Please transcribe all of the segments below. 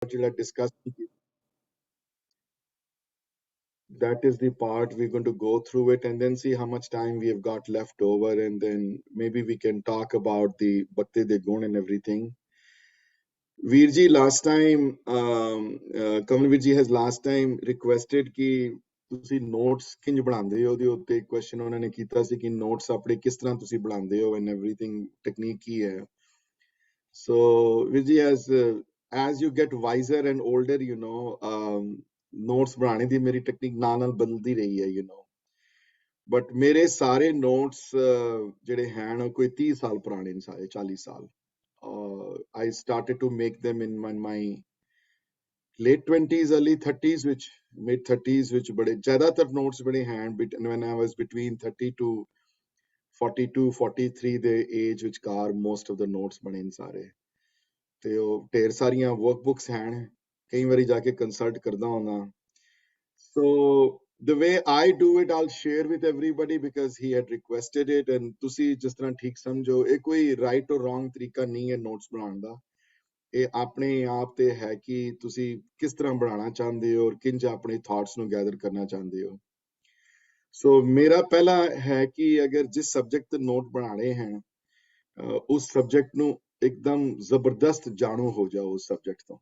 ਜਿਹੜਾ discuss that is the part we're going to go through it and then see how much time we have got left over, and then maybe we can talk about the Bhakti de Gun and everything. Veerji, last time, Kamalveer ji has last time requested ਕਿ ਤੁਸੀਂ notes ਕਿੰਜ ਬਣਾਉਂਦੇ ਹੋ, ਉਹਦੇ ਉੱਤੇ question ਉਹਨਾਂ ਨੇ ਕੀਤਾ ਸੀ ਕਿ notes ਆਪਣੇ ਕਿਸ ਤਰ੍ਹਾਂ ਤੁਸੀਂ ਬਣਾਉਂਦੇ ਹੋ and everything technique ਕੀ ਹੈ. So Veerji, as you get wiser and older, notes ਬਣਾਉਣੇ ਦੀ ਮੇਰੀ technique ਨਾਲ ਬਦਲਦੀ ਰਹੀ ਹੈ, but ਮੇਰੇ ਸਾਰੇ notes ਜਿਹੜੇ ਹਨ ਉਹ ਕੋਈ 30 ਸਾਲ ਪੁਰਾਣੇ ਨੇ, ਸਾਰੇ 40 ਸਾਲ. I started to make them in my late 20s, early 30s, mid 30s, which बड़े ज़्यादातर notes बड़े हैं when I was between 30 to 42, 43 the age which car most of the notes बने इन सारे. ते ਉਹ ढेर सारियां workbooks हैं, कई बारी जाके consult करदा होना. So the way I do it, I'll share with everybody because he had requested it, and ਤੁਸੀਂ ਜਿਸ ਤਰ੍ਹਾਂ ਠੀਕ ਸਮਝੋ, ਇਹ ਕੋਈ right or wrong ਤਰੀਕਾ ਨਹੀਂ ਹੈ notes ਬਣਾਉਣ ਦਾ. ਇਹ ਆਪਣੇ ਆਪ ਤੇ ਹੈ ਕਿ ਤੁਸੀਂ ਕਿਸ ਤਰ੍ਹਾਂ ਬਣਾਉਣਾ ਚਾਹੁੰਦੇ ਹੋ ਔਰ ਕਿੰਜ ਆਪਣੇ ਥਾਟਸ ਨੂੰ ਗੈਦਰ ਕਰਨਾ ਚਾਹੁੰਦੇ ਹੋ. ਸੋ ਮੇਰਾ ਪਹਿਲਾ ਹੈ ਕਿ ਅਗਰ ਜਿਸ ਸਬਜੈਕਟ ਤੇ ਨੋਟ ਬਣਾਣੇ ਹਨ ਉਸ ਸਬਜੈਕਟ ਨੂੰ ਇੱਕਦਮ ਜ਼ਬਰਦਸਤ ਜਾਣੂ ਹੋ ਜਾਓ ਉਸ ਸਬਜੈਕਟ ਤੋਂ,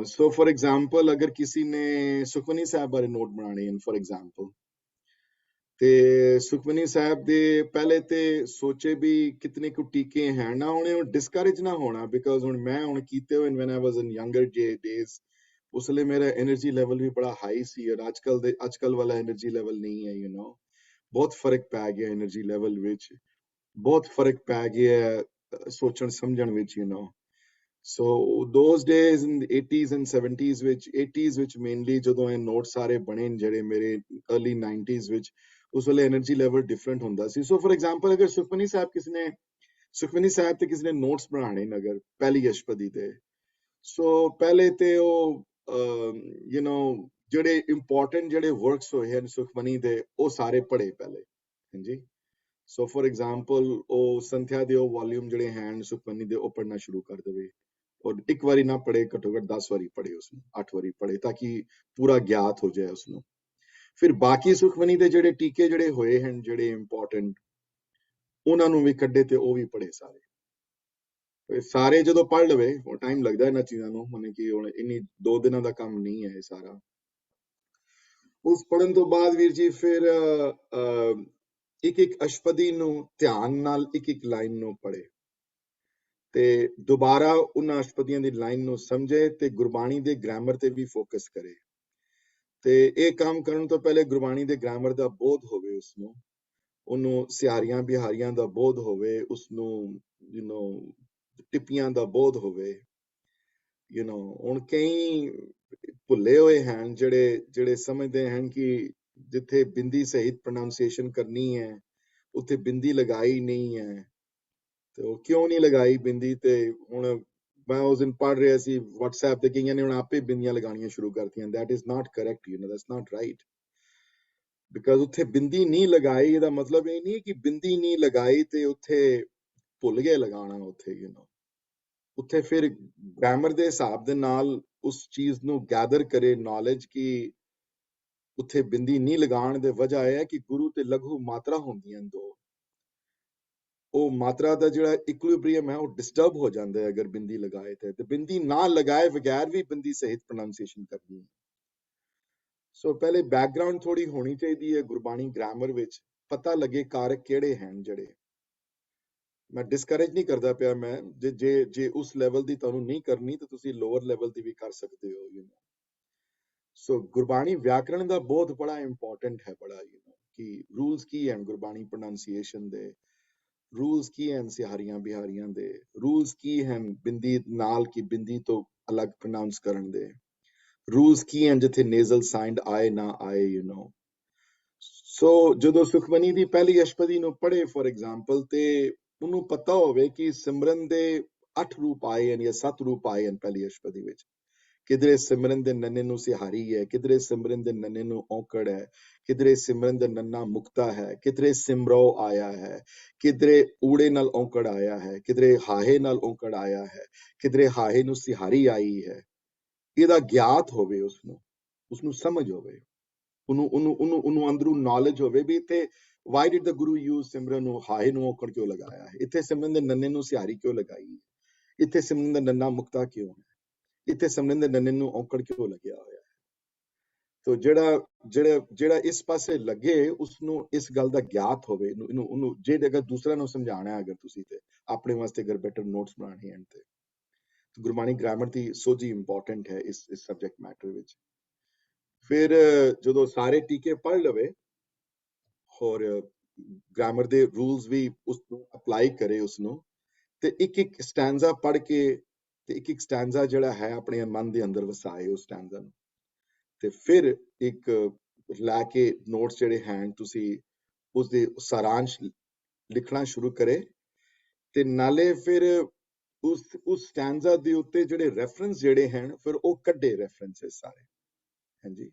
ਸੋ ਫॉर एग्जांपल ਅਗਰ ਕਿਸੇ ਨੇ ਸੁਖਮਨੀ ਸਾਹਿਬ ਬਾਰੇ ਨੋਟ ਬਣਾਣੇ ਹਨ ਫॉर एग्जांपल, ਤੇ ਸੁਖਮਨੀ ਸਾਹਿਬ ਦੇ ਪਹਿਲੇ ਤੇ ਸੋਚੇ ਵੀ ਕਿਤਨੇ ਕੁ ਟੀਕੇ ਹੈ ਨਾ, ਉਹਨੇ ਡਿਸਕਰੇਜ ਨਾ ਹੋਣਾ ਬਿਕਾਜ਼ ਹੁਣ ਮੈਂ ਹੁਣ ਕੀਤੇ ਹੋਏ ਵੈਨ ਆਈ ਵਾਸ ਇਨ ਯੰਗਰ ਡੇਜ਼ ਉਸ ਵੇਲੇ ਮੇਰਾ એનર્ਜੀ ਲੈਵਲ ਵੀ ਬੜਾ ਹਾਈ ਸੀ ਔਰ ਅੱਜਕੱਲ ਵਾਲਾ એનર્ਜੀ ਲੈਵਲ ਨਹੀਂ ਹੈ, ਬਹੁਤ ਫਰਕ ਪੈ ਗਿਆ એનર્ਜੀ ਲੈਵਲ ਵਿੱਚ, ਬਹੁਤ ਫਰਕ ਪੈ ਗਿਆ ਸੋਚਣ ਸਮਝਣ ਵਿੱਚ, So those days in the 80s and 70s which 80s which mainly ਜਦੋਂ ਇਹ ਨੋਟ ਸਾਰੇ ਬਣੇ ਜਿਹੜੇ ਮੇਰੇ early 90s ਵਿੱਚ ਉਸ ਵੇਲੇ એનર્ਜੀ ਲੈਵਲ ਡਿਫਰੈਂਟ ਹੁੰਦਾ ਸੀ. ਸੋ ਫॉर एग्जांपल ਅਗਰ ਸੁਖਮਨੀ ਸਾਹਿਬ ਤੇ ਕਿਸੇ ਨੇ ਨੋਟਸ ਬਣਾਣੇ ਨੇ ਅਗਰ ਪਹਿਲੀ ਅਸ਼ਪਦੀ ਤੇ, ਸੋ ਪਹਿਲੇ ਤੇ ਉਹ ਜਿਹੜੇ ਇੰਪੋਰਟੈਂਟ ਜਿਹੜੇ ਵਰਕਸ ਹੋਏ ਹਨ ਸੁਖਮਨੀ ਦੇ ਉਹ ਸਾਰੇ ਪੜ੍ਹੇ ਪਹਿਲੇ, ਹਾਂਜੀ. ਸੋ ਫॉर एग्जांपल ਉਹ ਸੰਥਿਆ ਦੇ ਉਹ ਵੋਲਿਊਮ ਜਿਹੜੇ ਹਨ ਸੁਖਮਨੀ ਦੇ ਉਹ ਪੜ੍ਹਨਾ ਸ਼ੁਰੂ ਕਰ ਦੇਵੇ ਔਰ ਇੱਕ ਵਾਰੀ ਨਾ ਪੜ੍ਹੇ, ਘੱਟੋ ਘੱਟ 10 ਵਾਰੀ ਪੜ੍ਹੇ ਉਸਨੂੰ, 8 ਵਾਰੀ ਪੜ੍ਹੇ ਤਾਂ ਕਿ ਪੂਰਾ ਗਿਆਤ ਹੋ ਜਾਏ ਉਸਨੂੰ. ਫਿਰ ਬਾਕੀ ਸੁਖਮਨੀ ਦੇ ਜਿਹੜੇ ਟੀਕੇ ਜਿਹੜੇ ਹੋਏ ਹਨ ਜਿਹੜੇ ਇੰਪੋਰਟੈਂਟ ਉਹਨਾਂ ਨੂੰ ਵੀ ਕੱਢੇ ਤੇ ਉਹ ਵੀ ਪੜ੍ਹੇ ਸਾਰੇ. ਸਾਰੇ ਜਦੋਂ ਪੜ੍ਹ ਲਵੇ ਉਹ ਟਾਈਮ ਲੱਗਦਾ ਇਹਨਾਂ ਚੀਜ਼ਾਂ ਨੂੰ, ਮਨੇ ਕਿ ਹੁਣ ਇੰਨੀ 2 ਦਿਨਾਂ ਦਾ ਕੰਮ ਨਹੀਂ ਹੈ ਇਹ ਸਾਰਾ. ਉਸ ਪੜ੍ਹਨ ਤੋਂ ਬਾਅਦ ਵੀਰ ਜੀ ਫਿਰ ਇੱਕ ਅਸ਼ਪਦੀ ਨੂੰ ਧਿਆਨ ਨਾਲ ਇੱਕ ਲਾਈਨ ਨੂੰ ਪੜ੍ਹੇ ਤੇ ਦੁਬਾਰਾ ਉਹਨਾਂ ਅਸ਼ਪਦੀਆਂ ਦੀ ਲਾਈਨ ਨੂੰ ਸਮਝੇ ਤੇ ਗੁਰਬਾਣੀ ਦੇ ਗ੍ਰਾਮਰ ਤੇ ਵੀ ਫੋਕਸ ਕਰੇ. ਤੇ ਇਹ ਕੰਮ ਕਰਨ ਤੋਂ ਪਹਿਲੇ ਗੁਰਬਾਣੀ ਦੇ ਗ੍ਰਾਮਰ ਦਾ ਬੋਧ ਹੋਵੇ ਉਸਨੂੰ, ਉਹਨੂੰ ਸਿਹਾਰੀਆਂ ਬਿਹਾਰੀਆਂ ਦਾ ਬੋਧ ਹੋਵੇ, ਉਸਨੂੰ ਟਿੱਪੀਆਂ ਦਾ ਬੋਧ ਹੋਵੇ. ਹੁਣ ਕਈ ਭੁੱਲੇ ਹੋਏ ਹਨ ਜਿਹੜੇ ਸਮਝਦੇ ਹਨ ਕਿ ਜਿੱਥੇ ਬਿੰਦੀ ਸਹਿਤ ਪ੍ਰੋਨਾਂਸੀਏਸ਼ਨ ਕਰਨੀ ਹੈ ਉੱਥੇ ਬਿੰਦੀ ਲਗਾਈ ਨਹੀਂ ਹੈ, ਤੇ ਉਹ ਕਿਉਂ ਨਹੀਂ ਲਗਾਈ ਬਿੰਦੀ. ਤੇ ਹੁਣ ਮੈਂ ਉਸ ਦਿਨ ਪੜ੍ਹ ਰਿਹਾ ਸੀ WhatsApp ਤੇ ਕਈਆਂ ਨੇ ਹੁਣ ਆਪੇ ਬਿੰਦੀਆਂ ਲਗਾਉਣੀਆਂ ਸ਼ੁਰੂ ਕਰਤੀਆਂ. That is not correct, that's not right, because ਉੱਥੇ ਬਿੰਦੀ ਨਹੀਂ ਲਗਾਈ ਇਹਦਾ ਮਤਲਬ ਇਹ ਨਹੀਂ ਕਿ ਬਿੰਦੀ ਨਹੀਂ ਲਗਾਈ ਤੇ ਉੱਥੇ ਭੁੱਲ ਗਏ ਲਗਾਉਣਾ ਉੱਥੇ ਫਿਰ ਗ੍ਰਾਮਰ ਦੇ ਹਿਸਾਬ ਦੇ ਨਾਲ ਉਸ ਚੀਜ਼ ਨੂੰ ਗੈਦਰ ਕਰੇ ਨੌਲੇਜ ਕਿ ਉੱਥੇ ਬਿੰਦੀ ਨਹੀਂ ਲਗਾਉਣ ਦੇ ਵਜ੍ਹਾ ਇਹ ਹੈ ਕਿ ਗੁਰੂ ਤੇ ਲਘੂ ਮਾਤਰਾ ਹੁੰਦੀਆਂ ਦੋ, ਉਹ ਮਾਤਰਾ ਦਾ ਜਿਹੜਾ ਇਕੁਇਲਿਬ੍ਰੀਅਮ ਹੈ ਉਹ ਡਿਸਟਰਬ ਹੋ ਜਾਂਦਾ ਹੈ ਅਗਰ ਬਿੰਦੀ ਲਗਾਏ ਤੇ ਬਿੰਦੀ ਨਾ ਲਗਾਏ ਬਗੈਰ ਵੀ ਬਿੰਦੀ ਸਹਿਤ ਪ੍ਰੋਨਾਂਸੀਏਸ਼ਨ ਕਰਨੀ ਹੈ. ਸੋ ਪਹਿਲੇ ਬੈਕਗ੍ਰਾਉਂਡ ਥੋੜੀ ਹੋਣੀ ਚਾਹੀਦੀ ਹੈ ਗੁਰਬਾਣੀ ਗ੍ਰਾਮਰ ਵਿੱਚ, ਪਤਾ ਲੱਗੇ ਕਾਰਕ ਕਿਹੜੇ ਹਨ ਜਿਹੜੇ. ਮੈਂ ਡਿਸਕਰੇਜ ਨਹੀਂ ਕਰਦਾ ਪਿਆ, ਮੈਂ ਜੇ ਉਸ ਲੈਵਲ ਦੀ ਤੁਹਾਨੂੰ ਨਹੀਂ ਕਰਨੀ ਤਾਂ ਤੁਸੀਂ ਲੋਅਰ ਲੈਵਲ ਦੀ ਵੀ ਕਰ ਸਕਦੇ ਹੋ. ਸੋ ਗੁਰਬਾਣੀ ਵਿਆਕਰਣ ਦਾ ਬਹੁਤ ਬੜਾ ਇੰਪੋਰਟੈਂਟ ਹੈ, ਬੜਾ ਕਿ ਰੂਲਸ ਕੀ ਹਨ ਗੁਰਬਾਣੀ ਪ੍ਰੋਨਾਂਸੀਏਸ਼ਨ ਦੇ, ਰੂਲਸ ਕੀ ਹਨ ਸਿਹਾਰੀਆਂ ਬਿਹਾਰੀਆਂ ਦੇ, ਰੂਲਸ ਕੀ ਹਨ ਬਿੰਦੀ ਨਾਲ ਕਿ ਬਿੰਦੀ ਤੋਂ ਅਲੱਗ ਪ੍ਰੋਨਾਉਂਸ ਕਰਨ ਦੇ, ਰੂਲਸ ਕੀ ਹਨ ਜਿੱਥੇ ਨੇਜ਼ਲ ਸਾਈਂਡ ਆਏ ਨਾ ਆਏ. ਸੋ ਜਦੋਂ ਸੁਖਮਨੀ ਦੀ ਪਹਿਲੀ ਅਸ਼ਪਦੀ ਨੂੰ ਪੜ੍ਹੇ ਫॉर एग्जांपल ਤੇ ਉਹਨੂੰ ਪਤਾ ਹੋਵੇ ਕਿ ਸਿਮਰਨ ਦੇ 8 ਰੂਪ ਆਏ ਹਨ ਜਾਂ 7 ਰੂਪ ਆਏ ਹਨ ਪਹਿਲੀ ਅਸ਼ਪਦੀ ਵਿੱਚ, ਕਿਧਰੇ ਸਿਮਰਨ ਦੇ ਨੰਨੇ ਨੂੰ ਸਿਹਾਰੀ ਹੈ, ਕਿਧਰੇ ਸਿਮਰਨ ਦੇ ਨੰਨੇ ਨੂੰ ਔਂਕੜ ਹੈ, ਕਿਧਰੇ ਸਿਮਰਨ ਦੇ ਨੰਨਾ ਮੁਕਤਾ ਹੈ, ਕਿਧਰੇ ਸਿਮਰੋ ਆਇਆ ਹੈ, ਕਿਧਰੇ ਊੜੇ ਨਾਲ ਔਂਕੜ ਆਇਆ ਹੈ, ਕਿਧਰੇ ਹਾਹੇ ਨਾਲ ਔਂਕੜ ਆਇਆ ਹੈ, ਕਿਧਰੇ ਹਾਹੇ ਨੂੰ ਸਿਹਾਰੀ ਆਈ ਹੈ। ਇਹਦਾ ਗਿਆਤ ਹੋਵੇ, ਉਸਨੂੰ ਸਮਝ ਹੋਵੇ, ਉਹਨੂੰ ਅੰਦਰੋਂ ਨੌਲੇਜ ਹੋਵੇ ਵੀ ਇੱਥੇ why did the guru use ਸਿਮਰਨ ਨੂੰ ਹਾਹੇ ਨੂੰ ਔਂਕੜ ਕਿਉਂ ਲਗਾਇਆ ਹੈ, ਇੱਥੇ ਸਿਮਰਨ ਦੇ ਨੰਨੇ ਨੂੰ ਸਿਹਾਰੀ ਕਿਉਂ ਲਗਾਈ ਹੈ, ਇੱਥੇ ਸਿਮਰਨ ਦਾ ਨੰਨਾ ਮੁਕਤਾ ਕਿਉਂ ਹੈ, ਇੱਥੇ ਸਿਮਰਨ ਦੇ ਨੰਨੇ ਨੂੰ ਔਂਕੜ ਕਿਉਂ ਲੱਗਿਆ ਹੋਇਆ ਹੈ। ਤੋ ਜਿਹੜਾ ਇਸ ਪਾਸੇ ਲੱਗੇ ਉਸਨੂੰ ਇਸ ਗੱਲ ਦਾ ਗਿਆਤ ਹੋਵੇ, ਉਹਨੂੰ ਜੇ ਅਗਰ ਦੂਸਰਿਆਂ ਨੂੰ ਸਮਝਾਉਣਾ ਹੈ, ਅਗਰ ਤੁਸੀਂ ਤੇ ਆਪਣੇ ਵਾਸਤੇ ਅਗਰ ਬੈਟਰ ਨੋਟਸ ਬਣਾਉਣੇ ਹਨ ਤੇ ਗੁਰਬਾਣੀ ਗ੍ਰਾਮਰ ਦੀ ਸੋਝੀ ਇੰਪੋਰਟੈਂਟ ਹੈ ਇਸ ਸਬਜੈਕਟ ਮੈਟਰ ਵਿੱਚ। ਫਿਰ ਜਦੋਂ ਸਾਰੇ ਟੀਕੇ ਪੜ੍ਹ ਲਵੇ ਔਰ ਗ੍ਰਾਮਰ ਦੇ ਰੂਲਸ ਵੀ ਉਸਨੂੰ ਅਪਲਾਈ ਕਰੇ ਉਸਨੂੰ, ਤੇ ਇੱਕ ਸਟੈਂਜ਼ਾ ਪੜ੍ਹ ਕੇ ਤੇ ਇੱਕ ਸਟੈਂਜ਼ਾ ਜਿਹੜਾ ਹੈ ਆਪਣੇ ਮਨ ਦੇ ਅੰਦਰ ਵਸਾਏ ਉਸ ਸਟੈਂਜ਼ਾ ਨੂੰ, ਤੇ ਫਿਰ ਇੱਕ ਲੈ ਕੇ ਨੋਟਸ ਜਿਹੜੇ ਹਨ ਤੁਸੀਂ ਉਸਦੇ ਸਾਰਾਂਸ਼ ਲਿਖਣਾ ਸ਼ੁਰੂ ਕਰੇ, ਤੇ ਨਾਲੇ ਫਿਰ ਉਸ ਸਟੈਂਜ਼ਾ ਦੇ ਉੱਤੇ ਜਿਹੜੇ ਰੈਫਰੈਂਸ ਜਿਹੜੇ ਹਨ ਫਿਰ ਉਹ ਕੱਢੇ ਰੈਫਰੈਂਸਸ ਸਾਰੇ। ਹਾਂਜੀ,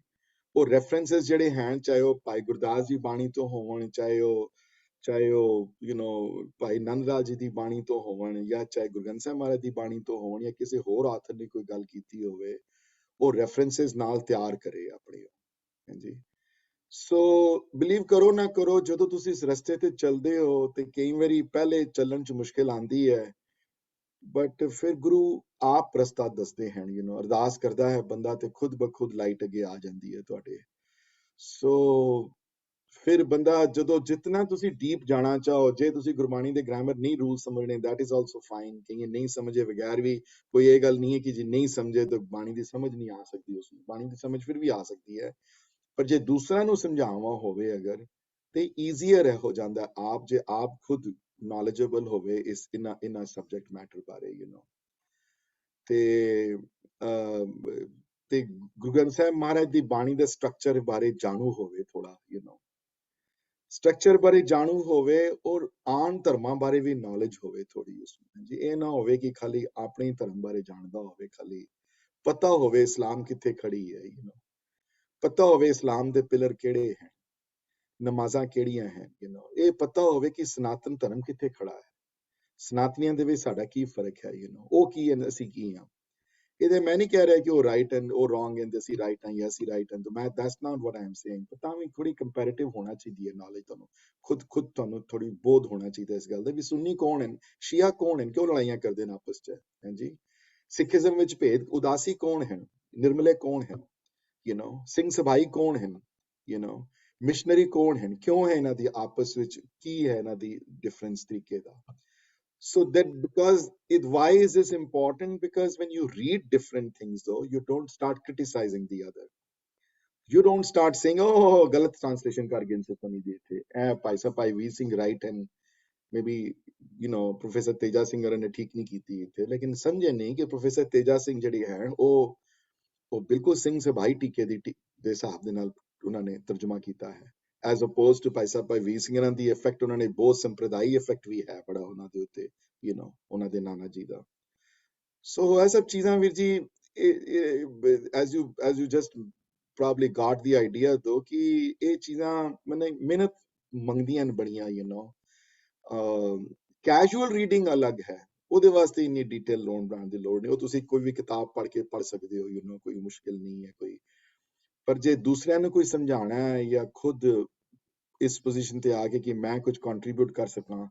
ਉਹ ਰੈਫਰੈਂਸਸ ਜਿਹੜੇ ਹਨ ਚਾਹੇ ਉਹ ਭਾਈ ਗੁਰਦਾਸ ਜੀ ਬਾਣੀ ਤੋਂ ਹੋਣ, ਚਾਹੇ ਉਹ ਭਾਈ ਨੰਦ ਲਾਲ ਜੀ ਦੀ ਬਾਣੀ ਤੋਂ ਹੋਣ, ਜਾਂ ਚਾਹੇ ਗੁਰੂ ਗ੍ਰੰਥ ਸਾਹਿਬ ਮਹਾਰਾਜ ਦੀ ਬਾਣੀ ਤੋਂ ਹੋਣ, ਜਾਂ ਕਿਸੇ ਹੋਰ ਆਥਰ ਨੇ ਕੋਈ ਗੱਲ ਕੀਤੀ ਹੋਵੇ, ਉਹ ਰੈਫਰੈਂਸਸ ਨਾਲ ਤਿਆਰ ਕਰੇ ਆਪਣੀ। ਹਾਂਜੀ, ਸੋ ਬਿਲੀਵ ਕਰੋ ਨਾ ਕਰੋ, ਜਦੋਂ ਤੁਸੀਂ ਇਸ ਰਸਤੇ ਤੇ ਚੱਲਦੇ ਹੋ ਤੇ ਕਈ ਵਾਰੀ ਪਹਿਲੇ ਚੱਲਣ 'ਚ ਮੁਸ਼ਕਿਲ ਆਉਂਦੀ ਹੈ, ਬਟ ਫਿਰ ਗੁਰੂ ਆਪ ਰਸਤਾ ਦੱਸਦੇ ਹਨ। ਅਰਦਾਸ ਕਰਦਾ ਹੈ ਬੰਦਾ ਤੇ ਖੁਦ ਬਖੁਦ ਲਾਈਟ ਅੱਗੇ ਆ ਜਾਂਦੀ ਹੈ ਤੁਹਾਡੇ। ਸੋ ਫਿਰ ਬੰਦਾ ਜਦੋਂ ਜਿਤਨਾ ਤੁਸੀਂ ਡੀਪ ਜਾਣਾ ਚਾਹੋ, ਜੇ ਤੁਸੀਂ ਗੁਰਬਾਣੀ ਦੇ ਗ੍ਰਾਮਰ ਨਹੀਂ rule ਸਮਝਣੇ, that is also fine। ਕਈ ਨਹੀਂ ਸਮਝੇ ਬਗੈਰ ਵੀ ਕੋਈ ਇਹ ਗੱਲ ਨਹੀਂ ਹੈ ਕਿ ਜੇ ਨਹੀਂ ਸਮਝੇ ਤਾਂ ਬਾਣੀ ਦੀ ਸਮਝ ਨਹੀਂ ਆ ਸਕਦੀ, ਉਸਨੂੰ ਬਾਣੀ ਦੀ ਸਮਝ ਫਿਰ ਵੀ ਆ ਸਕਦੀ ਹੈ, ਪਰ ਜੇ ਦੂਸਰਿਆਂ ਨੂੰ ਸਮਝਾਉਣਾ ਹੋਵੇ ਅਗਰ ਤੇ ਈਜ਼ੀਅਰ ਹੋ ਜਾਂਦਾ ਆਪ, ਜੇ ਆਪ ਖੁਦ ਨੌਲੇਜੇਬਲ ਹੋਵੇ ਇਸ ਇਨਾਂ ਸਬਜੈਕਟ ਮੈਟਰ ਬਾਰੇ। ਤੇ ਗੁਰੂ ਗ੍ਰੰਥ ਸਾਹਿਬ ਮਹਾਰਾਜ ਦੀ ਬਾਣੀ ਦੇ ਸਟਰਕਚਰ ਬਾਰੇ ਜਾਣੂ ਹੋਵੇ ਥੋੜਾ, ਸਟਰਕਚਰ ਬਾਰੇ ਜਾਣੂ ਹੋਵੇ, ਔਰ ਆਨ ਧਰਮਾਂ ਬਾਰੇ ਵੀ ਨੌਲੇਜ ਹੋਵੇ ਥੋੜੀ ਉਸਨੂੰ। ਜੀ ਇਹ ਨਾ ਹੋਵੇ ਕਿ ਖਾਲੀ ਆਪਣੇ ਧਰਮ ਬਾਰੇ ਜਾਣਦਾ ਹੋਵੇ, ਖਾਲੀ ਪਤਾ ਹੋਵੇ ਇਸਲਾਮ ਕਿੱਥੇ ਖੜੀ ਹੈ, ਪਤਾ ਹੋਵੇ ਇਸਲਾਮ ਦੇ ਪਿਲਰ ਕਿਹੜੇ ਹਨ, ਨਮਾਜ਼ਾਂ ਕਿਹੜੀਆਂ ਹਨ, ਇਹ ਪਤਾ ਹੋਵੇ ਕਿ ਸਨਾਤਨ ਧਰਮ ਕਿੱਥੇ ਖੜਾ ਹੈ, ਸਨਾਤਨੀਆਂ ਦੇ ਵਿੱਚ ਸਾਡਾ ਕੀ ਫਰਕ ਹੈ, ਉਹ ਕੀ ਹੈ, ਅਸੀਂ ਕੀ ਹਾਂ। ਇਹਦੇ ਮੈਂ ਨਹੀਂ ਕਹਿ ਰਿਹਾ ਕਿ ਉਹ ਰਾਈਟ ਐਂਡ ਉਹ ਰੋਂਗ ਐਂਡ ਅਸੀਂ ਰਾਈਟ ਹਾਂ ਜਾਂ ਅਸੀਂ ਰਾਈਟ ਹਾਂ, ਮੈਂ that's not what I am saying. ਪਰ ਤਾਂ ਵੀ ਥੋੜੀ ਕੰਪੈਰੀਟਿਵ ਹੋਣਾ ਚਾਹੀਦੀ ਹੈ ਨੌਲੇਜ, ਤੁਹਾਨੂੰ ਖੁਦ ਤੁਹਾਨੂੰ ਥੋੜੀ ਬੋਧ ਹੋਣਾ ਚਾਹੀਦਾ ਇਸ ਗੱਲ ਦਾ ਵੀ ਸੁੰਨੀ ਕੌਣ ਹੈ, ਸ਼ੀਆ ਕੌਣ ਹੈ, ਕਿਉਂ ਲੜਾਈਆਂ ਕਰਦੇ ਨੇ ਆਪਸ 'ਚ। ਹਾਂਜੀ, ਸਿੱਖੀਜ਼ਮ ਵਿੱਚ ਭੇਦ ਉਦਾਸੀ ਕੌਣ ਹਨ, ਨਿਰਮਲੇ ਕੌਣ ਹਨ, ਸਿੰਘ ਸਭਾਈ ਕੌਣ ਹਨ, ਮਿਸ਼ਨਰੀ ਕੌਣ ਹਨ, ਕਿਉਂ ਹੈ ਇਹਨਾਂ ਦੀ ਆਪਸ ਵਿੱਚ, ਕੀ ਹੈ ਇਹਨਾਂ ਦੀ ਡਿਫਰੈਂਸ ਤਰੀਕੇ ਦਾ। So that why is this important? Because when you read different things, though, you don't start criticizing the other. You don't start saying, oh, galat translation kar gaye se to nahi the the. Paisa Pai Veer Singh right and maybe Professor Teja Singh ne theek nahi ki the. लेकिन समझे नहीं कि Professor Teja Singh ਜਿਹੜੀ ਹੈ ਉਹ ਬਿਲਕੁਲ ਸਿੰਘ ਸਭਾਈ ਟੀਕੇ ਦੇ ਹਿਸਾਬ ਦੇ ਨਾਲ ਉਹਨਾਂ ਨੇ ਤਰਜਮਾ ਕੀਤਾ ਹੈ, as opposed to Bhai Sahib Bhai Vir Singh the effect ਉਹਨਾਂ ਨੇ ਬਹੁਤ ਸੰਪਰਦਾਈ ਇਫੈਕਟ ਵੀ ਹੈ ਬੜਾ ਉਹਨਾਂ ਦੇ ਉੱਤੇ, ਉਹਨਾਂ ਦੇ ਨਾਨਾ ਜੀ ਦਾ। ਸੋ ਇਹ ਸਭ ਚੀਜ਼ਾਂ ਵੀਰ ਜੀ, as you just probably got the idea though ਕਿ ਇਹ ਚੀਜ਼ਾਂ ਮਿਹਨਤ ਮੰਗਦੀਆਂ ਬੜੀਆਂ, ਕੈਜੂਅਲ ਰੀਡਿੰਗ ਅਲੱਗ ਹੈ, ਉਹਦੇ ਵਾਸਤੇ ਇੰਨੀ ਡਿਟੇਲ ਲੋਨ ਬਣਾਉਣ ਦੀ ਲੋੜ ਨਹੀਂ, ਉਹ ਤੁਸੀਂ ਕੋਈ ਵੀ ਕਿਤਾਬ ਪੜ੍ਹ ਕੇ ਪੜ੍ਹ ਸਕਦੇ ਹੋ, ਕੋਈ ਮੁਸ਼ਕਿਲ ਨਹੀਂ ਹੈ ਕੋਈ। ਪਰ ਜੇ ਦੂਸਰਿਆਂ ਨੂੰ ਕੋਈ ਸਮਝਾਉਣਾ ਹੈ ਜਾਂ ਖੁਦ ਇਸ ਪੋਜੀਸ਼ਨ ਤੇ ਆ ਕੇ ਕਿ ਮੈਂ ਕੁਝ ਕੰਟਰੀਬਿਊਟ ਕਰ ਸਕਾਂ,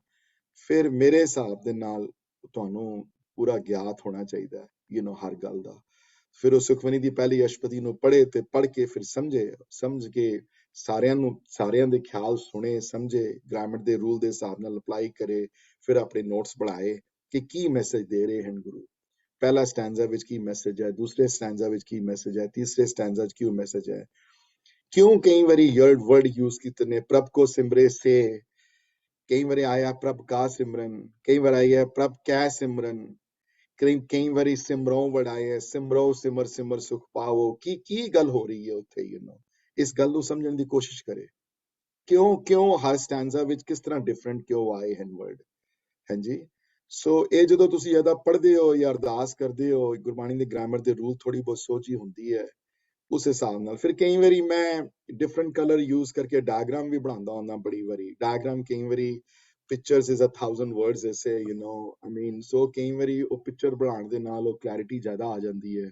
ਫਿਰ ਮੇਰੇ ਹਿਸਾਬ ਦੇ ਨਾਲ ਤੁਹਾਨੂੰ ਪੂਰਾ ਗਿਆਤ ਹੋਣਾ ਚਾਹੀਦਾ ਹੈ, ਹਰ ਗੱਲ ਦਾ। ਫਿਰ ਉਹ ਸੁਖਮਨੀ ਦੀ ਪਹਿਲੀ ਅਸ਼ਟਪਦੀ ਨੂੰ ਪੜ੍ਹੇ ਤੇ ਪੜ੍ਹ ਕੇ ਫਿਰ ਸਮਝ ਕੇ ਸਾਰਿਆਂ ਦੇ ਖਿਆਲ ਸੁਣੇ, ਸਮਝੇ, ਗ੍ਰਾਮਰ ਦੇ ਰੂਲ ਦੇ ਹਿਸਾਬ ਨਾਲ ਅਪਲਾਈ ਕਰੇ, ਫਿਰ ਆਪਣੇ ਨੋਟਸ ਬਣਾਏ ਕਿ ਕੀ ਮੈਸੇਜ ਦੇ ਰਹੇ ਹਨ ਗੁਰੂ। ਪਹਿਲਾ ਸਟੈਂਜ਼ਾ ਵਿੱਚ ਕੀ ਮੈਸੇਜ ਹੈ, ਦੂਸਰੇ ਸਟੈਂਜ਼ਾ ਵਿੱਚ ਕੀ ਮੈਸੇਜ ਹੈ, ਤੀਸਰੇ ਸਟੈਂਜ਼ਾ 'ਚ ਕੀ ਮੈਸੇਜ ਹੈ। ਕਿਉਂ ਕਈ ਵਾਰੀ ਵਰਡ ਯੂਜ਼ ਕੀਤੇ ਨੇ, ਪ੍ਰਭ ਕੋ ਸਿਮਰੇ ਸੇ, ਕਈ ਵਾਰੀ ਆਇਆ ਪ੍ਰਭ ਕਾ ਸਿਮਰਨ, ਕਈ ਵਾਰ ਆਇਆ ਪ੍ਰਭ ਕੈ ਸਿਮਰਨ, ਕਈ ਵਾਰੀ ਸਿਮਰੋਂ ਵਰਡ ਆਇਆ, ਸਿਮਰੋ ਸਿਮਰ ਸਿਮਰ ਸੁਖ ਪਾਵੋ। ਕੀ ਗੱਲ ਹੋ ਰਹੀ ਹੈ ਉੱਥੇ, ਇਸ ਗੱਲ ਨੂੰ ਸਮਝਣ ਦੀ ਕੋਸ਼ਿਸ਼ ਕਰੇ, ਕਿਉਂ ਹਰ ਸਟੈਂਜ਼ਾ ਵਿੱਚ ਕਿਸ ਤਰ੍ਹਾਂ ਡਿਫਰੈਂਟ ਕਿਉਂ ਆਏ ਹਨ ਵਰਡ। ਹਾਂਜੀ, ਸੋ ਇਹ ਜਦੋਂ ਤੁਸੀਂ ਇਹਦਾ ਪੜ੍ਹਦੇ ਹੋ ਜਾਂ ਅਰਦਾਸ ਕਰਦੇ ਹੋ, ਗੁਰਬਾਣੀ ਦੇ ਗ੍ਰਾਮਰ ਦੇ ਰੂਲ ਥੋੜੀ ਬਹੁਤ ਸੋਚ ਹੀ ਹੁੰਦੀ ਹੈ ਉਸ ਹਿਸਾਬ ਨਾਲ। ਫਿਰ ਕਈ ਵਾਰੀ ਮੈਂ ਡਿਫਰੈਂਟ ਕਲਰ ਯੂਜ਼ ਕਰਕੇ ਡਾਇਗਰਾਮ ਵੀ ਬਣਾਉਂਦਾ ਹੁੰਦਾ ਬੜੀ ਵਾਰੀ। ਡਾਇਗਰਾਮ ਕਈ ਵਾਰੀ pictures is 1,000 words ऐसे, you know, I mean, so ਕਈ ਵਾਰੀ ਉਹ ਪਿਕਚਰ ਬਣਾਉਣ ਦੇ ਨਾਲ ਉਹ ਕਲੈਰਿਟੀ ਜ਼ਿਆਦਾ ਆ ਜਾਂਦੀ ਹੈ।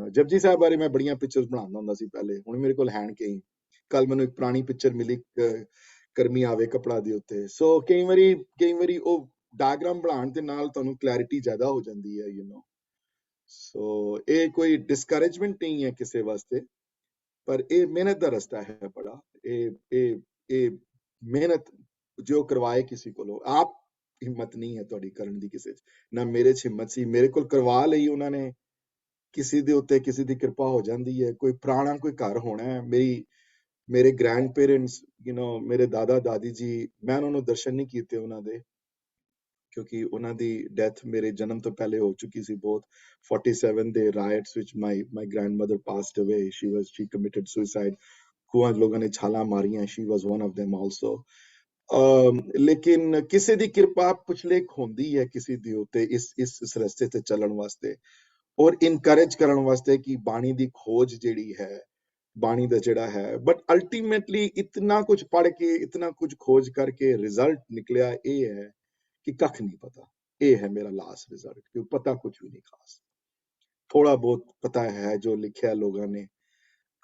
ਜਪਜੀ ਸਾਹਿਬ ਬਾਰੇ ਮੈਂ ਬੜੀਆਂ ਪਿਕਚਰਸ ਬਣਾਉਂਦਾ ਹੁੰਦਾ ਸੀ ਪਹਿਲੇ, ਹੁਣ ਮੇਰੇ ਕੋਲ ਹੈਂਡ ਕਈ। ਕੱਲ ਮੈਨੂੰ ਇੱਕ ਪੁਰਾਣੀ ਪਿਕਚਰ ਮਿਲੀ ਕਰਮੀ ਆਵੇ ਕਪੜਾ ਦੇ ਉੱਤੇ। ਸੋ ਕਈ ਵਾਰੀ ਉਹ ਡਾਇਗਰਾਮ ਬਣਾਉਣ ਦੇ ਨਾਲ ਤੁਹਾਨੂੰ ਕਲੈਰਿਟੀ ਜ਼ਿਆਦਾ ਹੋ ਜਾਂਦੀ ਹੈ। ਸੋ ਇਹ ਕੋਈ ਡਿਸਕਰੇਜਮੈਂਟ ਨਹੀਂ ਹੈ ਕਿਸੇ ਵਾਸਤੇ, ਪਰ ਇਹ ਮਿਹਨਤ ਦਾ ਰਸਤਾ ਹੈ ਬੜਾ। ਇਹ ਮਿਹਨਤ ਜੋ ਕਰਵਾਏ ਕਿਸੇ ਕੋਲੋਂ, ਆਪ ਹਿੰਮਤ ਨਹੀਂ ਹੈ ਤੁਹਾਡੀ ਕਰਨ ਦੀ ਕਿਸੇ ਚ, ਨਾ ਮੇਰੇ ਚ ਹਿੰਮਤ ਸੀ। ਮੇਰੇ ਕੋਲ ਕਰਵਾ ਲਈ ਉਹਨਾਂ ਨੇ, ਕਿਸੇ ਦੇ ਉੱਤੇ ਕਿਸੇ ਦੀ ਕਿਰਪਾ ਹੋ ਜਾਂਦੀ ਹੈ। ਕੋਈ ਪੁਰਾਣਾ ਕੋਈ ਘਰ ਹੋਣਾ ਹੈ, ਮੇਰੇ ਗ੍ਰੈਂਡ ਪੇਰੈਂਟਸ, ਮੇਰੇ ਦਾਦਾ ਦਾਦੀ ਜੀ, ਮੈਂ ਉਹਨਾਂ ਨੂੰ ਦਰਸ਼ਨ ਨਹੀਂ ਕੀਤੇ ਉਹਨਾਂ ਦੇ, ਕਿਉਂਕਿ ਉਹਨਾਂ ਦੀ ਡੈਥ ਮੇਰੇ ਜਨਮ ਤੋਂ ਪਹਿਲੇ ਹੋ ਚੁੱਕੀ ਸੀ ਬਹੁਤ। 47 ਦੇ ਰਾਇਟਸ ਵਿੱਚ ਮਾਈ ਗ੍ਰੈਂਡਮਦਰ ਪਾਸਡ ਅਵੇ। Shri committed suicide. ਕੁਆਂ ਲੋਕਾਂ ਨੇ ਛਾਲਾਂ ਮਾਰੀਆਂ, she was one of them also. ਲੇਕਿਨ ਕਿਸੇ ਦੀ ਕਿਰਪਾ ਪੁਛਲੇਖ ਹੁੰਦੀ ਹੈ ਕਿਸੇ ਦੇ ਉੱਤੇ ਇਸ ਰਸਤੇ ਤੇ ਚੱਲਣ ਵਾਸਤੇ, ਔਰ ਇਨਕਰੇਜ ਕਰਨ ਵਾਸਤੇ ਕਿ ਬਾਣੀ ਦੀ ਖੋਜ ਜਿਹੜੀ ਹੈ, ਬਾਣੀ ਦਾ ਜਿਹੜਾ ਹੈ। ਬਟ ਅਲਟੀਮੇਟਲੀ ਇਤਨਾ ਕੁਝ ਪੜ੍ਹ ਕੇ, ਇਤਨਾ ਕੁਝ ਖੋਜ ਕਰਕੇ ਰਿਜ਼ਲਟ ਨਿਕਲਿਆ ਇਹ ਹੈ ਕਿ ਕੱਖ ਨਹੀਂ ਪਤਾ। ਇਹ ਹੈ ਮੇਰਾ ਲਾਸਟ ਰਿਜ਼ਲਟ, ਕਿ ਪਤਾ ਕੁਝ ਵੀ ਨਹੀਂ ਖਾਸ। ਥੋੜਾ ਬਹੁਤ ਪਤਾ ਹੈ ਜੋ ਲਿਖਿਆ ਲੋਕਾਂ ਨੇ।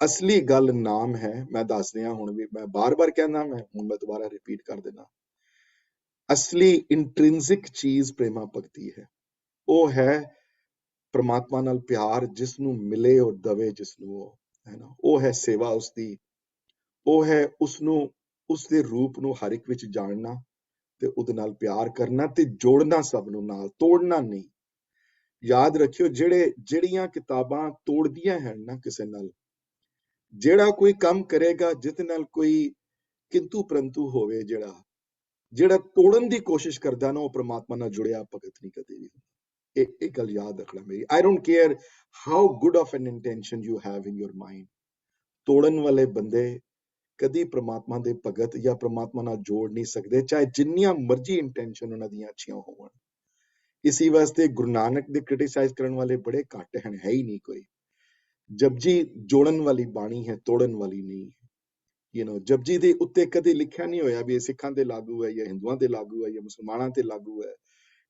ਅਸਲੀ ਗੱਲ ਨਾਮ ਹੈ। ਮੈਂ ਦੱਸ ਰਿਹਾ, ਹੁਣ ਵੀ ਮੈਂ ਬਾਰ-ਬਾਰ ਕਹਿੰਦਾ, ਹੁਣ ਮੈਂ ਦੁਬਾਰਾ ਰਿਪੀਟ ਕਰ ਦੇਣਾ। ਅਸਲੀ ਇੰਟ੍ਰਿੰਸਿਕ ਚੀਜ਼ ਪ੍ਰੇਮਾ ਭਗਤੀ ਹੈ। ਉਹ ਹੈ ਪ੍ਰਮਾਤਮਾ ਨਾਲ ਪਿਆਰ, ਜਿਸ ਨੂੰ ਮਿਲੇ ਔਰ ਦਵੇ ਜਿਸ ਨੂੰ ਉਹ, ਹੈ ਨਾ। ਉਹ ਹੈ ਸੇਵਾ ਉਸਦੀ, ਉਹ ਹੈ ਉਸਨੂੰ, ਉਸਦੇ ਰੂਪ ਨੂੰ ਹਰ ਇੱਕ ਵਿੱਚ ਜਾਣਨਾ ਤੇ ਉਹਦੇ ਨਾਲ ਪਿਆਰ ਕਰਨਾ ਤੇ ਜੋੜਨਾ ਸਭ ਨੂੰ ਨਾਲ, ਤੋੜਨਾ ਨਹੀਂ। ਯਾਦ ਰੱਖਿਓ, ਜਿਹੜੀਆਂ ਕਿਤਾਬਾਂ ਤੋੜਦੀਆਂ ਹਨ ਨਾ ਕਿਸੇ ਨਾਲ, ਜਿਹੜਾ ਕੋਈ ਕੰਮ ਕਰੇਗਾ ਜਿਹਦੇ ਨਾਲ ਕੋਈ ਕਿੰਤੂ ਪਰੰਤੂ ਹੋਵੇ, ਜਿਹੜਾ ਤੋੜਨ ਦੀ ਕੋਸ਼ਿਸ਼ ਕਰਦਾ ਨਾ, ਉਹ ਪ੍ਰਮਾਤਮਾ ਨਾਲ ਜੁੜਿਆ ਭਗਤ ਨਹੀਂ ਕਦੇ ਵੀ। ਇਹ ਗੱਲ ਯਾਦ ਰੱਖਣਾ ਮੇਰੀ। I don't care how good of an intention you have in your mind, ਤੋੜਨ ਵਾਲੇ ਬੰਦੇ ਕਦੀ ਪ੍ਰਮਾਤਮਾ ਦੇ ਭਗਤ ਜਾਂ ਪ੍ਰਮਾਤਮਾ ਨਾਲ ਜੋੜ ਨਹੀਂ ਸਕਦੇ, ਚਾਹੇ ਜਿੰਨੀਆਂ ਮਰਜ਼ੀ ਇੰਟੈਂਸ਼ਨ ਉਹਨਾਂ ਦੀਆਂ ਅੱਛੀਆਂ ਹੋਣ। ਇਸੇ ਵਾਸਤੇ ਗੁਰੂ ਨਾਨਕ ਦੇ ਕ੍ਰਿਟਿਸਾਈਜ਼ ਕਰਨ ਵਾਲੇ ਬੜੇ ਘੱਟ ਹਨ, ਹੈ ਹੀ ਨਹੀਂ ਕੋਈ। ਜਪਜੀ ਜੋੜਨ ਵਾਲੀ ਬਾਣੀ ਹੈ, ਤੋੜਨ ਵਾਲੀ ਨਹੀਂ। ਜਪਜੀ ਦੇ ਉੱਤੇ ਕਦੇ ਲਿਖਿਆ ਨਹੀਂ ਹੋਇਆ ਵੀ ਇਹ ਸਿੱਖਾਂ ਤੇ ਲਾਗੂ ਹੈ ਜਾਂ ਹਿੰਦੂਆਂ ਤੇ ਲਾਗੂ ਹੈ ਜਾਂ ਮੁਸਲਮਾਨਾਂ ਤੇ ਲਾਗੂ ਹੈ।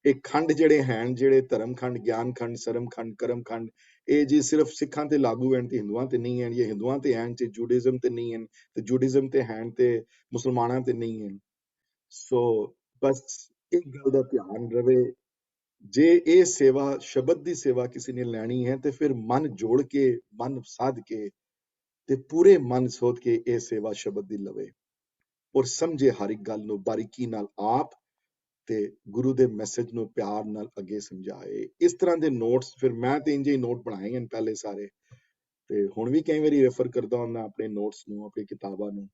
ਇਹ ਖੰਡ ਜਿਹੜੇ ਹਨ, ਜਿਹੜੇ ਧਰਮ ਖੰਡ, ਗਿਆਨ ਖੰਡ, ਸਰਮ ਖੰਡ, ਕਰਮ ਖੰਡ, ਇਹ ਜੀ ਸਿਰਫ ਸਿੱਖਾਂ ਤੇ ਲਾਗੂ ਹਨ ਤੇ ਹਿੰਦੂਆਂ ਤੇ ਨਹੀਂ ਹਨ, ਜਾਂ ਹਿੰਦੂਆਂ ਤੇ ਹਨ ਤੇ ਜੂਡਿਜ਼ਮ ਤੇ ਨਹੀਂ ਹਨ, ਤੇ ਜੂਡਿਜ਼ਮ ਤੇ ਹਨ ਤੇ ਮੁਸਲਮਾਨਾਂ ਤੇ ਨਹੀਂ ਹਨ। ਸੋ ਬਸ ਇੱਕ ਗੱਲ ਦਾ ਧਿਆਨ ਰਵੇ, ਜੇ ਇਹ ਸੇਵਾ, ਸ਼ਬਦ ਦੀ ਸੇਵਾ ਕਿਸੇ ਨੇ ਲੈਣੀ ਹੈ ਤੇ ਫਿਰ ਮਨ ਜੋੜ ਕੇ, ਮਨ ਸਾਧ ਕੇ ਤੇ ਪੂਰੇ ਮਨ ਸੋਚ ਕੇ ਇਹ ਸੇਵਾ ਸ਼ਬਦ ਦੀ ਲਵੇ, ਔਰ ਸਮਝੇ ਹਰ ਇੱਕ ਗੱਲ ਨੂੰ ਬਾਰੀਕੀ ਨਾਲ ਆਪ, ਤੇ ਗੁਰੂ ਦੇ ਮੈਸੇਜ ਨੂੰ ਪਿਆਰ ਨਾਲ ਅੱਗੇ ਸਮਝਾਏ। ਇਸ ਤਰ੍ਹਾਂ ਦੇ ਨੋਟਸ ਫਿਰ ਮੈਂ ਤੇ ਇੰਜੇ ਹੀ ਨੋਟ ਬਣਾਏ ਹਨ ਪਹਿਲੇ ਸਾਰੇ, ਤੇ ਹੁਣ ਵੀ ਕਈ ਵਾਰੀ ਰੈਫਰ ਕਰਦਾ ਹੁੰਦਾ ਆਪਣੇ ਨੋਟਸ ਨੂੰ, ਆਪਣੀ ਕਿਤਾਬਾਂ ਨੂੰ।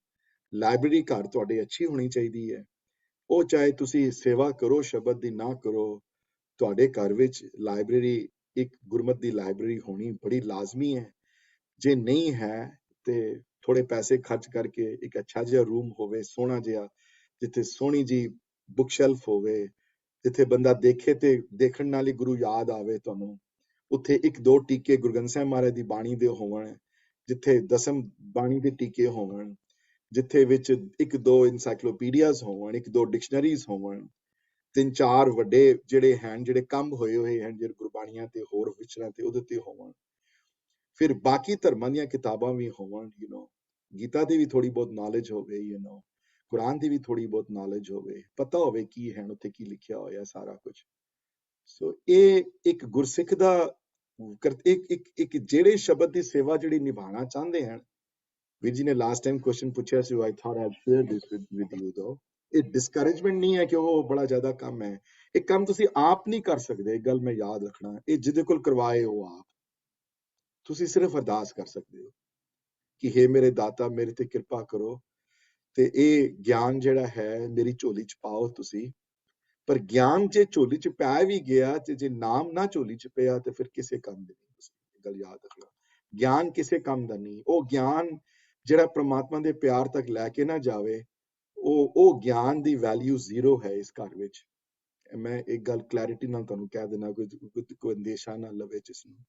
ਲਾਇਬ੍ਰੇਰੀ ਘਰ ਤੁਹਾਡੇ ਅੱਛੀ ਹੋਣੀ ਚਾਹੀਦੀ ਹੈ। ਉਹ ਚਾਹੇ ਤੁਸੀਂ ਸੇਵਾ ਕਰੋ ਸ਼ਬਦ ਦੀ, ਨਾ ਕਰੋ, ਤੁਹਾਡੇ ਘਰ ਵਿੱਚ ਲਾਇਬ੍ਰੇਰੀ, ਇੱਕ ਗੁਰਮਤ ਦੀ ਲਾਇਬ੍ਰੇਰੀ ਹੋਣੀ ਬੜੀ ਲਾਜ਼ਮੀ ਹੈ। ਜੇ ਨਹੀਂ ਹੈ ਤੇ ਥੋੜੇ ਪੈਸੇ ਖਰਚ ਕਰਕੇ ਇੱਕ ਅੱਛਾ ਜਿਹਾ ਰੂਮ ਹੋਵੇ, ਸੋਹਣਾ ਜਿਹਾ, ਜਿੱਥੇ ਸੋਹਣੀ ਜੀ ਬੁੱਕ ਸ਼ੈਲਫ ਹੋਵੇ, ਜਿੱਥੇ ਬੰਦਾ ਦੇਖੇ ਤੇ ਦੇਖਣ ਨਾਲ ਹੀ ਗੁਰੂ ਯਾਦ ਆਵੇ ਤੁਹਾਨੂੰ। ਉੱਥੇ 1-2 ਟੀਕੇ ਗੁਰੂ ਗ੍ਰੰਥ ਸਾਹਿਬ ਮਹਾਰਾਜ ਦੀ ਬਾਣੀ ਦੇ ਹੋਣ, ਜਿੱਥੇ ਦਸਮ ਬਾਣੀ ਦੇ ਟੀਕੇ ਹੋਣ, ਜਿੱਥੇ ਵਿੱਚ 1-2 ਇਨਸਾਈਕਲੋਪੀਡੀਆਜ਼ ਹੋਣ, 1-2 ਡਿਕਸ਼ਨਰੀਜ਼ ਹੋਣ, 3-4 ਵੱਡੇ ਜਿਹੜੇ ਹਨ, ਜਿਹੜੇ ਕੰਮ ਹੋਏ ਹਨ, ਜਿਹੜੇ ਗੁਰਬਾਣੀਆਂ ਤੇ ਹੋਰ ਵਿਚਰਾਂ ਤੇ ਉਹਦੇ ਤੇ ਹੋਣ। ਫਿਰ ਬਾਕੀ ਧਰਮਾਂ ਦੀਆਂ ਕਿਤਾਬਾਂ ਵੀ ਹੋਣ, ਗੀਤਾ ਦੀ ਵੀ ਥੋੜੀ ਬਹੁਤ ਨੌਲੇਜ ਹੋਵੇ, ਕੁਰਾਨ ਦੀ ਵੀ ਥੋੜੀ ਬਹੁਤ ਨੌਲੇਜ ਹੋਵੇ, ਪਤਾ ਹੋਵੇ ਕੀ ਹੈ ਉੱਥੇ, ਕੀ ਲਿਖਿਆ ਹੋਇਆ ਸਾਰਾ ਕੁਝ। ਸੋ ਇਹ ਇੱਕ ਗੁਰਸਿੱਖ ਦਾ ਇੱਕ ਜਿਹੜੇ ਸ਼ਬਦ ਦੀ ਸੇਵਾ ਜਿਹੜੀ ਨਿਭਾਉਣਾ ਚਾਹੁੰਦੇ ਹਨ। ਵੀਰ ਜੀ ਨੇ ਲਾਸਟ ਟਾਈਮ ਕੁਐਸਚਨ ਪੁੱਛਿਆ ਸੀ, I thought I'd share this with you though। ਇਹ ਡਿਸਕਰੇਜਮੈਂਟ ਨਹੀਂ ਹੈ ਕਿ ਉਹ ਬੜਾ ਜ਼ਿਆਦਾ ਕੰਮ ਹੈ। ਇਹ ਕੰਮ ਤੁਸੀਂ ਆਪ ਨਹੀਂ ਕਰ ਸਕਦੇ, ਇਹ ਗੱਲ ਮੈਂ ਯਾਦ ਰੱਖਣਾ। ਇਹ ਜਿਹਦੇ ਕੋਲ ਕਰਵਾਏ ਉਹ ਆਪ, ਤੁਸੀਂ ਸਿਰਫ ਅਰਦਾਸ ਕਰ ਸਕਦੇ ਹੋ ਕਿ ਹੇ ਮੇਰੇ ਦਾਤਾ, ਮੇਰੇ ਤੇ ਕਿਰਪਾ ਕਰੋ ਤੇ ਇਹ ਗਿਆਨ ਜਿਹੜਾ ਹੈ ਮੇਰੀ ਝੋਲੀ ਚ ਪਾਓ ਤੁਸੀਂ। ਪਰ ਗਿਆਨ ਜੇ ਝੋਲੀ ਚ ਪੈ ਵੀ ਗਿਆ ਤੇ ਜੇ ਨਾਮ ਨਾ ਝੋਲੀ ਚ ਪਿਆ ਤੇ ਫਿਰ ਕਿਸੇ ਕੰਮ ਦੀ ਨਹੀਂ। ਤੁਸੀਂ ਗੱਲ ਯਾਦ ਰੱਖਣਾ, ਗਿਆਨ ਕਿਸੇ ਕੰਮ ਦਾ ਨਹੀਂ। ਉਹ ਗਿਆਨ ਜਿਹੜਾ ਪ੍ਰਮਾਤਮਾ ਦੇ ਪਿਆਰ ਤੱਕ ਲੈ ਕੇ ਨਾ ਜਾਵੇ, ਉਹ ਗਿਆਨ ਦੀ ਵੈਲਿਊ ਜ਼ੀਰੋ ਹੈ ਇਸ ਘਰ ਵਿੱਚ। मैं एक गल क्लैरिटी नाल तुहानूं कह देना, कोई अंदेशा ना लवे जिसनूं,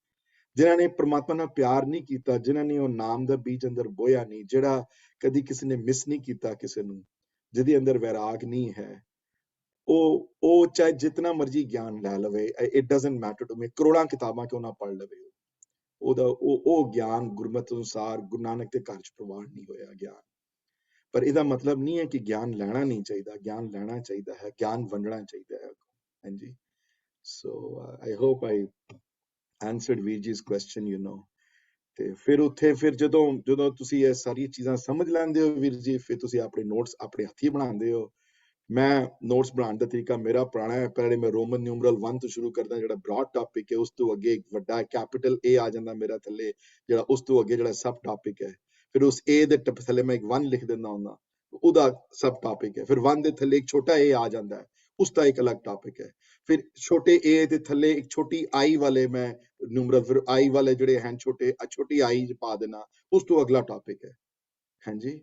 जिन्हां ने परमात्मा नाल प्यार नहीं कीता, जिन्हां ने ਉਹ नाम ਦਾ बीज अंदर बोया नहीं, ਜਿਹੜਾ कदी किसी ने मिस नहीं कीता ਕਿਸੇ ਨੂੰ, ਜਿਹਦੇ अंदर वैराग नहीं है, ਉਹ ਚਾਹੇ जितना मर्जी ज्ञान ਲੈ ਲਵੇ, it doesn't matter to me, ਕਰੋੜਾਂ ਕਿਤਾਬਾਂ ਕਿਉਂ ਨਾ ਪੜ੍ਹ ਲਵੇ, ਉਹਦਾ ਉਹ ਗਿਆਨ ਗੁਰਮਤਿ ਅਨੁਸਾਰ ਗੁਰੂ ਨਾਨਕ ਦੇ ਘਰ ਚ ਪ੍ਰਵਾਨ ਨਹੀਂ ਹੋਇਆ ਗਿਆਨ। ਪਰ ਇਹਦਾ ਮਤਲਬ ਨਹੀਂ ਹੈ ਕਿ ਗਿਆਨ ਲੈਣਾ ਨਹੀਂ ਚਾਹੀਦਾ, ਗਿਆਨ ਲੈਣਾ ਚਾਹੀਦਾ ਹੈ, ਗਿਆਨ ਵੰਡਣਾ ਚਾਹੀਦਾ ਹੈ। ਹਾਂਜੀ, so I hope I answered ਵੀਰ ਜੀ's ਕੁਐਸਚਨ, ਯੂ ਨੋ। ਤੇ ਫਿਰ ਉੱਥੇ ਫਿਰ ਜਦੋਂ ਤੁਸੀਂ ਇਹ ਸਾਰੀਆਂ ਚੀਜ਼ਾਂ ਸਮਝ ਲੈਂਦੇ ਹੋ ਵੀਰ ਜੀ, ਫਿਰ ਤੁਸੀਂ ਆਪਣੇ ਨੋਟਸ ਆਪਣੇ ਹੱਥੀਂ ਬਣਾਉਂਦੇ ਹੋ। ਮੈਂ ਨੋਟਸ ਬਣਾਉਣ ਦਾ ਤਰੀਕਾ ਮੇਰਾ ਪੁਰਾਣਾ ਹੈ, ਪਹਿਲੇ ਮੈਂ ਰੋਮਨ ਨਿਊਮਰਲ 1 ਤੋਂ ਸ਼ੁਰੂ ਕਰਦਾ, ਜਿਹੜਾ ਬ੍ਰੌਡ ਟਾਪਿਕ ਹੈ, ਉਸ ਤੋਂ ਅੱਗੇ ਇੱਕ ਵੱਡਾ ਕੈਪੀਟਲ A ਆ ਜਾਂਦਾ ਮੇਰਾ ਥੱਲੇ, ਜਿਹੜਾ ਉਸ ਤੋਂ ਅੱਗੇ ਜਿਹੜਾ ਸਬ ਟਾਪਿਕ ਹੈ, ਫਿਰ ਉਸ A ਦੇ ਥੱਲੇ ਮੈਂ ਇੱਕ 1 ਲਿਖ ਦਿੰਦਾ ਹੁੰਦਾ, ਉਹਦਾ ਸਬ ਟਾਪਿਕ ਹੈ, ਫਿਰ 1 ਦੇ ਥੱਲੇ ਇੱਕ ਛੋਟਾ A ਆ ਜਾਂਦਾ ਹੈ, ਉਸ ਦਾ ਇੱਕ ਅਲੱਗ ਟਾਪਿਕ ਹੈ, ਫਿਰ ਛੋਟੇ A ਦੇ ਥੱਲੇ ਇੱਕ ਛੋਟੀ I ਵਾਲੇ ਮੈਂ ਨਿਊਮਰਲ, ਫਿਰ I ਵਾਲੇ ਜਿਹੜੇ ਹਨ ਛੋਟੀ I ਪਾ ਦੇਣਾ, ਉਸ ਤੋਂ ਅਗਲਾ ਟਾਪਿਕ ਹੈ। ਹਾਂਜੀ,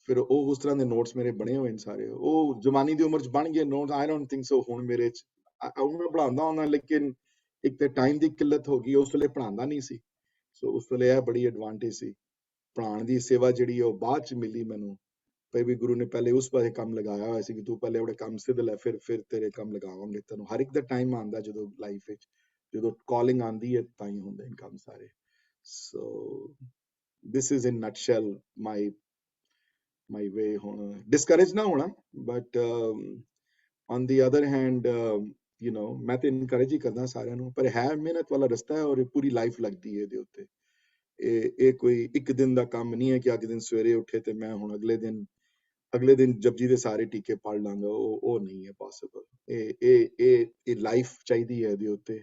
ਫਿਰ ਉਹ ਉਸ ਤਰ੍ਹਾਂ ਦੇ ਨੋਟਸ ਮੇਰੇ ਬਣੇ ਹੋਏ ਨੇ ਸਾਰੇ, ਉਹ ਜਵਾਨੀ ਦੀ ਉਮਰ ਚ ਬਣ ਗਏ notes. I don't think so ਹੁਣ ਮੇਰੇ ਚ, ਹੁਣ ਮੈਂ ਪੜ੍ਹਾਉਂਦਾ ਹੁੰਦਾ, ਲੇਕਿਨ ਇੱਕ ਤੇ ਟਾਈਮ ਦੀ ਕਿੱਲਤ ਹੋ ਗਈ, ਉਸ ਵੇਲੇ ਪੜ੍ਹਾਉਂਦਾ ਨਹੀਂ ਸੀ, ਸੋ ਉਸ ਵੇਲੇ ਇਹ ਬੜੀ ਐਡਵਾਂਟੇਜ ਸੀ। ਪੜ੍ਹਾਉਣ ਦੀ ਸੇਵਾ ਜਿਹੜੀ ਉਹ ਬਾਅਦ ਚ ਮਿਲੀ ਮੈਨੂੰ, ਪਰ ਵੀ ਗੁਰੂ ਨੇ ਪਹਿਲੇ ਉਸ ਪਾਸੇ ਕੰਮ ਲਗਾਇਆ ਹੋਇਆ ਸੀ ਕਿ ਤੂੰ ਪਹਿਲੇ ਆਪਣੇ ਕੰਮ ਸਿੱਧ ਲੈ, ਫਿਰ ਤੇਰੇ ਕੰਮ ਲਗਾਵਾਂਗੇ ਤੈਨੂੰ। ਹਰ ਇੱਕ ਦਾ ਟਾਈਮ ਆਉਂਦਾ ਜਦੋਂ ਲਾਈਫ ਵਿੱਚ, ਜਦੋਂ ਕਾਲਿੰਗ ਆਉਂਦੀ ਹੈ ਤਾਂ ਹੀ ਹੁੰਦੇ ਨੇ ਕੰਮ ਸਾਰੇ। So this is in nutshell my way ਹੋਣਾ, discourage ਨਾ ਹੋਣਾ, but on the other hand, you know, ਮੈਂ ਤੇ encourage ਹੀ ਕਰਦਾ ਸਾਰਿਆਂ ਨੂੰ, ਪਰ ਹੈ ਮਿਹਨਤ ਵਾਲਾ ਰਸਤਾ ਹੈ, ਔਰ ਪੂਰੀ ਲਾਈਫ ਲੱਗਦੀ ਹੈ ਇਹਦੇ ਉੱਤੇ। ਇਹ ਕੋਈ ਇੱਕ ਦਿਨ ਦਾ ਕੰਮ ਨਹੀਂ ਹੈ ਕਿ ਅਗਲੇ ਦਿਨ ਸਵੇਰੇ ਉੱਠੇ ਤੇ ਮੈਂ ਹੁਣ ਅਗਲੇ ਦਿਨ ਜਪਜੀ ਦੇ ਸਾਰੇ ਟੀਕੇ ਪੜ੍ਹ ਲਾਂਗਾ, ਉਹ ਨਹੀਂ ਹੈ ਪੋਸੀਬਲ। ਇਹ ਲਾਈਫ ਚਾਹੀਦੀ ਹੈ ਇਹਦੇ ਉੱਤੇ,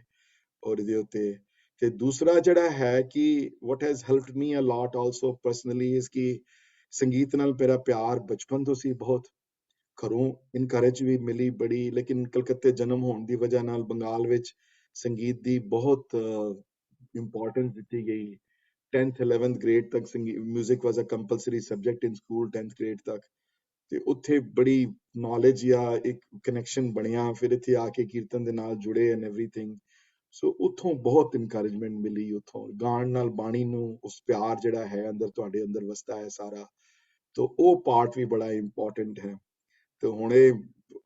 ਔਰ ਇਹਦੇ ਉੱਤੇ। ਤੇ ਦੂਸਰਾ ਜਿਹੜਾ ਹੈ ਕਿ what has helped me a lot also personally is ਕਿ ਸੰਗੀਤ ਨਾਲ ਮੇਰਾ ਪਿਆਰ ਬਚਪਨ ਤੋਂ ਸੀ ਬਹੁਤ, ਘਰੋਂ ਇਨਕਰੇਜ ਵੀ ਮਿਲੀ ਬੜੀ, ਲੇਕਿਨ ਕਲਕੱਤੇ ਜਨਮ ਹੋਣ ਦੀ ਵਜ੍ਹਾ ਨਾਲ ਬੰਗਾਲ ਵਿੱਚ ਸੰਗੀਤ ਦੀ ਬਹੁਤ ਇੰਪੋਰਟੈਂਸ ਦਿੱਤੀ ਗਈ। 10th 11th grade ਤੱਕ ਮਿਊਜ਼ਿਕ ਵਾਜ਼ ਅ ਕੰਪਲਸਰੀ ਸਬਜੈਕਟ ਇਨ ਸਕੂਲ, 10th grade ਤੱਕ, ਤੇ ਉੱਥੇ ਬੜੀ ਨੌਲੇਜ ਜਾਂ ਇੱਕ ਕਨੈਕਸ਼ਨ ਬਣਿਆ, ਫਿਰ ਇੱਥੇ ਆ ਕੇ ਕੀਰਤਨ ਦੇ ਨਾਲ ਜੁੜੇ ਐਂਡ ਐਵਰੀਥਿੰਗ। ਸੋ ਉੱਥੋਂ ਬਹੁਤ ਇਨਕਰੇਜਮੈਂਟ ਮਿਲੀ, ਉੱਥੋਂ ਗਾਣ ਨਾਲ ਬਾਣੀ ਨੂੰ ਉਸ ਪਿਆਰ ਜਿਹੜਾ ਹੈ ਅੰਦਰ ਤੁਹਾਡੇ ਅੰਦਰ ਵਸਦਾ ਹੈ ਸਾਰਾ, ਤੋ ਉਹ ਪਾਰਟ ਵੀ ਬੜਾ ਇੰਪੋਰਟੈਂਟ ਹੈ। ਤੇ ਹੁਣ ਇਹ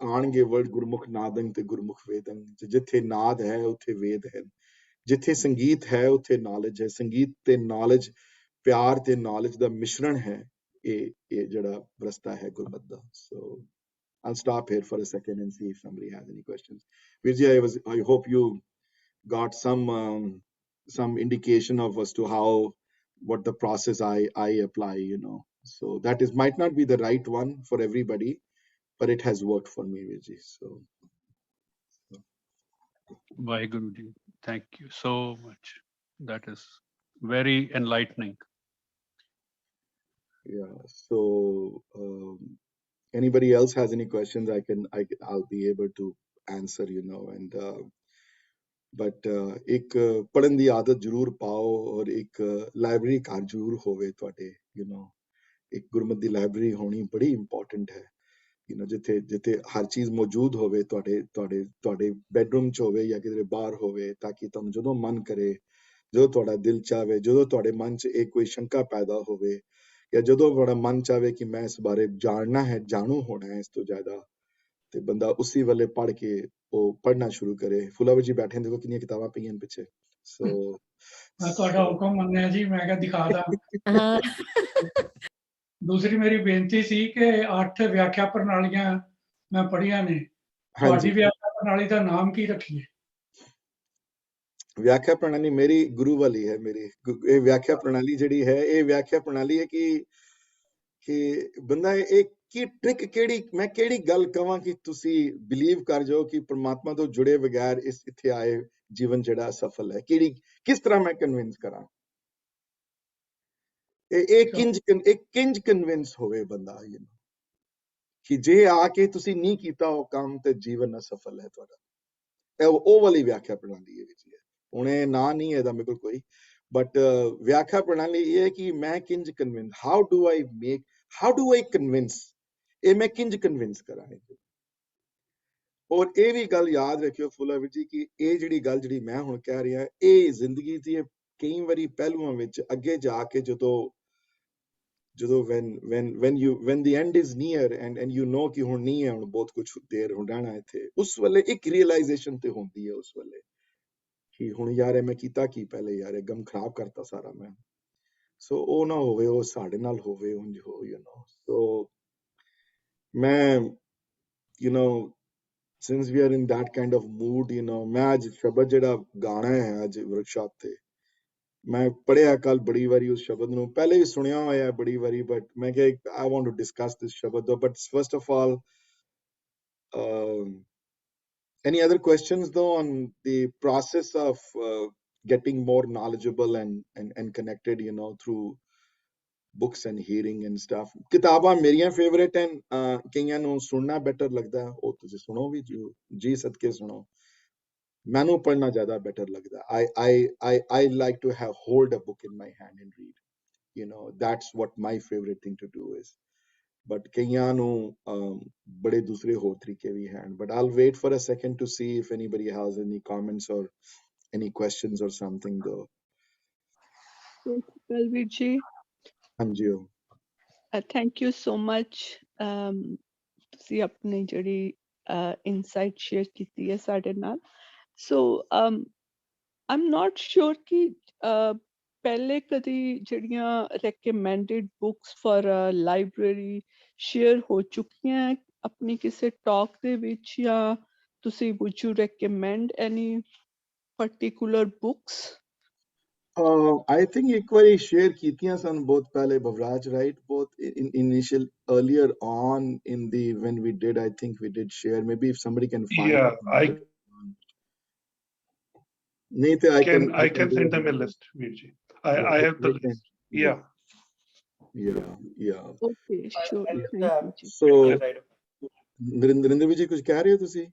ਆਣਗੇ ਵਰਡ ਗੁਰਮੁਖ ਨਾਦੰ ਤੇ ਗੁਰਮੁਖ ਵੇਦੰ, ਜਿੱਥੇ ਨਾਦ ਹੈ ਉੱਥੇ ਵੇਦ ਹੈ, ਜਿੱਥੇ ਸੰਗੀਤ ਹੈ ਉੱਥੇ ਨੌਲੇਜ ਹੈ। ਸੰਗੀਤ ਤੇ ਨੌਲੇਜ, ਪਿਆਰ ਤੇ ਨੌਲੇਜ ਦਾ ਮਿਸ਼ਰਣ ਹੈ ਇਹ ਜਿਹੜਾ ਰਸਤਾ ਹੈ ਗੁਰਮਤਿ ਦਾ। ਸੋ I'll stop here for a second and see if somebody has any questions. Virji, I hope you got some indication of as to what the process I apply, you know. So that might not be the right one for everybody, but it has worked for me, Virji. So Vaheguru ji, thank you so much. That is very enlightening. Yeah. So anybody else has any questions, I'll be able to answer, you know. And but ਇੱਕ ਪੜ੍ਹਨ ਦੀ ਆਦਤ ਜ਼ਰੂਰ ਪਾਓ, ਔਰ ਇੱਕ library ਘਰ ਜ਼ਰੂਰ ਹੋਵੇ ਤੁਹਾਡੇ, you know. ਇੱਕ ਗੁਰਮਤਿ ਦੀ ਲਾਇਬ੍ਰੇਰੀ ਹੋਣੀ ਬੜੀ ਇੰਪੋਰਟੈਂਟ ਹੈ, you know, ਜਿੱਥੇ ਹਰ ਚੀਜ਼ ਮੌਜੂਦ ਹੋਵੇ, ਤੁਹਾਡੇ ਬੈਡਰੂਮ 'ਚ ਹੋਵੇ ਜਾਂ ਕਿਤੇ ਬਾਹਰ ਹੋਵੇ, ਤਾਂ ਕਿ ਤੁਹਾਨੂੰ ਜਦੋਂ ਮਨ ਕਰੇ, ਜਦੋਂ ਤੁਹਾਡਾ ਦਿਲ ਚਾਹਵੇ, ਜਦੋਂ ਤੁਹਾਡੇ ਮਨ 'ਚ ਇਹ ਕੋਈ ਸ਼ੰਕਾ ਪੈਦਾ ਹੋਵੇ, ਜਾਂ ਜਦੋਂ ਤੁਹਾਡਾ ਮਨ ਚਾਹਵੇ ਕਿ ਮੈਂ ਇਸ ਬਾਰੇ ਜਾਣਨਾ ਹੈ, ਜਾਣੂ ਹੋਣਾ ਹੈ ਇਸ ਤੋਂ ਜ਼ਿਆਦਾ, ਤੇ ਬੰਦਾ ਉਸੇ ਵੇਲੇ ਪੜ੍ਹ ਕੇ ਉਹ ਪੜ੍ਹਨਾ ਸ਼ੁਰੂ ਕਰੇ। ਫੁੱਲਾਵਰ ਜੀ ਬੈਠੇ, ਦੇਖੋ ਕਿੰਨੀਆਂ ਕਿਤਾਬਾਂ ਪਈਆਂ ਪਿੱਛੇ। ਸੋ ਮੈਂ ਤੁਹਾਡਾ ਹੁਕਮ ਮੰਨਿਆ ਜੀ, ਮੈਂ ਕਿਹਾ ਦਿਖਾ ਦਾਂ। ਦੂਸਰੀ ਮੇਰੀ ਬੇਨਤੀ ਸੀ ਕਿ 8 ਵਿਆਖਿਆ ਪ੍ਰਣਾਲੀਆਂ ਮੈਂ ਪੜ੍ਹੀਆਂ ਨੇ, ਤੁਹਾਡੀ ਵਿਆਖਿਆ ਪ੍ਰਣਾਲੀ ਦਾ ਨਾਮ ਕੀ ਰੱਖੀਏ? ਵਿਆਖਿਆ ਪ੍ਰਣਾਲੀ ਮੇਰੀ ਗੁਰੂ ਵਾਲੀ ਹੈ। ਮੇਰੀ ਇਹ ਵਿਆਖਿਆ ਪ੍ਰਣਾਲੀ ਜਿਹੜੀ ਹੈ, ਇਹ ਵਿਆਖਿਆ ਪ੍ਰਣਾਲੀ ਹੈ ਕਿ ਬੰਦਾ ਇਹ ਕੀ ਟ੍ਰਿਕ ਮੈਂ ਕਿਹੜੀ ਗੱਲ ਕਵਾਂ ਕਿ ਤੁਸੀਂ ਬਿਲੀਵ ਕਰ ਜਾਓ ਕਿ ਪਰਮਾਤਮਾ ਤੋਂ ਜੁੜੇ ਬਗੈਰ ਇੱਥੇ ਆਏ ਜੀਵਨ ਜਿਹੜਾ ਸਫਲ ਹੈ। ਕਿਸ ਤਰ੍ਹਾਂ ਮੈਂ ਕਨਵਿੰਸ ਕਰਾਂ? ਇਹ ਕਿੰਜ ਕਨਵਿੰਸ ਹੋਵੇ ਬੰਦਾ, you know, ਕਿ ਜੇ ਆ ਕੇ ਤੁਸੀਂ ਨਹੀਂ ਕੀਤਾ ਉਹ ਕੰਮ ਤੇ ਜੀਵਨ ਅਸਫਲ ਹੈ ਤੁਹਾਡਾ। ਉਹ ਵਾਲੀ ਵਿਆਖਿਆ ਪ੍ਰਣਾਲੀ ਇਹ ਵਿੱਚ ਹੈ। ਹੁਣ ਇਹ ਨਾਂ ਨਹੀਂ ਇਹਦਾ ਮੇਰੇ ਕੋਲ ਕੋਈ, ਬਟ ਵਿਆਖਿਆ ਪ੍ਰਣਾਲੀ ਇਹ ਹੈ ਕਿ ਮੈਂ ਕਿੰਜ convince, how do I convince, ਇਹ ਮੈਂ ਕਿੰਜ ਕਨਵਿੰਸ ਕਰਾਂ। ਔਰ ਇਹ ਵੀ ਗੱਲ ਯਾਦ ਰੱਖਿਓ ਫੁੱਲਾ ਵੀਰ ਜੀ ਕਿ ਇਹ ਜਿਹੜੀ ਗੱਲ ਜਿਹੜੀ ਮੈਂ ਹੁਣ ਕਹਿ ਰਿਹਾ ਇਹ ਜ਼ਿੰਦਗੀ ਦੀ ਕਈ ਵਾਰੀ ਪਹਿਲੂਆਂ ਵਿੱਚ ਅੱਗੇ ਜਾ ਕੇ ਜਦੋਂ when the end is near and you know ਕਿ ਹੁਣ ਨਹੀਂ ਹੈ ਹੁਣ ਬਹੁਤ ਕੁਝ ਦੇਰ ਹੁਣ ਰਹਿਣਾ ਇੱਥੇ ਉਸ ਵੇਲੇ ਇੱਕ ਰੀਅਲਾਈਜੇਸ਼ਨ ਤੇ ਹੁੰਦੀ ਹੈ ਉਸ ਵੇਲੇ ਕਿ ਹੁਣ ਯਾਰ ਇਹ ਮੈਂ ਕੀਤਾ ਕੀ ਪਹਿਲੇ ਯਾਰ ਇਹ ਗਮ ਖਰਾਬ ਕਰਤਾ ਸਾਰਾ ਮੈਂ ਸੋ ਉਹ ਨਾ ਹੋਵੇ ਉਹ ਸਾਡੇ ਨਾਲ ਹੋਵੇ ਉਂਝ ਹੋ ਸੋ ਮੈਂ since we are in that kind of mood ਮੈਂ ਅੱਜ ਸ਼ਬਦ ਜਿਹੜਾ ਗਾਣਾ ਹੈ ਅੱਜ ਵਰਕਸ਼ਾਪ ਤੇ ਮੈਂ ਪੜਿਆ ਕੱਲ ਬੜੀ ਵਾਰੀ ਉਸ ਸ਼ਬਦ ਨੂੰ ਪਹਿਲੇ ਵੀ ਸੁਣਿਆ ਹੋਇਆ ਬੜੀ ਵਾਰੀ ਬਟ ਮੈਂ ਕਿਹਾ I want to discuss this ਸ਼ਬਦ but first of all any other questions though on the process of getting more knowledgeable and connected through books and hearing and stuff ਕਿਤਾਬਾਂ ਮੇਰੀਆਂ ਫੇਵਰੇਟ ਹਨ ਕਈਆਂ ਨੂੰ ਸੁਣਨਾ ਬੈਟਰ ਲੱਗਦਾ ਉਹ ਤੁਸੀਂ ਸੁਣੋ ਵੀ ਜੀ ਸਦਕੇ ਸੁਣੋ ਮੈਨੂੰ ਪੜ੍ਹਨਾ ਜ਼ਿਆਦਾ ਬੈਟਰ ਲੱਗਦਾ I like to hold a book in my hand and read that's what my favorite thing to do is but ਕਈਆਂ ਨੂੰ ਬੜੇ ਦੂਸਰੇ ਹੋਰ ਤਰੀਕੇ ਵੀ ਹਨ but I'll wait for a second to see if anybody has any comments or any questions or something though Balveer ji ਹਾਂਜੀ thank you so much ਤੁਸੀਂ ਆਪਣੀ ਜਿਹੜੀ ਇਨਸਾਈਟ ਸ਼ੇਅਰ ਕੀਤੀ ਹੈ ਸਾਡੇ ਨਾਲ so I'm not sure ਕਿ ਪਹਿਲੇ ਕਦੀ ਜਿਹੜੀਆਂ recommended books for a library share ਹੋ ਚੁੱਕੀਆਂ ਆਪਣੀ ਕਿਸੇ talk ਦੇ ਵਿੱਚ ਜਾਂ ਤੁਸੀਂ would you recommend any particular books I think ਇੱਕ ਵਾਰੀ share ਕੀਤੀਆਂ ਸਨ ਬਹੁਤ ਪਹਿਲੇ ਬਵਰਾਜ right both in initial earlier on in the when we did I think we did share maybe if somebody can find नहीं तो I can send them a list Veerji. I have the list yeah okay sure thank you so Narendra ਜੀ ਕੁਝ ਕਹਿ ਰਹੇ ਹੋ ਤੁਸੀਂ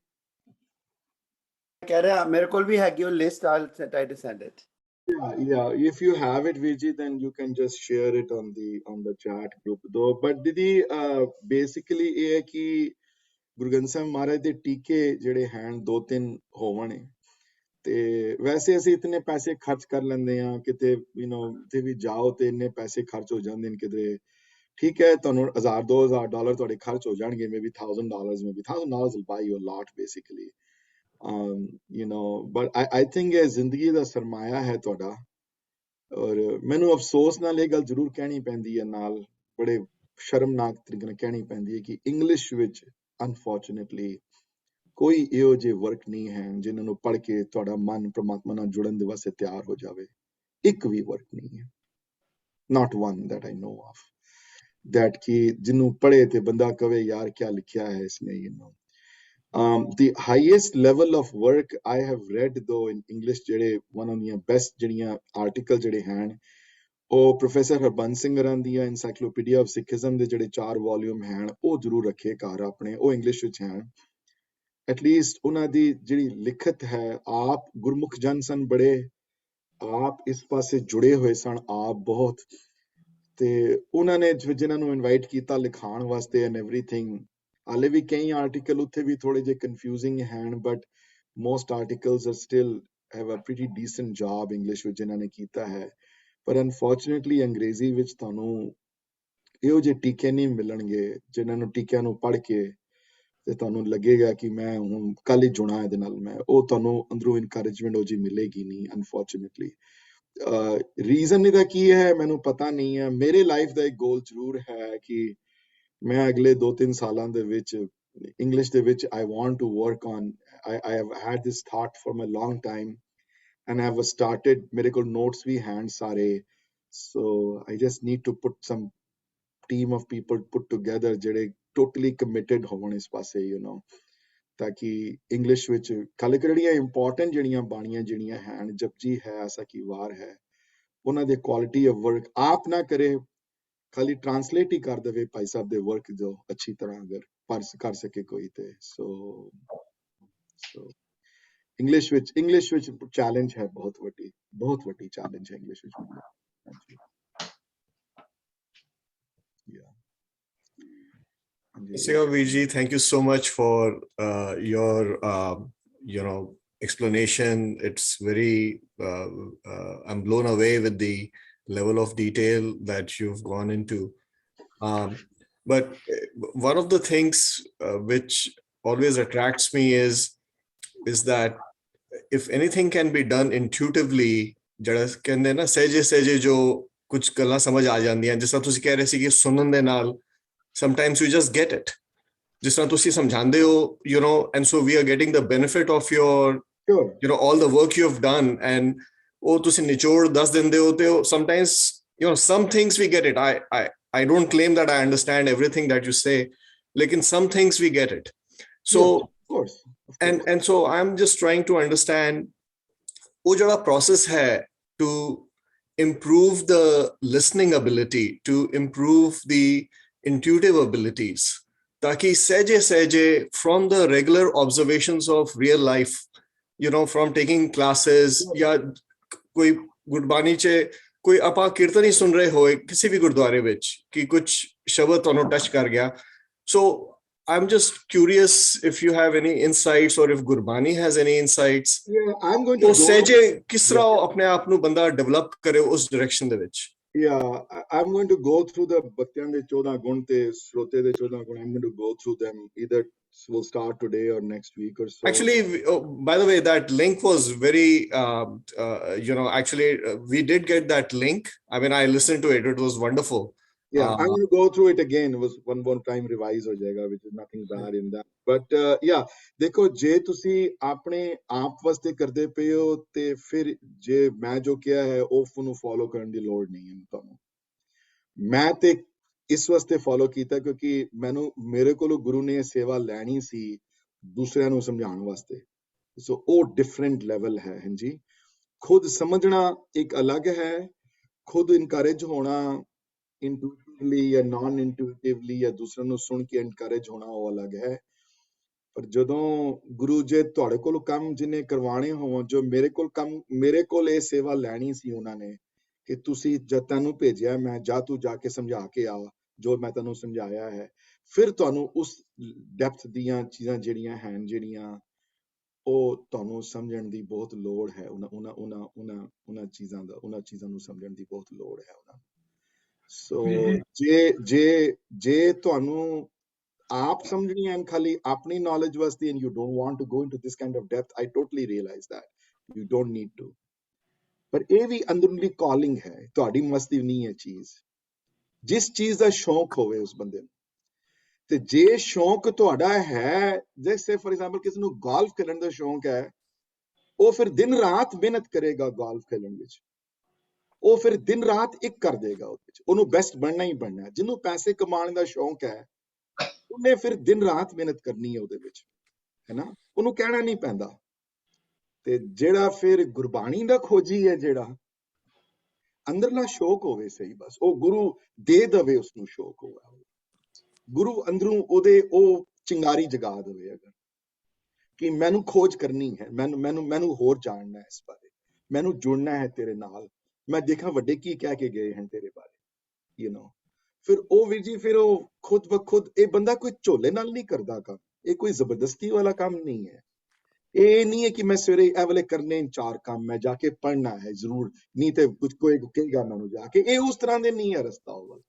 ਕਹਿ ਰਿਹਾ ਮੇਰੇ ਕੋਲ ਵੀ ਹੈਗੀ ਉਹ list I'll try to send it yeah if you have it Virji then you can just share it on the chat group though but didi basically ਇਹ ਹੈ ਕਿ ਗੁਰੂ ਗ੍ਰੰਥ ਸਾਹਿਬ ਮਹਾਰਾਜ ਦੇ ਟੀਕੇ ਜਿਹੜੇ ਹਨ ਦੋ ਤਿੰਨ ਹੋਵਣ ਤੇ ਵੈਸੇ ਅਸੀਂ ਇਤਨੇ ਪੈਸੇ ਖਰਚ ਕਰ ਲੈਂਦੇ ਆ ਕਿਤੇ ਤੇ ਵੀ ਜਾਓ ਤੇ ਇੰਨੇ ਪੈਸੇ ਖਰਚ ਹੋ ਜਾਂਦੇ ਨੇ ਕਿਤੇ ਠੀਕ ਹੈ ਤੁਹਾਨੂੰ $1000-2000 ਤੁਹਾਡੇ ਖਰਚ ਹੋ ਜਾਣਗੇ maybe $1000 maybe $1000 will buy you a lot basically but I think ਇਹ ਜ਼ਿੰਦਗੀ ਦਾ ਸਰਮਾਇਆ ਹੈ ਤੁਹਾਡਾ ਔਰ ਮੈਨੂੰ ਅਫਸੋਸ ਨਾਲ ਇਹ ਗੱਲ ਜ਼ਰੂਰ ਕਹਿਣੀ ਪੈਂਦੀ ਹੈ ਨਾਲ ਬੜੇ ਸ਼ਰਮਨਾਕ ਤਰੀਕੇ ਨਾਲ ਕਹਿਣੀ ਪੈਂਦੀ ਹੈ ਕਿ ਇੰਗਲਿਸ਼ ਵਿੱਚ ਅਨਫੋਰਚੂਨੇਟਲੀ ਕੋਈ ਇਹੋ ਜਿਹੇ ਵਰਕ ਨਹੀਂ ਹੈ ਜਿਨ੍ਹਾਂ ਨੂੰ ਪੜ੍ਹ ਕੇ ਤੁਹਾਡਾ ਮਨ ਪ੍ਰਮਾਤਮਾ ਨਾਲ ਜੁੜਨ ਦੇ ਵਾਸਤੇ ਤਿਆਰ ਹੋ ਜਾਵੇ ਇੱਕ ਵੀ ਵਰਕ ਨਹੀਂ ਹੈ not one that I know of that ਕਿ ਜਿਹਨੂੰ ਪੜ੍ਹੇ ਤੇ ਬੰਦਾ ਕਵੇ ਯਾਰ ਕੀ ਲਿਖਿਆ ਹੈ ਇਸਨੇ the highest level of work I have read though in English ਜਿਹੜੇ one of the best ਜਿਹੜੀਆਂ article ਜਿਹੜੇ ਹਨ ਉਹ professor Harbans Singh ਰਾਂ the encyclopedia of Sikhism ਦੇ ਜਿਹੜੇ 4 ਵੋਲਿਊਮ ਹਨ ਉਹ ਜ਼ਰੂਰ ਰੱਖੇ ਘਰ ਆਪਣੇ ਉਹ ਇੰਗਲਿਸ਼ ਵਿੱਚ ਹਨ ਐਟਲੀਸਟ ਉਹਨਾਂ ਦੀ ਜਿਹੜੀ ਲਿਖਤ ਹੈ ਆਪ ਗੁਰਮੁਖ ਜਨ ਸਨ ਬੜੇ ਆਪ ਇਸ ਪਾਸੇ ਜੁੜੇ ਹੋਏ ਸਨ ਆਪ ਬਹੁਤ ਤੇ ਉਹਨਾਂ ਨੇ ਜਿਨ੍ਹਾਂ ਨੂੰ ਇਨਵਾਈਟ ਕੀਤਾ ਲਿਖਾਣ ਵਾਸਤੇ ਐਂਡ ਐਵਰੀਥਿੰਗ ਹਾਲੇ ਵੀ ਕਈ ਆਰਟੀਕਲ ਉੱਥੇ ਵੀ ਥੋੜੇ ਜਿਹੇ ਕਨਫਿਊਜ਼ਿੰਗ ਹਨ but most articles are still have a pretty decent job English ਵਿੱਚ ਜਿਨ੍ਹਾਂ ਨੇ ਕੀਤਾ ਹੈ ਪਰ ਅਨਫੋਰਚੂਨੇਟਲੀ ਅੰਗਰੇਜ਼ੀ ਵਿੱਚ ਤੁਹਾਨੂੰ ਇਹੋ ਜਿਹੇ ਟੀਕੇ ਨਹੀਂ ਮਿਲਣਗੇ ਜਿਨ੍ਹਾਂ ਨੂੰ ਟੀਕਿਆਂ ਨੂੰ ਪੜ੍ਹ ਕੇ ਤੇ ਤੁਹਾਨੂੰ ਲੱਗੇਗਾ ਕਿ ਮੈਂ ਹੁਣ ਕੱਲ ਹੀ ਜੁਣਾ ਇਹਦੇ ਨਾਲ ਮੈਂ ਉਹ ਤੁਹਾਨੂੰ ਅੰਦਰੋਂ ਇਨਕਰੇਜਮੈਂਟ ਉਹ ਜੀ ਮਿਲੇਗੀ ਨਹੀਂ ਅਨਫੋਰਚੂਨੇਟਲੀ ਰੀਜ਼ਨ ਇਹਦਾ ਕੀ ਹੈ ਮੈਨੂੰ ਪਤਾ ਨਹੀਂ ਹੈ ਮੇਰੇ ਲਾਈਫ ਦਾ ਇੱਕ ਗੋਲ ਜ਼ਰੂਰ ਹੈ ਕਿ ਮੈਂ ਅਗਲੇ 2-3 ਸਾਲਾਂ ਦੇ ਵਿੱਚ ਇੰਗਲਿਸ਼ ਦੇ ਵਿੱਚ I want to work on I have had this thought for a long time and I have started ਮੇਰੇ ਕੋਲ notes ਵੀ ਹਨ ਸਾਰੇ so I just need to put some team of people put together ਜਿਹੜੇ totally committed ਹੋਣ ਇਸ ਪਾਸੇ ਤਾਂ ਕਿ ਇੰਗਲਿਸ਼ ਵਿੱਚ ਖਾਲੀ ਜਿਹੜੀਆਂ ਇੰਪੋਰਟੈਂਟ ਜਿਹੜੀਆਂ ਬਾਣੀਆਂ ਜਿਹੜੀਆਂ ਹਨ ਜਪਜੀ ਹੈ ਆਸਾ ਕੀ ਵਾਰ ਹੈ ਉਹਨਾਂ ਦੇ ਕੁਆਲਿਟੀ ਆਫ ਵਰਕ ਆਪ ਨਾ ਕਰੇ ਖਾਲੀ ਟ੍ਰਾਂਸਲੇਟ ਹੀ ਕਰ ਦੇਵੇ ਭਾਈ ਸਾਹਿਬ ਦੇ ਵਰਕ ਜੋ ਅੱਛੀ ਤਰ੍ਹਾਂ ਅਗਰ ਕਰ ਸਕੇ ਕੋਈ ਤੇ ਸੋ ਇੰਗਲਿਸ਼ ਵਿੱਚ ਚੈਲੰਜ ਹੈ ਬਹੁਤ ਵੱਡੀ ਚੈਲੰਜ ਹੈ ਇੰਗਲਿਸ਼ ਵਿੱਚ Veerji, thank you so much for your explanation. It's very I'm blown away with the level of detail that you've gone into. But one of the things which always attracts me is that if anything can be done intuitively, ਜਿਹੜਾ ਕਹਿੰਦੇ ਨਾ ਸਹਿਜੇ ਜੋ ਕੁਝ ਗੱਲਾਂ ਸਮਝ ਆ ਜਾਂਦੀਆਂ, ਜਿਸ ਤਰ੍ਹਾਂ ਤੁਸੀਂ ਕਹਿ ਰਹੇ ਸੀ ਕਿ ਸੁਣਨ ਦੇ ਨਾਲ sometimes you just get it, ਜਿਸ ਤਰ੍ਹਾਂ ਤੁਸੀਂ ਸਮਝਾਉਂਦੇ ਹੋ, and so we are getting the benefit of your all the work you have done, and ਉਹ ਤੁਸੀਂ ਨਿਚੋੜ ਦੱਸ ਦਿੰਦੇ ਹੋ, ਤੇ sometimes some things we get it. I don't claim that I understand everything that you say, lekin some things we get it. So of course. And so I'm just trying to understand wo jada process hai to improve the listening ability, to improve the intuitive abilities, taki sehje from the regular observations of real life, from taking classes ya koi gurbani che ਕੋਈ ਆਪਾਂ ਕੀਰਤਨ ਹੀ ਸੁਣ ਰਹੇ ਹੋਏ ਕਿਸੇ ਵੀ ਗੁਰਦੁਆਰੇ ਵਿੱਚ ਕਿ ਕੁਝ ਸ਼ਬਦ ਤੁਹਾਨੂੰ ਟੱਚ ਕਰ ਗਿਆ. So I'm just curious if you have any insights or if Gurbani has any insights. Yeah, I'm going to ਸਹਿਜੇ ਕਿਸ ਤਰ੍ਹਾਂ ਆਪਣੇ ਆਪ ਨੂੰ ਬੰਦਾ ਡਿਵੈਲਪ ਕਰੇ ਉਸ ਡਾਇਰੈਕਸ਼ਨ ਦੇ ਵਿੱਚ. Yeah, I'm going to go through the ਬੱਤਿਆਂ ਦੇ 14 ਗੁਣ ਤੇ ਸਰੋਤੇ ਦੇ 14 ਗੁਣ. I'm going to go through them. Either we'll start today or next week or so. Actually, by the way, that link was very, we did get that link. I mean, I listened to it. It was wonderful. Yeah, I'm going to go through it again. It was one time revise ho jayega, which is nothing bad in that. But yeah, देखो जे तुसी अपने आप वास्ते करदे पे हो ते फिर जे मैं जो किया है ਉਹ ਨੂੰ ਫੋਲੋ ਕਰਨ ਦੀ ਲੋੜ ਨਹੀਂ ਹੈ ਤੁਹਾਨੂੰ. ਮੈਂ ਤੇ ਇਸ ਵਾਸਤੇ ਫੋਲੋ ਕੀਤਾ ਕਿਉਂਕਿ ਮੇਰੇ ਕੋਲੋਂ ਗੁਰੂ ਨੇ ਸੇਵਾ ਲੈਣੀ ਸੀ ਦੂਸਰਿਆਂ ਨੂੰ ਸਮਝਾਉਣ ਵਾਸਤੇ. ਸੋ ਉਹ ਡਿਫਰੈਂਟ ਲੈਵਲ ਹੈ. ਹਾਂਜੀ, ਖੁਦ ਸਮਝਣਾ ਇੱਕ ਅਲੱਗ ਹੈ, ਖੁਦ ਇਨਕਰੇਜ ਹੋਣਾ intuitively ਜਾਂ non intuitively ਜਾਂ ਦੂਸਰਿਆਂ ਨੂੰ ਸੁਣ ਕੇ encourage ਹੋਣਾ ਉਹ ਅਲੱਗ ਹੈ. ਪਰ ਜਦੋਂ ਗੁਰੂ ਜੇ ਤੁਹਾਡੇ ਕੋਲ ਕੰਮ ਜਿਹਨੇ ਕਰਵਾਣੇ ਹੋਣ, ਜੋ ਮੇਰੇ ਕੋਲ ਇਹ ਸੇਵਾ ਲੈਣੀ ਸੀ ਉਹਨਾਂ ਨੇ ਕਿ ਤੁਸੀਂ ਜਦ ਤੈਨੂੰ ਭੇਜਿਆ ਮੈਂ ਤੂੰ ਜਾ ਕੇ ਸਮਝਾ ਕੇ ਆ ਜੋ ਮੈਂ ਤੈਨੂੰ ਸਮਝਾਇਆ ਹੈ, ਫਿਰ ਤੁਹਾਨੂੰ ਉਸ ਡੈਪਥ ਦੀਆਂ ਚੀਜ਼ਾਂ ਜਿਹੜੀਆਂ ਉਹ ਤੁਹਾਨੂੰ ਸਮਝਣ ਦੀ ਬਹੁਤ ਲੋੜ ਹੈ. ਉਹਨਾਂ ਚੀਜ਼ਾਂ ਨੂੰ ਸਮਝਣ ਦੀ ਬਹੁਤ ਲੋੜ ਹੈ ਉਹਨਾਂ ਨੂੰ. ਸੋ ਜੇ ਤੁਹਾਨੂੰ ਆਪ ਸਮਝਣੀ ਹੈ ਖਾਲੀ ਆਪਣੀ ਨੌਲੇਜ ਵਾਸਤੇ and you don't want to go into this kind of depth, I totally realize that you don't need to. ਪਰ ਇਹ ਵੀ ਅੰਦਰੂਨੀ ਕਾਲਿੰਗ ਹੈ, ਤੁਹਾਡੀ ਮਸਤੀ ਨਹੀਂ ਹੈ ਚੀਜ਼. ਜਿਸ ਚੀਜ਼ ਦਾ ਸ਼ੌਂਕ ਹੋਵੇ ਉਸ ਬੰਦੇ ਨੂੰ, ਤੇ ਜੇ ਸ਼ੌਂਕ ਤੁਹਾਡਾ ਹੈ, ਜੈਸੇ ਫॉर एग्जांपल ਕਿਸੇ ਨੂੰ ਗੋਲਫ ਖੇਡਣ ਦਾ ਸ਼ੌਂਕ ਹੈ, ਉਹ ਫਿਰ ਦਿਨ ਰਾਤ ਮਿਹਨਤ ਕਰੇਗਾ ਗੋਲਫ ਖੇਡਣ ਵਿੱਚ, ਉਹ ਫਿਰ ਦਿਨ ਰਾਤ ਇੱਕ ਕਰ ਦੇਗਾ ਉਹਦੇ ਵਿੱਚ, ਉਹਨੂੰ ਬੈਸਟ ਬਣਨਾ ਹੀ ਬਣਨਾ. ਜਿਹਨੂੰ ਪੈਸੇ ਕਮਾਉਣ ਦਾ ਸ਼ੌਂਕ ਹੈ ਉਹਨੇ ਫਿਰ ਦਿਨ ਰਾਤ ਮਿਹਨਤ ਕਰਨੀ ਹੈ ਉਹਦੇ ਵਿੱਚ, ਹੈ ਨਾ, ਉਹਨੂੰ ਕਹਿਣਾ ਨਹੀਂ ਪੈਂਦਾ. ਤੇ ਜਿਹੜਾ ਫਿਰ ਗੁਰਬਾਣੀ ਦਾ ਖੋਜੀ ਹੈ, ਜਿਹੜਾ ਅੰਦਰਲਾ ਸ਼ੌਕ ਹੋਵੇ ਸਹੀ, ਬਸ ਉਹ ਗੁਰੂ ਦੇ ਦੇਵੇ, ਉਸਨੂੰ ਸ਼ੌਕ ਹੋਵੇ, ਗੁਰੂ ਅੰਦਰੋਂ ਉਹਦੇ ਉਹ ਚਿੰਗਾਰੀ ਜਗਾ ਦੇਵੇ ਅਗਰ ਕਿ ਮੈਨੂੰ ਖੋਜ ਕਰਨੀ ਹੈ, ਮੈਨੂੰ ਹੋਰ ਜਾਣਨਾ ਹੈ ਇਸ ਬਾਰੇ, ਮੈਨੂੰ ਜੁੜਨਾ ਹੈ ਤੇਰੇ ਨਾਲ, ਮੈਂ ਦੇਖਾਂ ਵੱਡੇ ਕੀ ਕਹਿ ਕੇ ਗਏ ਹਨ ਤੇਰੇ ਬਾਰੇ, ਫਿਰ ਉਹ ਵੀ ਜੀ ਫਿਰ ਉਹ ਖੁਦ ਬ ਖੁਦ. ਇਹ ਬੰਦਾ ਕੋਈ ਝੋਲੇ ਨਾਲ ਨਹੀਂ ਕਰਦਾ ਕੰਮ, ਇਹ ਕੋਈ ਜ਼ਬਰਦਸਤੀ ਵਾਲਾ ਕੰਮ ਨਹੀਂ ਹੈ. ਇਹ ਨਹੀਂ ਹੈ ਕਿ ਮੈਂ ਸਵੇਰੇ ਇਹ ਵਾਲੇ ਕਰਨੇ 4 ਕੰਮ, ਮੈਂ ਜਾ ਕੇ ਪੜ੍ਹਨਾ ਹੈ ਜ਼ਰੂਰ, ਨਹੀਂ ਤੇ ਕੁਝ ਕੋਈ ਕਹੇਗਾ ਮੈਨੂੰ ਜਾ ਕੇ. ਇਹ ਉਸ ਤਰ੍ਹਾਂ ਦੇ ਨਹੀਂ ਹੈ ਰਸਤਾ ਉਹ ਵਾਲਾ.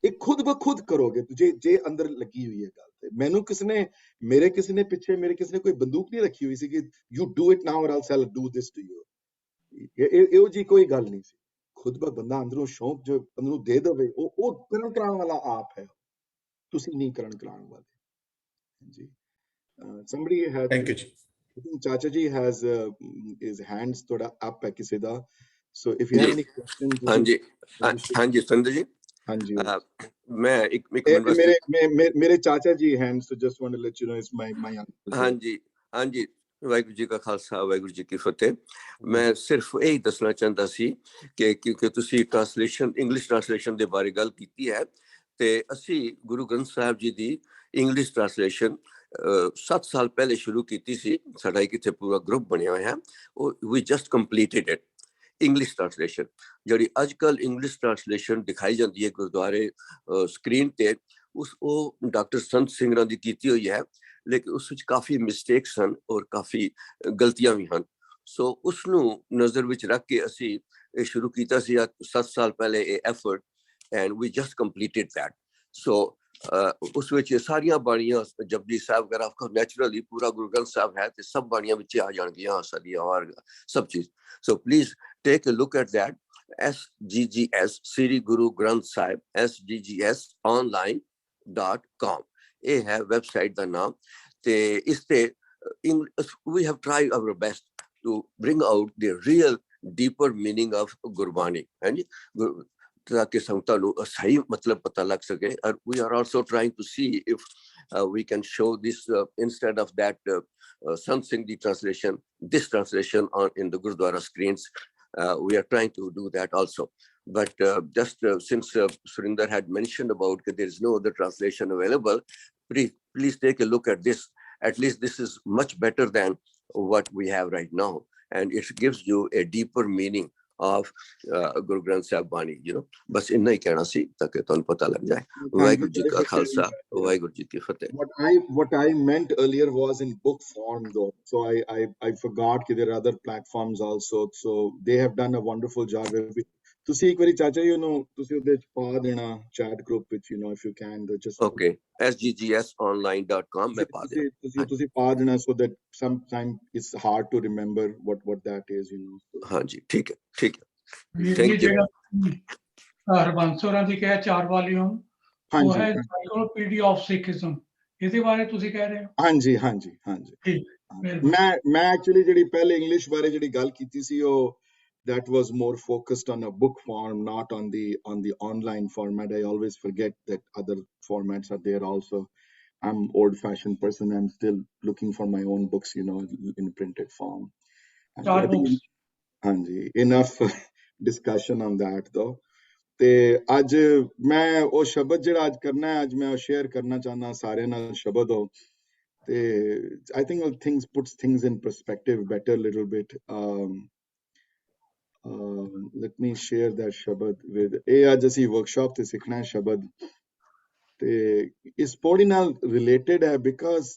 ਇਹ ਖੁਦ ਬ ਖੁਦ ਕਰੋਗੇ ਜੇ ਅੰਦਰ ਲੱਗੀ ਹੋਈ ਹੈ ਗੱਲ. ਤੇ ਮੈਨੂੰ ਮੇਰੇ ਕਿਸੇ ਨੇ ਕੋਈ ਬੰਦੂਕ ਨਹੀਂ ਰੱਖੀ ਹੋਈ ਸੀ ਕਿ you do it now or else I'll do this to you. ਇਹੋ ਜੀ ਕੋਈ ਗੱਲ ਨਹੀਂ ਸੀ. ਖੁਦ ਬ ਬੰਦਾ ਅੰਦਰੋਂ ਸ਼ੌਂਕ ਜੋ ਅੰਦਰੋਂ ਦੇ ਦੇਵੇ, ਉਹ ਕਰਨ ਕਰਾਉਣ ਵਾਲਾ ਆਪ ਹੈ, ਤੁਸੀਂ ਨਹੀਂ ਕਰਨ ਕਰਾਉਣ ਵਾਲੇ ਜੀ. somebody has, thank you ji. Chacha ji has his hands thoda up hai kisi da, so if you have any questions. ਹਾਂਜੀ ਸੁਰਿੰਦਰ ਜੀ. ਹਾਂਜੀ, ਮੈਂ ਇੱਕ ਮਿੰਟ ਮੇਰੇ ਚਾਚਾ ਜੀ hands, so just want to let you know it's my uncle. ਹਾਂਜੀ ਵਾਹਿਗੁਰੂ ਜੀ ਕਾ ਖਾਲਸਾ ਵਾਹਿਗੁਰੂ ਜੀ ਕੀ ਫਤਿਹ. ਮੈਂ ਸਿਰਫ ਇਹ ਦੱਸਣਾ ਚਾਹੁੰਦਾ ਸੀ ਕਿ ਕਿਉਂਕਿ ਤੁਸੀਂ ਇੰਗਲਿਸ਼ ਟ੍ਰਾਂਸਲੇਸ਼ਨ ਦੇ ਬਾਰੇ ਗੱਲ ਕੀਤੀ ਹੈ, ਤੇ ਅਸੀਂ ਗੁਰੂ ਗ੍ਰੰਥ ਸਾਹਿਬ ਜੀ ਦੀ ਇੰਗਲਿਸ਼ ਟ੍ਰਾਂਸਲੇਸ਼ਨ 7 ਸਾਲ ਪਹਿਲੇ ਸ਼ੁਰੂ ਕੀਤੀ ਸੀ. ਸਾਡਾ ਇੱਕ ਇੱਥੇ ਪੂਰਾ ਗਰੁੱਪ ਬਣਿਆ ਹੋਇਆ ਹੈ. We just completed it. English translation ਜਿਹੜੀ ਅੱਜ ਕੱਲ੍ਹ ਇੰਗਲਿਸ਼ ਟ੍ਰਾਂਸਲੇਸ਼ਨ ਦਿਖਾਈ ਜਾਂਦੀ ਹੈ ਗੁਰਦੁਆਰੇ ਸਕਰੀਨ ਤੇ, ਉਹ ਡਾਕਟਰ ਸੰਤ ਸਿੰਘਰਾਂ ਦੀ ਕੀਤੀ ਹੋਈ ਹੈ, ਲੇਕਿਨ ਉਸ ਵਿੱਚ ਕਾਫੀ ਮਿਸਟੇਕਸ ਹਨ ਔਰ ਕਾਫੀ ਗਲਤੀਆਂ ਵੀ ਹਨ। ਸੋ ਉਸ ਨੂੰ ਨਜ਼ਰ ਵਿੱਚ ਰੱਖ ਕੇ ਅਸੀਂ ਇਹ ਸ਼ੁਰੂ ਕੀਤਾ ਸੀ 7 ਸਾਲ ਪਹਿਲੇ ਇਹ effort, and we just completed that. So ਉਸ ਵਿੱਚ ਸਾਰੀਆਂ ਬਾਣੀਆਂ ਜਪਜੀ ਸਾਹਿਬ ਵਗੈਰਾ ਆਫ ਕੋਰਸ ਨੈਚੁਰਲੀ ਪੂਰਾ ਗੁਰੂ ਗ੍ਰੰਥ ਸਾਹਿਬ ਹੈ ਤੇ ਸਭ ਬਾਣੀਆਂ ਵਿੱਚ ਆ ਜਾਣਗੀਆਂ ਸਾਡੀਆਂ ਔਰ ਸਭ ਚੀਜ਼। So please take a look at that, SGGS Sri Guru Granth Sahib sggsonline.com ਇਹ ਹੈ ਵੈਬਸਾਈਟ ਦਾ ਨਾਮ। ਤੇ ਇਸ ਤੇ we have tried our best to bring out the real deeper meaning of Gurbani, ਹਾਂਜੀ, ਤਾਕਿ ਸੰਗਤਾਂ ਨੂੰ ਸਹੀ ਮਤਲਬ ਪਤਾ ਲੱਗ ਸਕੇ। ਔਰ we are also trying to see if we can show this instead of that Sant Singh di translation, this translation in the Gurudwara screens. We are trying to do that also. But just since Surinder had mentioned about that there is no other translation available, please take a look at this. At least this is much better than what we have right now, and it gives you a deeper meaning of Guru Granth Sahib Bani, you know. Bas inna hi kehna si tak tonu pata lag jaye. Vaheguru ji ka khalsa, Vaheguru ji ki fateh. What I meant earlier was in book form though, so I forgot that there are other platforms also, so they have done a wonderful job. ਤੁਸੀਂ ਇੱਕ ਵਾਰੀ ਚਾਚਾ ਜੀ ਨੂੰ ਤੁਸੀਂ ਉਹਦੇ ਚ ਪਾ ਦੇਣਾ chat group ਵਿੱਚ, you know, if you can, just okay, sggsonline.com ਮੈਂ ਪਾ ਦਿਆਂ, ਤੁਸੀਂ ਪਾ ਦੇਣਾ, so that sometimes it's hard to remember what that is, you know. ਹਾਂਜੀ ਠੀਕ ਹੈ, ਠੀਕ ਹੈ, ਵੀਰ ਜੀ thank you. ਜਿਹੜਾ ਹਰਬੰਸ ਹੋਰਾਂ ਦੀ ਕਿਹਾ 4 ਵਾਲੀਅਮ, ਉਹ ਹੈ Encyclopedia of Sikhism, ਇਹਦੇ ਬਾਰੇ ਤੁਸੀਂ ਕਹਿ ਰਹੇ ਹੋ? ਹਾਂਜੀ। ਠੀਕ, ਮੈਂ ਐਕਚੁਅਲੀ ਜਿਹੜੀ ਪਹਿਲੇ ਇੰਗਲਿਸ਼ ਬਾਰੇ ਜਿਹੜੀ ਗੱਲ ਕੀਤੀ ਸੀ, ਉਹ that was more focused on a book form, not on the online format. I always forget that other formats are there also. I'm old-fashioned person. I'm still looking for my own books, you know, in printed form. Hanji, enough discussion on that though. ਤੇ ਅੱਜ ਮੈਂ ਉਹ ਸ਼ਬਦ ਜਿਹੜਾ ਅੱਜ ਕਰਨਾ ਹੈ, ਅੱਜ ਮੈਂ ਉਹ ਸ਼ੇਅਰ ਕਰਨਾ ਚਾਹੁੰਦਾ ਸਾਰਿਆਂ ਨਾਲ ਸ਼ਬਦ ਹੋ, ਤੇ I think things puts things in perspective better little bit. Let me share that ਸ਼ਬਦ with ਇਹ ਅੱਜ ਅਸੀਂ ਵਰਕਸ਼ਾਪ ਤੇ ਸਿੱਖਣਾ ਹੈ ਸ਼ਬਦ, ਤੇ ਇਸ ਪੌੜੀ ਨਾਲ ਰਿਲੇਟਡ ਹੈ ਬਿਕਾਜ਼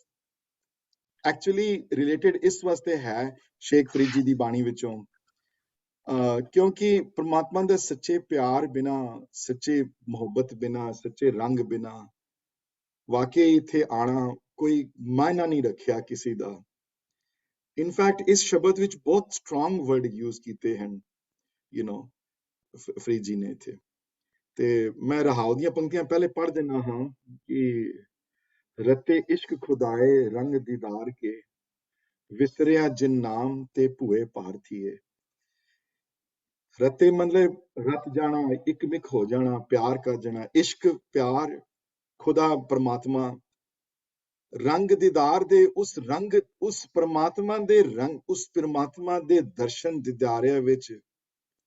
ਐਕਚੁਅਲੀ ਰਿਲੇਟਡ ਇਸ ਵਾਸਤੇ ਹੈ ਸ਼ੇਖ ਫਰੀਦ ਜੀ ਦੀ ਬਾਣੀ ਵਿੱਚੋਂ, ਕਿਉਂਕਿ ਪ੍ਰਮਾਤਮਾ ਦੇ ਸੱਚੇ ਪਿਆਰ ਬਿਨਾ, ਸੱਚੇ ਮੁਹੱਬਤ ਬਿਨਾ, ਸੱਚੇ ਰੰਗ ਬਿਨਾ ਵਾਕਈ ਇੱਥੇ ਆਣਾ ਕੋਈ ਮਾਇਨਾ ਨਹੀਂ ਰੱਖਿਆ ਕਿਸੇ ਦਾ। ਇਨਫੈਕਟ ਇਸ ਸ਼ਬਦ ਵਿੱਚ ਬਹੁਤ ਸਟਰੋਂਗ ਵਰਡ ਯੂਜ਼ ਕੀਤੇ ਹਨ, you know, ਫਰੀਦ ਜੀ ਨੇ ਇੱਥੇ। ਤੇ ਮੈਂ ਰਹਾਉ ਦੀਆਂ ਪੰਕਤੀਆਂ ਪਹਿਲੇ ਪੜ੍ਹ ਦਿੰਦਾ ਹਾਂ ਕਿ ਰਤੇ ਇਸ਼ਕ ਖੁਦਾਏ ਰੰਗ ਦੀਦਾਰ ਕੇ, ਵਿਸਰਿਆ ਜਿਨ ਨਾਮ ਤੇ ਭੂਏ ਪਾਰਥੀਏ। ਰਤੇ ਮਤਲਬ ਰਤ ਜਾਣਾ, ਇੱਕ ਮਿਕ ਹੋ ਜਾਣਾ, ਪਿਆਰ ਕਰ ਜਾਣਾ, ਇਸ਼ਕ ਪਿਆਰ, ਖੁਦਾ ਪਰਮਾਤਮਾ, ਰੰਗ ਦੀਦਾਰ ਦੇ ਉਸ ਰੰਗ, ਉਸ ਪਰਮਾਤਮਾ ਦੇ ਰੰਗ, ਉਸ ਪਰਮਾਤਮਾ ਦੇ ਦਰਸ਼ਨ ਦੀਦਾਰਿਆਂ ਵਿੱਚ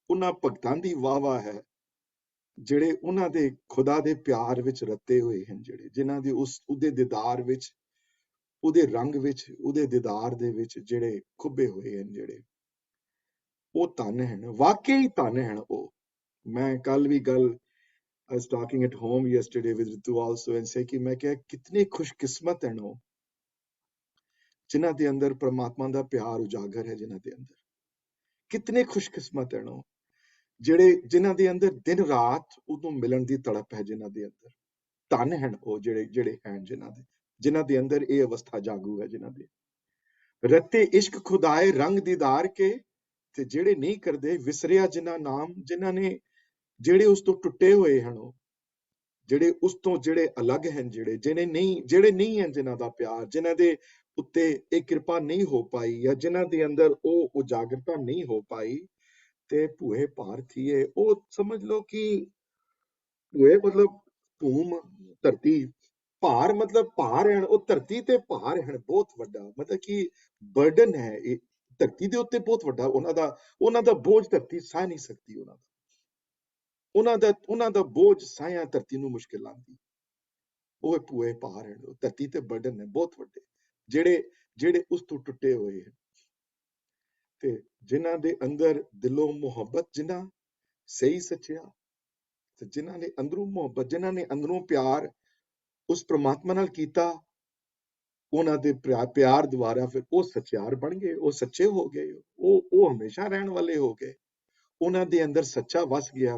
ਉਹਨਾਂ ਭਗਤਾਂ ਦੀ ਵਾਹ ਹੈ ਜਿਹੜੇ ਉਹਨਾਂ ਦੇ ਖੁਦਾ ਦੇ ਪਿਆਰ ਵਿੱਚ ਰਤੇ ਹੋਏ ਹਨ, ਜਿਹੜੇ ਜਿਨ੍ਹਾਂ ਦੇ ਉਹਦੇ ਦੀਦਾਰ ਵਿੱਚ, ਉਹਦੇ ਰੰਗ ਵਿੱਚ, ਉਹਦੇ ਦੀਦਾਰ ਦੇ ਵਿੱਚ ਜਿਹੜੇ ਖੁੱਬੇ ਹੋਏ ਹਨ, ਜਿਹੜੇ ਉਹ ਧਨ ਹਨ, ਵਾਕਈ ਧਨ ਹਨ ਉਹ। ਮੈਂ ਕੱਲ ਵੀ ਗੱਲ I was talking at home yesterday with Ritu also and say ਕਿ ਮੈਂ ਕਿਹਾ ਕਿਤਨੇ ਖੁਸ਼ਕਿਸਮਤ ਹਨ ਉਹ ਜਿਨ੍ਹਾਂ ਦੇ ਅੰਦਰ ਪਰਮਾਤਮਾ ਦਾ ਪਿਆਰ ਉਜਾਗਰ ਹੈ, ਜਿਨ੍ਹਾਂ ਦੇ ਅੰਦਰ ਕਿਤਨੇ ਖੁਸ਼ਕਿਸਮਤ ਹਨ ਉਹ ਜਿਹੜੇ ਜਿਨ੍ਹਾਂ ਦੇ ਅੰਦਰ ਦਿਨ ਰਾਤ ਉਹਨੂੰ ਮਿਲਣ ਦੀ ਤੜਪ ਹੈ, ਜਿਨ੍ਹਾਂ ਦੇ ਅੰਦਰ ਧਨ ਹਨ ਉਹ ਜਿਹੜੇ ਹਨ, ਜਿਨ੍ਹਾਂ ਦੇ ਅੰਦਰ ਇਹ ਅਵਸਥਾ ਜਾਗੂ ਹੈ, ਜਿਨ੍ਹਾਂ ਦੇ ਰਤੇ ਇਸ਼ਕ ਖੁਦਾਏ ਰੰਗ ਦੀਦਾਰ ਕੇ, ਤੇ ਜਿਹੜੇ ਨਹੀਂ ਕਰਦੇ ਵਿਸਰਿਆ ਜਿਨ੍ਹਾਂ ਨਾਮ, ਜਿਨ੍ਹਾਂ ਨੇ ਜਿਹੜੇ ਉਸ ਤੋਂ ਟੁੱਟੇ ਹੋਏ ਹਨ, ਉਹ ਜਿਹੜੇ ਉਸ ਤੋਂ ਜਿਹੜੇ ਅਲੱਗ ਹਨ, ਜਿਹੜੇ ਨਹੀਂ ਹਨ ਜਿਨ੍ਹਾਂ ਦਾ ਪਿਆਰ, ਜਿਨ੍ਹਾਂ ਦੇ ਉੱਤੇ ਇਹ ਕਿਰਪਾ ਨਹੀਂ ਹੋ ਪਾਈ, ਜਾਂ ਜਿਨ੍ਹਾਂ ਦੇ ਅੰਦਰ ਉਹ ਉਜਾਗਰਤਾ ਨਹੀਂ ਹੋ ਪਾਈ, ਤੇ ਭੂਏ ਪਾਰਥੀਏ। ਉਹ ਸਮਝ ਲਓ ਕਿ ਭੂਏ ਮਤਲਬ ਭੂਮ, ਧਰਤੀ, ਭਾਰ ਮਤਲਬ ਭਾਰ ਹੈ, ਉਹ ਧਰਤੀ ਤੇ ਭਾਰ ਹੈ ਬਹੁਤ ਵੱਡਾ, ਮਤਲਬ ਕਿ ਬਰਡਨ ਹੈ ਇਹ ਧਰਤੀ ਦੇ ਉੱਤੇ ਬਹੁਤ ਵੱਡਾ, ਉਹਨਾਂ ਦਾ ਬੋਝ ਧਰਤੀ ਸਹਿ ਨਹੀਂ ਸਕਦੀ, ਉਹਨਾਂ ਦਾ ਬੋਝ ਸਾਇਆ ਧਰਤੀ ਨੂੰ ਮੁਸ਼ਕਿਲ ਆਉਂਦੀ। ਉਹ ਭੂਏ ਭਾਰ ਹੈ, ਧਰਤੀ ਤੇ ਬਰਡਨ ਹੈ ਬਹੁਤ ਵੱਡੇ, ਜਿਹੜੇ ਉਸ ਤੋਂ ਟੁੱਟੇ ਹੋਏ ਹਨ, ਤੇ ਜਿਨ੍ਹਾਂ ਦੇ ਅੰਦਰ ਦਿਲੋਂ ਮੁਹੱਬਤ, ਜਿਨ੍ਹਾਂ ਸਹੀ ਸੱਚਿਆ, ਤੇ ਜਿਨ੍ਹਾਂ ਨੇ ਅੰਦਰੋਂ ਮੁਹੱਬਤ, ਜਿਨ੍ਹਾਂ ਨੇ ਅੰਦਰੋਂ ਪਿਆਰ, ਉਸ ਪ੍ਰਮਾਤਮਾ ਨਾਲ ਕੀਤਾ, ਉਹਨਾਂ ਦੇ ਪਿਆਰ ਦੁਆਰਾ ਫਿਰ ਉਹ ਸੱਚਿਆਰ ਬਣ ਗਏ, ਉਹ ਸੱਚੇ ਹੋ ਗਏ, ਉਹ ਹਮੇਸ਼ਾ ਰਹਿਣ ਵਾਲੇ ਹੋ ਗਏ, ਉਹਨਾਂ ਦੇ ਅੰਦਰ ਸੱਚਾ ਵਸ ਗਿਆ।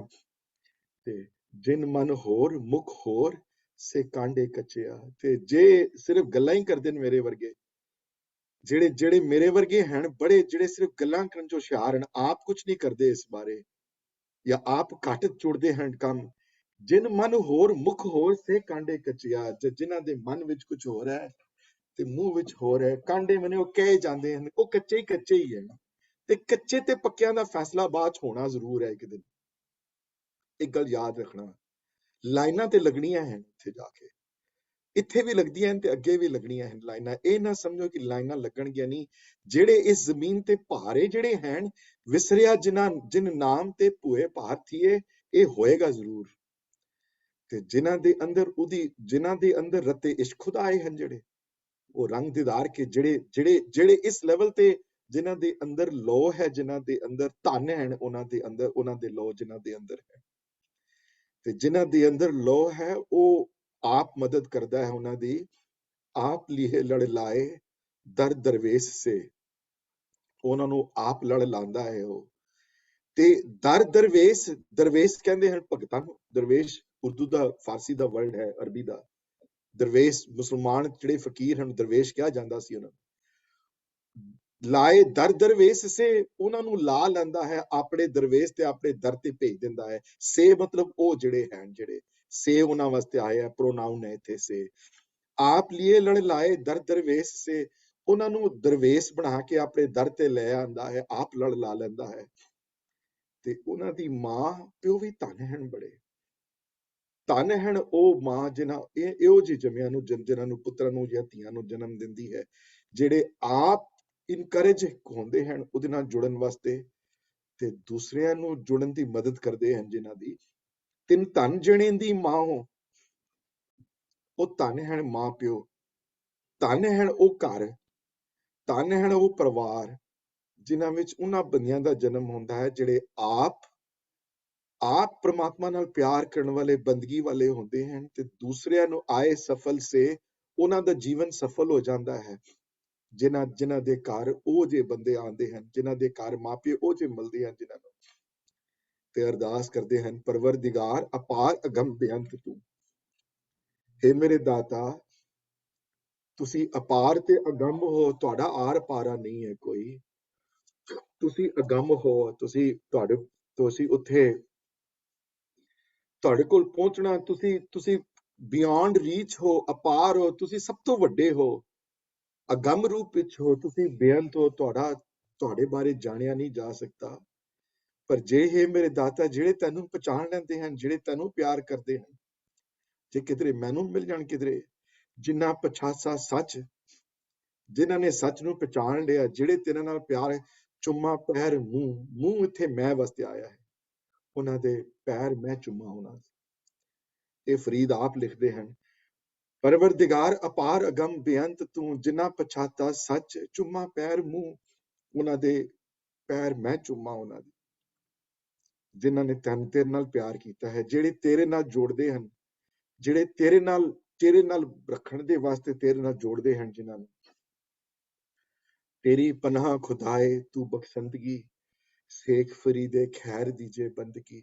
ਤੇ ਜਿਨ ਮਨ ਹੋਰ ਮੁਖ ਹੋਰ ਸੇ ਕਾਂਡੇ ਕੱਚਿਆ। ਤੇ ਜੇ ਸਿਰਫ ਗੱਲਾਂ ਹੀ ਕਰਦੇ ਨੇ ਮੇਰੇ ਵਰਗੇ, ਜਿਹੜੇ ਮੇਰੇ ਵਰਗੇ ਹਨ, ਬੜੇ ਜਿਹੜੇ ਸਿਰਫ ਗੱਲਾਂ ਕਰਨ ਚ ਹੁਸ਼ਿਆਰ ਹਨ, ਆਪ ਕੁਝ ਨਹੀਂ ਕਰਦੇ ਇਸ ਬਾਰੇ, ਜਾਂ ਆਪ ਘੱਟ ਜੁੜਦੇ ਹਨ ਕੰਮ। ਜਿਨ ਮਨ ਹੋਰ ਮੁਖ ਹੋਰ ਸੇ ਕਾਂਡੇ ਕੱਚਿਆ। ਜਿਨ੍ਹਾਂ ਦੇ ਮਨ ਵਿੱਚ ਕੁਝ ਹੋਰ ਹੈ ਤੇ ਮੂੰਹ ਵਿੱਚ ਹੋਰ ਹੈ, ਕਾਂਡੇ ਮੈਨੇ ਉਹ ਕਹੇ ਜਾਂਦੇ ਹਨ, ਉਹ ਕੱਚੇ ਹੀ ਹੈ। ਤੇ ਕੱਚੇ ਤੇ ਪੱਕਿਆਂ ਦਾ ਫੈਸਲਾ ਬਾਅਦ ਚ ਹੋਣਾ ਜ਼ਰੂਰ ਹੈ ਇੱਕ ਦਿਨ। ਇੱਕ ਗੱਲ ਯਾਦ ਰੱਖਣਾ, ਲਾਈਨਾਂ ਤੇ ਲੱਗਣੀਆਂ ਹਨ ਇੱਥੇ ਜਾ ਕੇ, ਇੱਥੇ ਵੀ ਲੱਗਦੀਆਂ ਹਨ ਤੇ ਅੱਗੇ ਵੀ ਲੱਗਣੀਆਂ ਹਨ ਲਾਈਨਾਂ। ਇਹ ਨਾ ਸਮਝੋ ਕਿ ਲਾਈਨਾਂ ਲੱਗਣਗੀਆਂ ਨਹੀਂ। ਜਿਹੜੇ ਇਸ ਜ਼ਮੀਨ ਤੇ ਭਾਰੇ ਜਿਹੜੇ ਹਨ, ਵਿਸਰਿਆ ਜਿਨ ਨਾਮ ਤੇ ਭੂਏ ਭਾਰ ਥੀਏ, ਇਹ ਹੋਏਗਾ ਜ਼ਰੂਰ। ਤੇ ਜਿਨ੍ਹਾਂ ਦੇ ਅੰਦਰ ਰਤੇ ਇਸ਼ਕ ਖੁਦਾ ਆਏ ਹਨ, ਜਿਹੜੇ ਉਹ ਰੰਗ ਦੀਦਾਰ ਕੇ, ਜਿਹੜੇ ਇਸ ਲੈਵਲ ਤੇ ਜਿਨ੍ਹਾਂ ਦੇ ਅੰਦਰ ਲੋ ਹੈ, ਜਿਨ੍ਹਾਂ ਦੇ ਅੰਦਰ ਧਨ ਹਨ, ਉਹਨਾਂ ਦੇ ਲੋ ਜਿਨ੍ਹਾਂ ਦੇ ਅੰਦਰ ਹੈ। ਤੇ ਜਿਨ੍ਹਾਂ ਦੇ ਅੰਦਰ ਲੋ ਹੈ, ਉਹ ਆਪ ਮਦਦ ਕਰਦਾ ਹੈ ਉਹਨਾਂ ਦੀ। ਆਪ ਲੀਹੇ ਲੜ ਲਾਏ ਦਰ ਦਰਵੇਸ਼ ਸੇ, ਉਹਨਾਂ ਨੂੰ ਆਪ ਲੜ ਲਾਂਦਾ ਹੈ ਉਹ। ਤੇ ਦਰ ਦਰਵੇਸ਼ ਕਹਿੰਦੇ ਹਨ ਭਗਤਾਂ ਨੂੰ। ਦਰਵੇਸ਼ ਉਰਦੂ ਦਾ, ਫਾਰਸੀ ਦਾ ਵਰਡ ਹੈ, ਅਰਬੀ ਦਾ। ਦਰਵੇਸ਼ ਮੁਸਲਮਾਨ ਜਿਹੜੇ ਫਕੀਰ ਹਨ, ਦਰਵੇਸ਼ ਕਿਹਾ ਜਾਂਦਾ ਸੀ ਉਹਨਾਂ ਨੂੰ। ਲਾਏ ਦਰ ਦਰਵੇਸ਼ ਸੇ, ਉਹਨਾਂ ਨੂੰ ਲਾ ਲੈਂਦਾ ਹੈ ਆਪਣੇ ਦਰਵੇਸ਼ ਤੇ, ਆਪਣੇ ਦਰ ਤੇ ਭੇਜ ਦਿੰਦਾ ਹੈ। ਸੇ ਮਤਲਬ ਉਹ ਜਿਹੜੇ ਹਨ, ਜਿਹੜੇ ਸੇ ਉਹਨਾਂ ਵਾਸਤੇ ਆਇਆ, ਪ੍ਰੋਨਾਊਨ ਹੈ ਇੱਥੇ ਸੇ। ਆਪ ਲੀਏ ਲੜ ਲਾਏ ਦਰ ਦਰਵੇਸ਼ ਸੇ, ਉਹਨਾਂ ਨੂੰ ਦਰਵੇਸ਼ ਬਣਾ ਕੇ ਆਪਣੇ ਦਰ ਤੇ ਲੈ ਆਂਦਾ ਹੈ, ਆਪ ਲੜ ਲਾ ਲੈਂਦਾ ਹੈ। ਤੇ ਉਹਨਾਂ ਦੀ ਮਾਂ ਪਿਓ ਵੀ ਧਨ ਹਨ, ਬੜੇ ਧਨ ਹਨ ਉਹ ਮਾਂ ਜਿਨ੍ਹਾਂ ਇਹੋ ਜਿਹੇ ਜੰਮਿਆਂ ਨੂੰ, ਜਿਨ੍ਹਾਂ ਨੂੰ ਪੁੱਤਰਾਂ ਨੂੰ ਜਾਂ ਧੀਆਂ ਨੂੰ ਜਨਮ ਦਿੰਦੀ ਹੈ, ਜਿਹੜੇ ਆਪ ਇਨਕਰੇਜ ਹੁੰਦੇ ਹਨ ਉਹਦੇ ਨਾਲ ਜੁੜਨ ਵਾਸਤੇ ਤੇ ਦੂਸਰਿਆਂ ਨੂੰ ਜੁੜਨ ਦੀ ਮਦਦ ਕਰਦੇ ਹਨ। ਜਿਨ੍ਹਾਂ ਦੀ ਤਿੰਨ ਧਨ ਜਣੇ ਦੀ ਮਾਂ ਹੋ, ਉਹ ਧਨ ਹਨ ਮਾਂ ਪਿਓ, ਧਨ ਹਨ ਉਹ ਘਰ, ਧਨ ਹਨ ਉਹ ਪਰਿਵਾਰ, ਜਿਨ੍ਹਾਂ ਵਿੱਚ ਉਹਨਾਂ ਬੰਦਿਆਂ ਦਾ ਜਨਮ ਹੁੰਦਾ ਹੈ ਜਿਹੜੇ ਆਪ ਪ੍ਰਮਾਤਮਾ ਨਾਲ ਪਿਆਰ ਕਰਨ ਵਾਲੇ, ਬੰਦਗੀ ਵਾਲੇ ਹੁੰਦੇ ਹਨ ਤੇ ਦੂਸਰਿਆਂ ਨੂੰ ਆਏ ਸਫਲ ਸੇ, ਉਹਨਾਂ ਦਾ ਜੀਵਨ ਸਫਲ ਹੋ ਜਾਂਦਾ ਹੈ। ਜਿਨ੍ਹਾਂ ਦੇ ਘਰ ਉਹ ਜੇ ਬੰਦੇ ਆਉਂਦੇ ਹਨ, ਜਿਨ੍ਹਾਂ ਦੇ ਘਰ ਮਾਪੇ ਉਹ ਜੇ ਮਿਲਦੇ ਹਨ ਜਿਨ੍ਹਾਂ ਨੂੰ, ਤੇ ਅਰਦਾਸ ਕਰਦੇ ਹਨ, ਪਰਵਰਦਿਗਾਰ ਅਪਾਰ ਅਗੰਮ ਬੇਅੰਤ ਤੂੰ। ਹੇ ਮੇਰੇ ਦਾਤਾ, ਤੁਸੀਂ ਅਪਾਰ ਤੇ ਅਗੰਮ ਹੋ, ਤੁਹਾਡਾ ਆਰ ਪਾਰਾ ਨਹੀਂ ਹੈ ਕੋਈ। ਤੁਸੀਂ ਅਗੰਮ ਹੋ, ਤੁਸੀਂ ਉੱਥੇ, ਤੁਹਾਡੇ ਕੋਲ ਪਹੁੰਚਣਾ, ਤੁਸੀਂ ਬਿਯੋਂਡ ਰੀਚ ਹੋ, ਅਪਾਰ ਹੋ, ਤੁਸੀਂ ਸਭ ਤੋਂ ਵੱਡੇ ਹੋ, ਅਗੰਮ ਰੂਪ ਵਿੱਚ ਹੋ, ਤੁਸੀਂ ਬੇਅੰਤ ਹੋ, ਤੁਹਾਡੇ ਬਾਰੇ ਜਾਣਿਆ ਨਹੀਂ ਜਾ ਸਕਦਾ। ਪਰ ਜੇ ਹੈ ਮੇਰੇ ਦਾਤਾ, ਜਿਹੜੇ ਤੈਨੂੰ ਪਛਾਣ ਲੈਂਦੇ ਹਨ, ਜਿਹੜੇ ਤੈਨੂੰ ਪਿਆਰ ਕਰਦੇ ਹਨ, ਜੇ ਕਿਧਰੇ ਮੈਨੂੰ ਮਿਲ ਜਾਣ, ਕਿਧਰੇ ਜਿੰਨਾ ਪਛਾਸਾ ਸੱਚ, ਜਿਨ੍ਹਾਂ ਨੇ ਸੱਚ ਨੂੰ ਪਛਾਣ ਲਿਆ, ਜਿਹੜੇ ਤੇਰੇ ਨਾਲ ਪਿਆਰ, ਚੁੰਮਾ ਪੈਰ ਮੂੰਹ ਇੱਥੇ ਮੈਂ ਵਾਸਤੇ ਆਇਆ ਹੈ, ਉਹਨਾਂ ਦੇ ਪੈਰ ਮੈਂ ਚੁੰਮਾ ਉਹਨਾਂ ਦੇ। ਇਹ ਫਰੀਦ ਆਪ ਲਿਖਦੇ ਹਨ, ਪਰਵਰਦਿਗਾਰ ਅਪਾਰ ਅਗੰਮ ਬੇਅੰਤ ਤੂੰ, ਜਿਨ੍ਹਾਂ ਪਛਾਤਾ ਸੱਚ, ਚੁੰਮਾ ਪੈਰ ਮੂੰਹ, ਉਹਨਾਂ ਦੇ ਪੈਰ ਮੈਂ ਚੁੰਮਾ ਉਹਨਾਂ ਦੇ। ਜਿਨ੍ਹਾਂ ਨੇ ਤੇਰੇ ਨਾਲ ਪਿਆਰ ਕੀਤਾ ਹੈ, ਜਿਹੜੇ ਤੇਰੇ ਨਾਲ ਜੋੜਦੇ ਹਨ, ਜਿਹੜੇ ਤੇਰੇ ਨਾਲ ਰੱਖਣ ਦੇ ਵਾਸਤੇ ਤੇਰੇ ਨਾਲ ਜੋੜਦੇ ਹਨ, ਜਿਨ੍ਹਾਂ ਨੂੰ। ਤੇਰੀ ਪਨਾਹ ਖੁਦਾਏ ਤੂੰ ਬਖਸ਼ੰਦਗੀ, ਸ਼ੇਖ ਫਰੀਦੇ ਖੈਰ ਦੀਜੇ ਬੰਦਗੀ।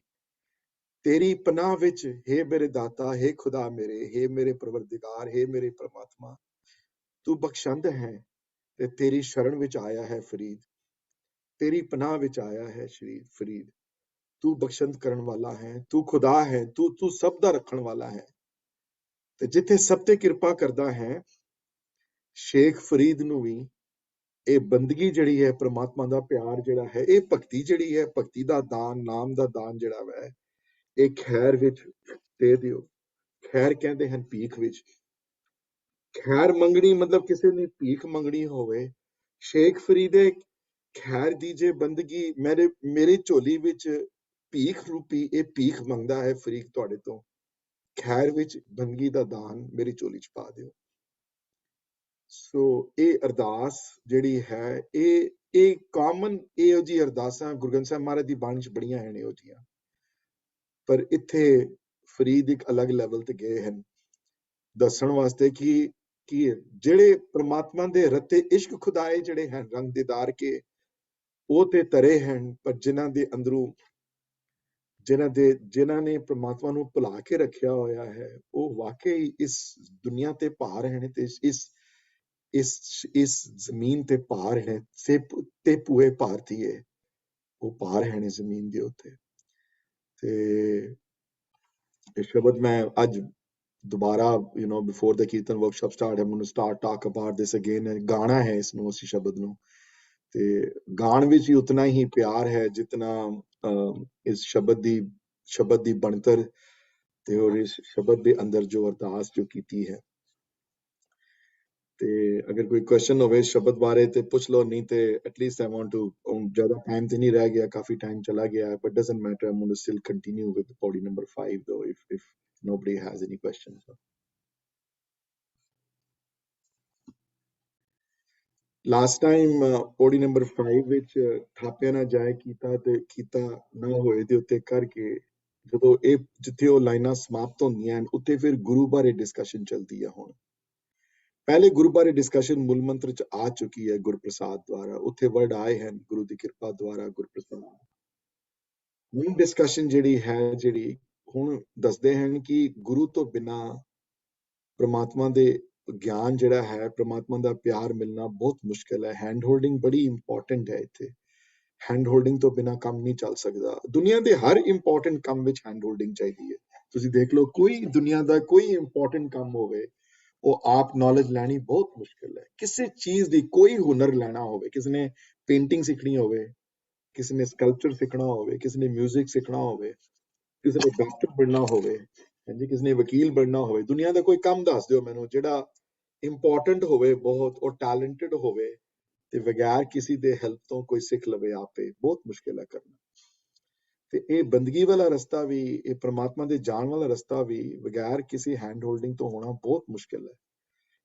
ਤੇਰੀ ਪਨਾਹ ਵਿੱਚ ਹੇ ਮੇਰੇ ਦਾਤਾ, ਹੇ ਖੁਦਾ ਮੇਰੇ, ਹੇ ਮੇਰੇ ਪਰਵਰਦਿਗਾਰ, ਹੇ ਮੇਰੇ ਪਰਮਾਤਮਾ, ਤੂੰ ਬਖਸ਼ੰਦ ਹੈ ਤੇ ਤੇਰੀ ਸ਼ਰਨ ਵਿੱਚ ਆਇਆ ਹੈ ਫਰੀਦ, ਤੇਰੀ ਪਨਾਹ ਵਿੱਚ ਆਇਆ ਹੈ ਫਰੀਦ। ਤੂੰ ਬਖਸ਼ੰਦ ਕਰਨ ਵਾਲਾ ਹੈ, ਤੂੰ ਖੁਦਾ ਹੈ, ਤੂੰ ਸਭ ਦਾ ਰੱਖਣ ਵਾਲਾ ਹੈ। ਤੇ ਜਿੱਥੇ ਸਭ ਤੇ ਕਿਰਪਾ ਕਰਦਾ ਹੈ, ਸ਼ੇਖ ਫਰੀਦ ਨੂੰ ਵੀ ਇਹ ਬੰਦਗੀ ਜਿਹੜੀ ਹੈ, ਪ੍ਰਮਾਤਮਾ ਦਾ ਪਿਆਰ ਜਿਹੜਾ ਹੈ, ਇਹ ਭਗਤੀ ਜਿਹੜੀ ਹੈ, ਭਗਤੀ ਦਾ ਦਾਨ, ਨਾਮ ਦਾ ਦਾਨ ਜਿਹੜਾ ਵੈ, ਇਹ ਖੈਰ ਵਿੱਚ ਦੇ ਦਿਓ। ਖੈਰ ਕਹਿੰਦੇ ਹਨ ਭੀਖ ਵਿੱਚ। ਖੈਰ ਮੰਗਣੀ ਮਤਲਬ ਕਿਸੇ ਨੇ ਭੀਖ ਮੰਗਣੀ ਹੋਵੇ, ਸ਼ੇਖ ਫਰੀਦੇ ਖੈਰ ਦੀਜੇ ਬੰਦਗੀ, ਮੇਰੇ ਝੋਲੀ ਵਿੱਚ ਭੀਖ ਰੂਪੀ ਇਹ ਭੀਖ ਮੰਗਦਾ ਹੈ ਫਰੀਦ ਤੁਹਾਡੇ ਤੋਂ, ਖੈਰ ਵਿੱਚ ਬੰਦਗੀ ਦਾ ਦਾਨ ਮੇਰੀ ਝੋਲੀ ਚ ਪਾ ਦਿਓ। ਸੋ ਇਹ ਅਰਦਾਸ ਜਿਹੜੀ ਹੈ, ਇਹ ਕਾਮਨ, ਇਹੋ ਜਿਹੀ ਅਰਦਾਸਾਂ ਗੁਰੂ ਗ੍ਰੰਥ ਸਾਹਿਬ ਮਹਾਰਾਜ ਦੀ ਬਾਣੀ ਚ ਬੜੀਆਂ ਹਨ ਇਹੋ ਜਿਹੀਆਂ, ਪਰ ਇੱਥੇ ਫਰੀਦ ਇੱਕ ਅਲੱਗ ਲੈਵਲ ਤੇ ਗਏ ਹਨ ਦੱਸਣ ਵਾਸਤੇ ਕਿ ਜਿਹੜੇ ਪ੍ਰਮਾਤਮਾ ਦੇ ਰਤੇ ਇਸ਼ਕ ਖੁਦਾਏ ਜਿਹੜੇ ਹਨ ਰੰਗ ਦੀਦਾਰ ਕੇ ਉਹ ਤੇ ਤਰੇ ਹਨ, ਪਰ ਜਿਨ੍ਹਾਂ ਦੇ ਅੰਦਰੋਂ ਜਿਨ੍ਹਾਂ ਨੇ ਪ੍ਰਮਾਤਮਾ ਨੂੰ ਭੁਲਾ ਕੇ ਰੱਖਿਆ ਹੋਇਆ ਹੈ ਉਹ ਵਾਕਈ ਇਸ ਦੁਨੀਆ ਤੇ ਭਾਰ ਹਨ ਤੇ ਇਸ ਜ਼ਮੀਨ ਤੇ ਭਾਰ ਹੈ ਤੇ ਪੂਏ ਭਾਰਤੀਏ ਉਹ ਭਾਰ ਹਨ ਜ਼ਮੀਨ ਦੇ ਉੱਤੇ। ਤੇ ਇਹ ਸ਼ਬਦ ਮੈਂ ਅੱਜ ਦੁਬਾਰਾ ਬਿਫੋਰ ਦ ਕੀਰਤਨ ਵਰਕਸ਼ਾਪ ਸਟਾਰਟ ਹੈ ਮੈਨੂੰ ਟਾਕ ਅਬਾਊਟ ਦਿਸ ਅਗੇਨ। ਗਾਣਾ ਹੈ ਇਸ ਨੂੰ, ਅਸੀਂ ਸ਼ਬਦ ਨੂੰ, ਤੇ ਗਾਣ ਵਿੱਚ ਹੀ ਉਤਨਾ ਹੀ ਪਿਆਰ ਹੈ ਜਿਤਨਾ ਇਸ ਸ਼ਬਦ ਦੀ ਬਣਤਰ ਤੇ ਔਰ ਇਸ ਸ਼ਬਦ ਦੇ ਅੰਦਰ ਜੋ ਅਰਦਾਸ ਜੋ ਕੀਤੀ ਹੈ। ਤੇ ਅਗਰ ਕੋਈ ਕੁਐਸਚਨ ਹੋਵੇ ਸ਼ਬਦ ਬਾਰੇ ਤੇ ਪੁੱਛ ਲਓ, ਨਹੀਂ ਤੇ ਐਟਲੀਸਟ ਆਈ ਵਾਂਟ ਟੂ, ਜ਼ਿਆਦਾ ਟਾਈਮ ਤੇ ਨਹੀਂ ਰਹਿ ਗਿਆ, ਕਾਫੀ ਟਾਈਮ ਚਲਾ ਗਿਆ ਹੈ, but doesn't matter, I want to still continue with ਪੌੜੀ number 5 though if nobody has any questions. Last time ਪੌੜੀ ਨੰਬਰ 5 ਵਿੱਚ ਥਾਪਿਆ ਨਾ ਜਾਏ ਕੀਤਾ ਨਾ ਹੋਏ ਦੇ ਉੱਤੇ ਕਰਕੇ ਜਦੋਂ ਇਹ ਜਿੱਥੇ ਉਹ ਲਾਈਨਾਂ ਸਮਾਪਤ ਹੁੰਦੀਆਂ ਹਨ ਉੱਥੇ ਫਿਰ ਗੁਰੂ ਬਾਰੇ ਡਿਸਕਸ਼ਨ ਚੱਲਦੀ ਹੈ। ਹੁਣ ਪਹਿਲੇ ਗੁਰੂ ਬਾਰੇ ਡਿਸਕਸ਼ਨ ਮੂਲ ਮੰਤਰ ਚ ਆ ਚੁੱਕੀ ਹੈ ਗੁਰਪ੍ਰਸਾਦ ਦੁਆਰਾ, ਉੱਥੇ ਵਰਡ ਆਏ ਹਨ ਗੁਰੂ ਦੀ ਕਿਰਪਾ ਦੁਆਰਾ ਗੁਰਪ੍ਰਸਾਦ। ਹੁਣ ਡਿਸਕਸ਼ਨ ਜਿਹੜੀ ਹੁਣ ਦੱਸਦੇ ਹਨ ਕਿ ਗੁਰੂ ਤੋਂ ਬਿਨਾਂ ਪ੍ਰਮਾਤਮਾ ਦੇ ਗਿਆਨ ਜਿਹੜਾ ਹੈ, ਪ੍ਰਮਾਤਮਾ ਦਾ ਪਿਆਰ ਮਿਲਣਾ ਬਹੁਤ ਮੁਸ਼ਕਿਲ ਹੈ। ਹੈਂਡ ਹੋਲਡਿੰਗ ਬੜੀ ਇੰਪੋਰਟੈਂਟ ਹੈ ਇੱਥੇ, ਹੈਂਡ ਹੋਲਡਿੰਗ ਤੋਂ ਬਿਨਾਂ ਕੰਮ ਨਹੀਂ ਚੱਲ ਸਕਦਾ। ਦੁਨੀਆ ਦੇ ਹਰ ਇੰਪੋਰਟੈਂਟ ਕੰਮ ਵਿੱਚ ਹੈਂਡ ਹੋਲਡਿੰਗ ਚਾਹੀਦੀ ਹੈ। ਤੁਸੀਂ ਦੇਖ ਲਓ ਕੋਈ ਦੁਨੀਆ ਦਾ ਕੋਈ ਇੰਪੋਰਟੈਂਟ ਕੰਮ ਹੋਵੇ ਉਹ ਆਪ ਨੌਲੇਜ ਲੈਣੀ ਬਹੁਤ ਮੁਸ਼ਕਿਲ ਹੈ। ਕਿਸੇ ਚੀਜ਼ ਦੀ ਕੋਈ ਹੁਨਰ ਲੈਣਾ ਹੋਵੇ, ਕਿਸੇ ਨੇ ਪੇਂਟਿੰਗ ਸਿੱਖਣੀ ਹੋਵੇ, ਕਿਸੇ ਨੇ ਸਕਲਪਚਰ ਸਿੱਖਣਾ ਹੋਵੇ, ਕਿਸੇ ਨੇ ਮਿਊਜ਼ਿਕ ਸਿੱਖਣਾ ਹੋਵੇ, ਕਿਸੇ ਨੇ ਡਾਕਟਰ ਬਣਨਾ ਹੋਵੇ, ਹਾਂਜੀ, ਕਿਸੇ ਨੇ ਵਕੀਲ ਬਣਨਾ ਹੋਵੇ, ਦੁਨੀਆ ਦਾ ਕੋਈ ਕੰਮ ਦੱਸ ਦਿਓ ਮੈਨੂੰ ਜਿਹੜਾ ਇੰਪੋਰਟੈਂਟ ਹੋਵੇ ਬਹੁਤ, ਉਹ ਟੈਲੈਂਟਡ ਹੋਵੇ ਤੇ ਬਗੈਰ ਕਿਸੇ ਦੇ ਹੈਲਪ ਤੋਂ ਕੋਈ ਸਿੱਖ ਲਵੇ ਆਪੇ, ਬਹੁਤ ਮੁਸ਼ਕਿਲ ਹੈ ਕਰਨਾ। ਤੇ ਇਹ ਬੰਦਗੀ ਵਾਲਾ ਰਸਤਾ ਵੀ, ਇਹ ਪ੍ਰਮਾਤਮਾ ਦੇ ਜਾਣ ਵਾਲਾ ਰਸਤਾ ਵੀ ਬਗੈਰ ਕਿਸੇ ਹੈਂਡ ਹੋਲਡਿੰਗ ਤੋਂ ਹੋਣਾ ਬਹੁਤ ਮੁਸ਼ਕਿਲ ਹੈ।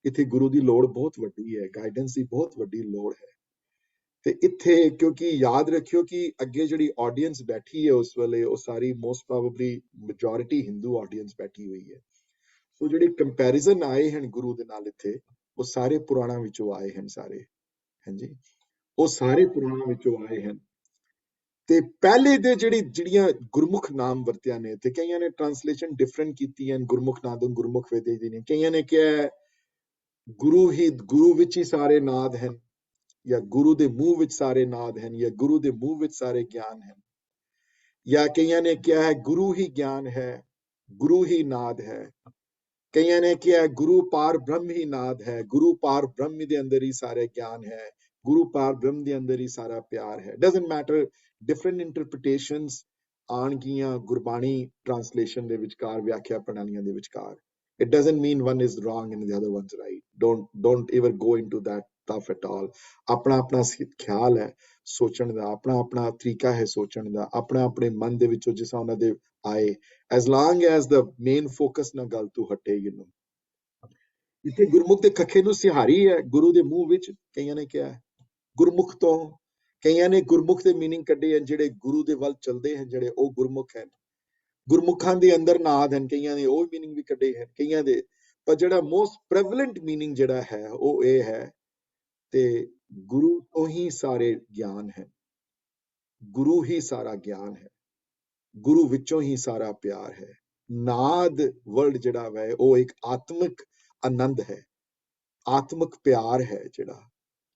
ਇੱਥੇ ਗੁਰੂ ਦੀ ਲੋੜ ਬਹੁਤ ਵੱਡੀ ਹੈ, ਗਾਈਡੈਂਸ ਦੀ ਬਹੁਤ ਵੱਡੀ ਲੋੜ ਹੈ। ਤੇ ਇੱਥੇ ਕਿਉਂਕਿ ਯਾਦ ਰੱਖਿਓ ਕਿ ਅੱਗੇ ਜਿਹੜੀ ਆਡੀਅנס ਬੈਠੀ ਹੈ ਉਸ ਵੇਲੇ ਉਹ ਸਾਰੀ most probably majority Hindu audience ਬੈਠੀ ਹੋਈ ਹੈ। ਸੋ ਜਿਹੜੇ ਕੰਪੈਰੀਜ਼ਨ ਆਏ ਹਨ ਗੁਰੂ ਦੇ ਨਾਲ ਇੱਥੇ, ਉਹ ਸਾਰੇ ਪੁਰਾਣਾਂ ਵਿੱਚੋਂ ਆਏ ਹਨ ਸਾਰੇ, ਹਾਂਜੀ, ਉਹ ਸਾਰੇ ਪੁਰਾਣਾਂ ਵਿੱਚੋਂ ਆਏ ਹਨ। ਤੇ ਪਹਿਲੇ ਦੇ ਜਿਹੜੀਆਂ ਗੁਰਮੁਖ ਨਾਮ ਵਰਤਿਆ ਨੇ, ਤੇ ਕਈਆਂ ਨੇ ਟ੍ਰਾਂਸਲੇਸ਼ਨ ਡਿਫਰੈਂਟ ਕੀਤੀ ਹੈ ਗੁਰਮੁਖ ਨਾਦ ਗੁਰਮੁਖ ਵੇਦੇ ਦੀ ਨੇ। ਕਈਆਂ ਨੇ ਕਿਹਾ ਗੁਰੂ ਵਿੱਚ ਹੀ ਸਾਰੇ ਨਾਦ ਹਨ, ਜਾਂ ਗੁਰੂ ਦੇ ਮੂੰਹ ਵਿੱਚ ਸਾਰੇ ਨਾਦ ਹਨ, ਜਾਂ ਗੁਰੂ ਦੇ ਮੂੰਹ ਵਿੱਚ ਸਾਰੇ ਗਿਆਨ ਹਨ, ਜਾਂ ਕਈਆਂ ਨੇ ਕਿਹਾ ਹੈ ਗੁਰੂ ਹੀ ਗਿਆਨ ਹੈ, ਗੁਰੂ ਹੀ ਨਾਦ ਹੈ। ਕਈਆਂ ਨੇ ਕਿਹਾ ਗੁਰੂ ਪਾਰ ਬ੍ਰਹਮ ਹੀ ਨਾਦ ਹੈ, ਗੁਰੂ ਪਾਰ ਬ੍ਰਹਮ ਦੇ ਅੰਦਰ ਹੀ ਸਾਰੇ ਗਿਆਨ ਹੈ, ਗੁਰੂ ਪਾਰ ਬ੍ਰਹਮ ਦੇ ਅੰਦਰ ਹੀ ਸਾਰਾ ਪਿਆਰ ਹੈ। ਡਸਨਟ ਮੈਟਰ, ਡਿਫਰੈਂਟ ਇੰਟਰਪ੍ਰੀਟੇਸ਼ਨਸ ਆਉਣਗੀਆਂ ਗੁਰਬਾਣੀ ਟ੍ਰਾਂਸਲੇਸ਼ਨ ਦੇ ਵਿਚਕਾਰ, ਵਿਆਖਿਆ ਪ੍ਰਣਾਲੀਆਂ ਦੇ ਵਿਚਕਾਰ। It doesn't mean one is wrong and the other one's right. Don't ever go into that stuff at all. ਆਪਣਾ ਆਪਣਾ ਖਿਆਲ ਹੈ ਸੋਚਣ ਦਾ, ਆਪਣਾ ਆਪਣਾ ਤਰੀਕਾ ਹੈ ਸੋਚਣ ਦਾ, ਆਪਣਾ ਆਪਣੇ ਮਨ ਦੇ ਵਿੱਚੋਂ ਜਿਸ ਉਹਨਾਂ ਦੇ ਆਏ, as long as the main focus ਨਾ ਗੱਲ ਤੋਂ ਹਟੇ। ਇੱਥੇ ਗੁਰਮੁਖ ਦੇ ਖੱਖੇ ਨੂੰ ਸਿਹਾਰੀ ਹੈ ਗੁਰੂ ਦੇ ਮੂੰਹ ਵਿੱਚ, ਕਈਆਂ ਨੇ ਕਿਹਾ ਗੁਰਮੁਖ ਤੋਂ, ਕਈਆਂ ਨੇ ਗੁਰਮੁਖ ਦੇ ਮੀਨਿੰਗ ਕੱਢੇ ਹਨ ਜਿਹੜੇ ਗੁਰੂ ਦੇ ਵੱਲ ਚੱਲਦੇ ਹਨ, ਜਿਹੜੇ ਉਹ ਗੁਰਮੁਖ ਹਨ। ਗੁਰਮੁਖਾਂ ਦੇ ਅੰਦਰ ਨਾਦ ਹਨ, ਕਈਆਂ ਨੇ ਉਹ ਮੀਨਿੰਗ ਵੀ ਕੱਢੇ ਹਨ ਕਈਆਂ ਦੇ, ਪਰ ਜਿਹੜਾ ਮੋਸਟ ਪ੍ਰੈਵਲੈਂਟ ਮੀਨਿੰਗ ਜਿਹੜਾ ਹੈ ਉਹ ਇਹ ਹੈ, ਤੇ ਗੁਰੂ ਤੋਂ ਹੀ ਸਾਰੇ ਗਿਆਨ ਹੈ, ਗੁਰੂ ਹੀ ਸਾਰਾ ਗਿਆਨ ਹੈ, ਗੁਰੂ ਵਿੱਚੋਂ ਹੀ ਸਾਰਾ ਪਿਆਰ ਹੈ। ਨਾਦ ਵਰਡ ਜਿਹੜਾ ਹੈ ਉਹ ਇੱਕ ਆਤਮਿਕ ਆਨੰਦ ਹੈ, ਆਤਮਿਕ ਪਿਆਰ ਹੈ,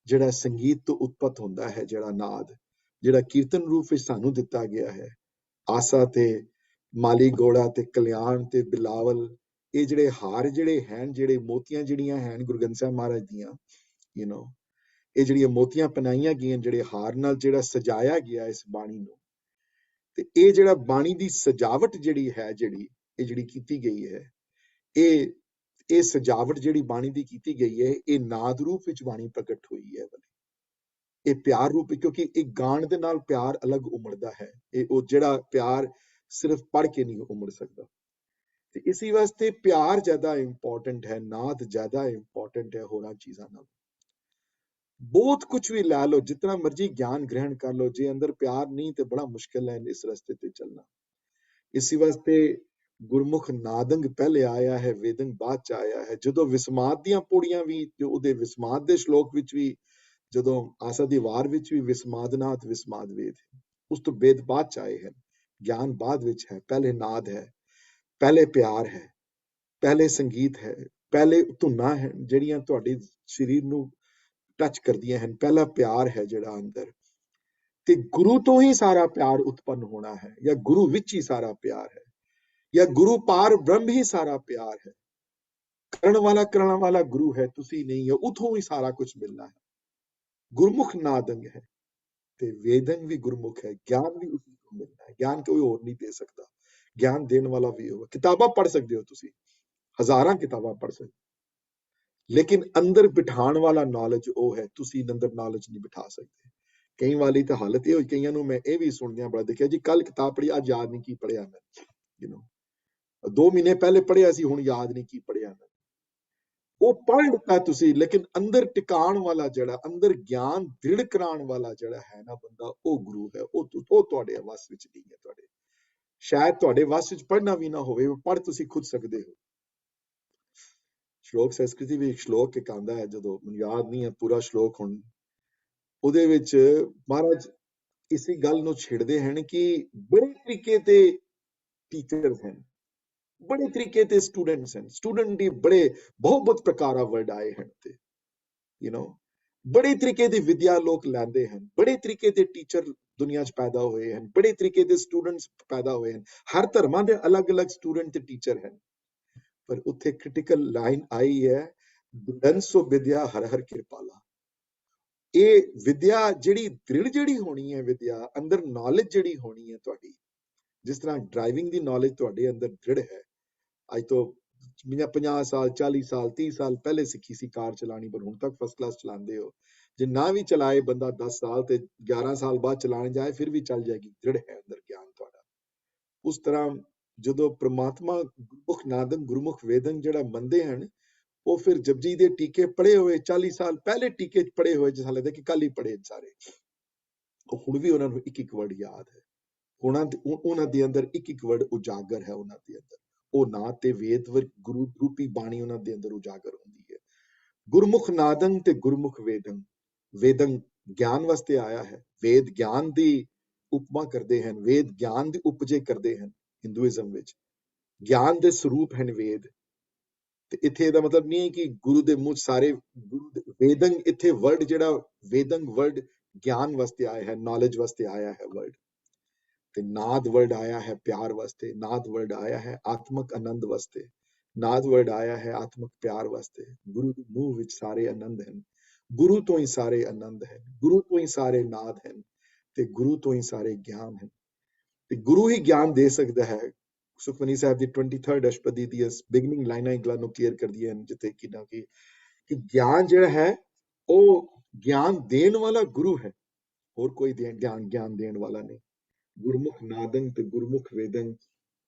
ਜਿਹੜਾ ਸੰਗੀਤ ਤੋਂ ਉਤਪਤ ਹੁੰਦਾ ਹੈ, ਜਿਹੜਾ ਨਾਦ, ਜਿਹੜਾ ਕੀਰਤਨ ਰੂਪ ਵਿੱਚ ਸਾਨੂੰ ਦਿੱਤਾ ਗਿਆ ਹੈ। ਆਸਾ ਤੇ ਮਾਲੀ ਗੋੜਾ ਤੇ ਕਲਿਆਣ ਤੇ ਬਿਲਾਵਲ, ਇਹ ਜਿਹੜੇ ਹਾਰ ਜਿਹੜੇ ਹਨ, ਜਿਹੜੇ ਮੋਤੀਆਂ ਜਿਹੜੀਆਂ ਹਨ ਗੁਰੂ ਗ੍ਰੰਥ ਸਾਹਿਬ ਮਹਾਰਾਜ ਦੀਆਂ, ਇਹ ਜਿਹੜੀਆਂ ਮੋਤੀਆਂ ਪਹਿਨਾਈਆਂ ਗਈਆਂ, ਜਿਹੜੇ ਹਾਰ ਨਾਲ ਜਿਹੜਾ ਸਜਾਇਆ ਗਿਆ ਇਸ ਬਾਣੀ ਨੂੰ, ਤੇ ਇਹ ਜਿਹੜਾ ਬਾਣੀ ਦੀ ਸਜਾਵਟ ਜਿਹੜੀ ਹੈ, ਜਿਹੜੀ ਕੀਤੀ ਗਈ ਹੈ, ਇਹ ਸਜਾਵਟ ਜਿਹੜੀ ਬਾਣੀ ਦੀ ਕੀਤੀ ਗਈ ਹੈ, ਇਹ ਨਾਦ ਰੂਪ ਵਿੱਚ ਬਾਣੀ ਪ੍ਰਗਟ ਹੋਈ ਹੈ। ਇਹ ਪਿਆਰ ਰੂਪ, ਕਿਉਂਕਿ ਇੱਕ ਗਾਣ ਦੇ ਨਾਲ ਪਿਆਰ ਅਲੱਗ ਉਮੜਦਾ ਹੈ, ਇਹ ਉਹ ਜਿਹੜਾ ਪਿਆਰ ਸਿਰਫ ਪੜ੍ਹ ਕੇ ਨਹੀਂ ਉਮੜ ਸਕਦਾ। ਤੇ ਇਸੇ ਵਾਸਤੇ ਪਿਆਰ ਜ਼ਿਆਦਾ ਇੰਪੋਰਟੈਂਟ ਹੈ, ਨਾਦ ਜ਼ਿਆਦਾ ਇੰਪੋਰਟੈਂਟ ਹੈ ਹੋਰਾਂ ਚੀਜ਼ਾਂ ਨਾਲ। ਬਹੁਤ ਕੁਝ ਵੀ ਲੈ ਲਓ, ਜਿਤਨਾ ਮਰਜੀ ਗਿਆਨ ਗ੍ਰਹਿਣ ਕਰ ਲਓ, ਜੇ ਅੰਦਰ ਪਿਆਰ ਨਹੀਂ ਤੇ ਬੜਾ ਮੁਸ਼ਕਿਲ ਹੈ ਇਸ ਰਸਤੇ ਤੇ ਚੱਲਣਾ। ਇਸੇ ਵਾਸਤੇ ਗੁਰਮੁਖ ਨਾਦੰਗ ਪਹਿਲੇ ਆਇਆ ਹੈ, ਵੇਦੰਗ ਬਾਅਦ ਚ ਆਇਆ ਹੈ। ਜਦੋਂ ਵਿਸਮਾਦ ਦੀਆਂ ਪੌੜੀਆਂ ਵੀ, ਉਹਦੇ ਵਿਸਮਾਦ ਦੇ ਸ਼ਲੋਕ ਵਿੱਚ ਵੀ, ਜਦੋਂ ਆਸਾ ਦੀ ਵਾਰ ਵਿੱਚ ਵੀ ਵਿਸਮਾਦਨਾਥ ਵਿਸਮਾਦ ਵੇਦ, ਉਸ ਤੋਂ ਵੇਦ ਬਾਅਦ ਚ ਆਏ ਹਨ। ਗਿਆਨ ਬਾਅਦ ਵਿੱਚ ਹੈ, ਪਹਿਲੇ ਨਾਦ ਹੈ, ਪਹਿਲੇ ਪਿਆਰ ਹੈ, ਪਹਿਲੇ ਸੰਗੀਤ ਹੈ, ਪਹਿਲੇ ਧੁਨਾਂ ਹੈ ਜਿਹੜੀਆਂ ਤੁਹਾਡੇ ਸਰੀਰ ਨੂੰ ਟੱਚ ਕਰਦੀਆਂ ਹਨ, ਪਹਿਲਾ ਪਿਆਰ ਹੈ ਜਿਹੜਾ ਅੰਦਰ। ਤੇ ਗੁਰੂ ਤੋਂ ਹੀ ਸਾਰਾ ਪਿਆਰ ਉਤਪੰਨ ਹੋਣਾ ਹੈ, ਜਾਂ ਗੁਰੂ ਵਿੱਚ ਹੀ ਸਾਰਾ ਪਿਆਰ ਹੈ, ਜਾਂ ਗੁਰੂ ਪਾਰ ਬ੍ਰਹਮ ਹੀ ਸਾਰਾ ਪਿਆਰ ਹੈ। ਕਰਨ ਵਾਲਾ ਗੁਰੂ ਹੈ, ਤੁਸੀਂ ਨਹੀਂ ਹੋ, ਉਥੋਂ ਹੀ ਸਾਰਾ ਕੁਝ ਮਿਲਣਾ ਹੈ। ਗੁਰਮੁਖ ਨਾਦੰਗ ਹੈ ਤੇ ਵੇਦੰਗ ਵੀ ਗੁਰਮੁਖ ਹੈ, ਗਿਆਨ ਵੀ ਉਸੇ ਤੋਂ ਮਿਲਣਾ ਹੈ। ਗਿਆਨ ਕੋਈ ਹੋਰ ਨਹੀਂ ਦੇ ਸਕਦਾ, ਗਿਆਨ ਦੇਣ ਵਾਲਾ ਵੀ ਹੋਵੇ। ਕਿਤਾਬਾਂ ਪੜ੍ਹ ਸਕਦੇ ਹੋ ਤੁਸੀਂ, ਹਜ਼ਾਰਾਂ ਕਿਤਾਬਾਂ ਪੜ੍ਹ ਸਕਦੇ, ਲੇਕਿਨ ਅੰਦਰ ਬਿਠਾਉਣ ਵਾਲਾ ਨੌਲੇਜ ਉਹ ਹੈ, ਤੁਸੀਂ ਅੰਦਰ ਨੌਲੇਜ ਨਹੀਂ ਬਿਠਾ ਸਕਦੇ। ਕਈ ਵਾਲੀ ਤਾਂ ਹਾਲਤ ਇਹ ਹੋਈ, ਕਈਆਂ ਨੂੰ ਮੈਂ ਇਹ ਵੀ ਸੁਣਦਿਆਂ ਬੜਾ ਦੇਖਿਆ ਜੀ, ਕੱਲ ਕਿਤਾਬ ਪੜ੍ਹੀ, ਅੱਜ ਯਾਦ ਨਹੀਂ ਕੀ ਪੜ੍ਹਿਆ ਮੈਂ, 2 ਮਹੀਨੇ ਪਹਿਲੇ ਪੜ੍ਹਿਆ ਸੀ, ਹੁਣ ਯਾਦ ਨਹੀਂ ਕੀ ਪੜ੍ਹਿਆ ਮੈਂ। ਉਹ ਪੜ੍ਹ ਲਿੱਤਾ ਤੁਸੀਂ, ਲੇਕਿਨ ਅੰਦਰ ਟਿਕਾਣ ਵਾਲਾ ਜਿਹੜਾ, ਅੰਦਰ ਗਿਆਨ ਦ੍ਰਿੜ ਕਰਾਉਣ ਵਾਲਾ ਜਿਹੜਾ ਹੈ ਨਾ ਬੰਦਾ, ਉਹ ਗੁਰੂ ਹੈ। ਉਹ ਤੁਹਾਡੇ ਵੱਸ ਵਿੱਚ ਨਹੀਂ ਹੈ। ਤੁਹਾਡੇ ਸ਼ਾਇਦ ਤੁਹਾਡੇ ਵੱਸ ਵਿੱਚ ਪੜ੍ਹਨਾ ਵੀ ਨਾ ਹੋਵੇ, ਪੜ੍ਹ ਤੁਸੀਂ ਖੁਦ ਸਕਦੇ ਹੋ। ਸ਼ਲੋਕ ਸੰਸਕ੍ਰਿਤੀ ਵੀ ਇੱਕ ਸ਼ਲੋਕ ਇੱਕ ਆਉਂਦਾ ਹੈ, ਜਦੋਂ ਮੈਨੂੰ ਯਾਦ ਨਹੀਂ ਹੈ ਪੂਰਾ ਸ਼ਲੋਕ ਹੁਣ, ਉਹਦੇ ਵਿੱਚ ਮਹਾਰਾਜ ਇਸੇ ਗੱਲ ਨੂੰ ਛੇੜਦੇ ਹਨ ਕਿ ਬੜੇ ਤਰੀਕੇ ਤੇ ਟੀਚਰਸ ਹਨ, ਬੜੇ ਤਰੀਕੇ ਤੇ ਸਟੂਡੈਂਟਸ ਹਨ। ਸਟੂਡੈਂਟ ਦੀ ਬੜੇ ਬਹੁਤ ਪ੍ਰਕਾਰਾ ਵਰਡ ਆਏ ਹਨ ਤੇ ਬੜੇ ਤਰੀਕੇ ਦੀ ਵਿਦਿਆ ਲੋਕ ਲੈਂਦੇ ਹਨ, ਬੜੇ ਤਰੀਕੇ ਦੇ ਟੀਚਰ ਦੁਨੀਆ 'ਚ ਪੈਦਾ ਹੋਏ ਹਨ, ਬੜੇ ਤਰੀਕੇ ਦੇ ਸਟੂਡੈਂਟਸ ਪੈਦਾ ਹੋਏ ਹਨ। ਹਰ ਧਰਮਾਂ ਦੇ ਅਲੱਗ-ਅਲੱਗ ਸਟੂਡੈਂਟ ਤੇ ਟੀਚਰ ਹਨ। ਪਰ ਉੱਥੇ ਕ੍ਰਿਟੀਕਲ ਲਾਈਨ ਆਈ ਹੈ, ਦੁਲੰਸੋ ਵਿਦਿਆ ਹਰ ਹਰ ਕਿਰਪਾਲਾ। ਇਹ ਵਿਦਿਆ ਜਿਹੜੀ ਦ੍ਰਿੜ ਜਿਹੜੀ ਹੋਣੀ ਹੈ, ਵਿਦਿਆ ਅੰਦਰ ਨੌਲੇਜ ਜਿਹੜੀ ਹੋਣੀ ਹੈ ਤੁਹਾਡੀ, ਜਿਸ ਤਰ੍ਹਾਂ ਡਰਾਈਵਿੰਗ ਦੀ ਨੌਲੇਜ ਤੁਹਾਡੇ ਅੰਦਰ ਦ੍ਰਿੜ ਹੈ। ਅੱਜ ਤੋਂ 50 ਸਾਲ 40 ਸਾਲ 30 ਸਾਲ ਪਹਿਲੇ ਸਿੱਖੀ ਸੀ ਕਾਰ ਚਲਾਣੀ, ਪਰ ਹੁਣ ਤੱਕ ਫਸਟ ਕਲਾਸ ਚਲਾਉਂਦੇ ਹੋ। ਜੇ ਨਾ ਵੀ ਚਲਾਏ ਬੰਦਾ 10 ਸਾਲ ਤੇ 11 ਸਾਲ ਬਾਅਦ ਚਲਾਣ ਜਾਏ, ਫਿਰ ਵੀ ਚੱਲ ਜਾਏਗੀ, ਦ੍ਰਿੜ ਹੈ ਅੰਦਰ ਗਿਆਨ ਤੁਹਾਡਾ। ਉਸ ਤਰ੍ਹਾਂ ਜਦੋਂ ਪ੍ਰਮਾਤਮਾ ਗੁਰਮੁਖ ਨਾਦੰ ਗੁਰਮੁਖ ਵੇਦਨ ਜਿਹੜਾ ਮੰਨਦੇ ਹਨ, ਉਹ ਫਿਰ ਜਪਜੀ ਦੇ ਟੀਕੇ ਪੜ੍ਹੇ ਹੋਏ 40 ਸਾਲ ਪਹਿਲੇ ਟੀਕੇ ਪੜ੍ਹੇ ਹੋਏ, ਜਿਸ ਲੱਗਦਾ ਕਿ ਕੱਲ ਹੀ ਪੜ੍ਹੇ ਸਾਰੇ, ਉਹ ਹੁਣ ਵੀ ਉਹਨਾਂ ਨੂੰ ਇੱਕ ਇੱਕ ਵਰਡ ਯਾਦ ਹੈ। ਉਹਨਾਂ ਦੇ ਅੰਦਰ ਇੱਕ ਇੱਕ ਵਰਡ ਉਜਾਗਰ ਹੈ। ਉਹਨਾਂ ਦੇ ਅੰਦਰ ਉਹ ਨਾ ਤੇ ਵੇਦ ਗੁਰੂ ਰੂਪੀ ਬਾਣੀ ਉਹਨਾਂ ਦੇ ਅੰਦਰ ਉਜਾਗਰ ਹੁੰਦੀ ਹੈ। ਗੁਰਮੁਖ ਨਾਦੰ ਤੇ ਗੁਰਮੁਖ ਵੇਦੰ। ਵੇਦੰ ਗਿਆਨ ਵਾਸਤੇ ਆਇਆ ਹੈ, ਵੇਦ ਗਿਆਨ ਦੀ ਉਪਮਾ ਕਰਦੇ ਹਨ, ਵੇਦ ਗਿਆਨ ਦੀ ਉਪਜੇ ਕਰਦੇ ਹਨ। ਹਿੰਦੂਇਜ਼ਮ ਵਿੱਚ ਗਿਆਨ ਦੇ ਸਰੂਪ ਹਨ ਵੇਦ। ਤੇ ਇੱਥੇ ਇਹਦਾ ਮਤਲਬ ਨਹੀਂ ਹੈ ਕਿ ਗੁਰੂ ਦੇ ਮੂੰਹ ਸਾਰੇ ਵੇਦੰਗ, ਇੱਥੇ ਵਰਡ ਜਿਹੜਾ ਵੇਦੰਗ ਵਰਡ ਗਿਆਨ ਵਾਸਤੇ ਆਇਆ ਹੈ, ਨੌਲੇਜ ਵਾਸਤੇ ਆਇਆ ਹੈ ਵਰਡ। ਤੇ ਨਾਦ ਵਰਡ ਆਇਆ ਹੈ ਪਿਆਰ ਵਾਸਤੇ, ਨਾਦ ਵਰਡ ਆਇਆ ਹੈ ਆਤਮਕ ਆਨੰਦ ਵਾਸਤੇ, ਨਾਦ ਵਰਡ ਆਇਆ ਹੈ ਆਤਮਕ ਪਿਆਰ ਵਾਸਤੇ। ਗੁਰੂ ਦੇ ਮੂੰਹ ਵਿੱਚ ਸਾਰੇ ਆਨੰਦ ਹਨ, ਗੁਰੂ ਤੋਂ ਹੀ ਸਾਰੇ ਆਨੰਦ ਹਨ, ਗੁਰੂ ਤੋਂ ਹੀ ਸਾਰੇ ਨਾਦ ਹਨ, ਤੇ ਗੁਰੂ ਤੋਂ ਹੀ ਸਾਰੇ ਗਿਆਨ ਹਨ। ਤੇ ਗੁਰੂ ਹੀ ਗਿਆਨ ਦੇ ਸਕਦਾ ਹੈ। ਸੁਖਮਨੀ ਸਾਹਿਬ ਦੀ 23rd ਅਸ਼ਟਪਦੀ ਦੀ ਬਿਗਨਿੰਗ ਲਾਈਨਾਂ ਇੱਕ ਗੱਲ ਨੂੰ ਕਲੀਅਰ ਕਰਦੀਆਂ ਹਨ, ਜਿੱਥੇ ਕਿ ਗਿਆਨ ਜਿਹੜਾ ਹੈ ਉਹ ਗਿਆਨ ਦੇਣ ਵਾਲਾ ਗੁਰੂ ਹੈ, ਹੋਰ ਕੋਈ ਗਿਆਨ ਦੇਣ ਵਾਲਾ ਨਹੀਂ। ਗੁਰਮੁਖ ਨਾਦੰ ਤੇ ਗੁਰਮੁਖ ਵੇਦੰ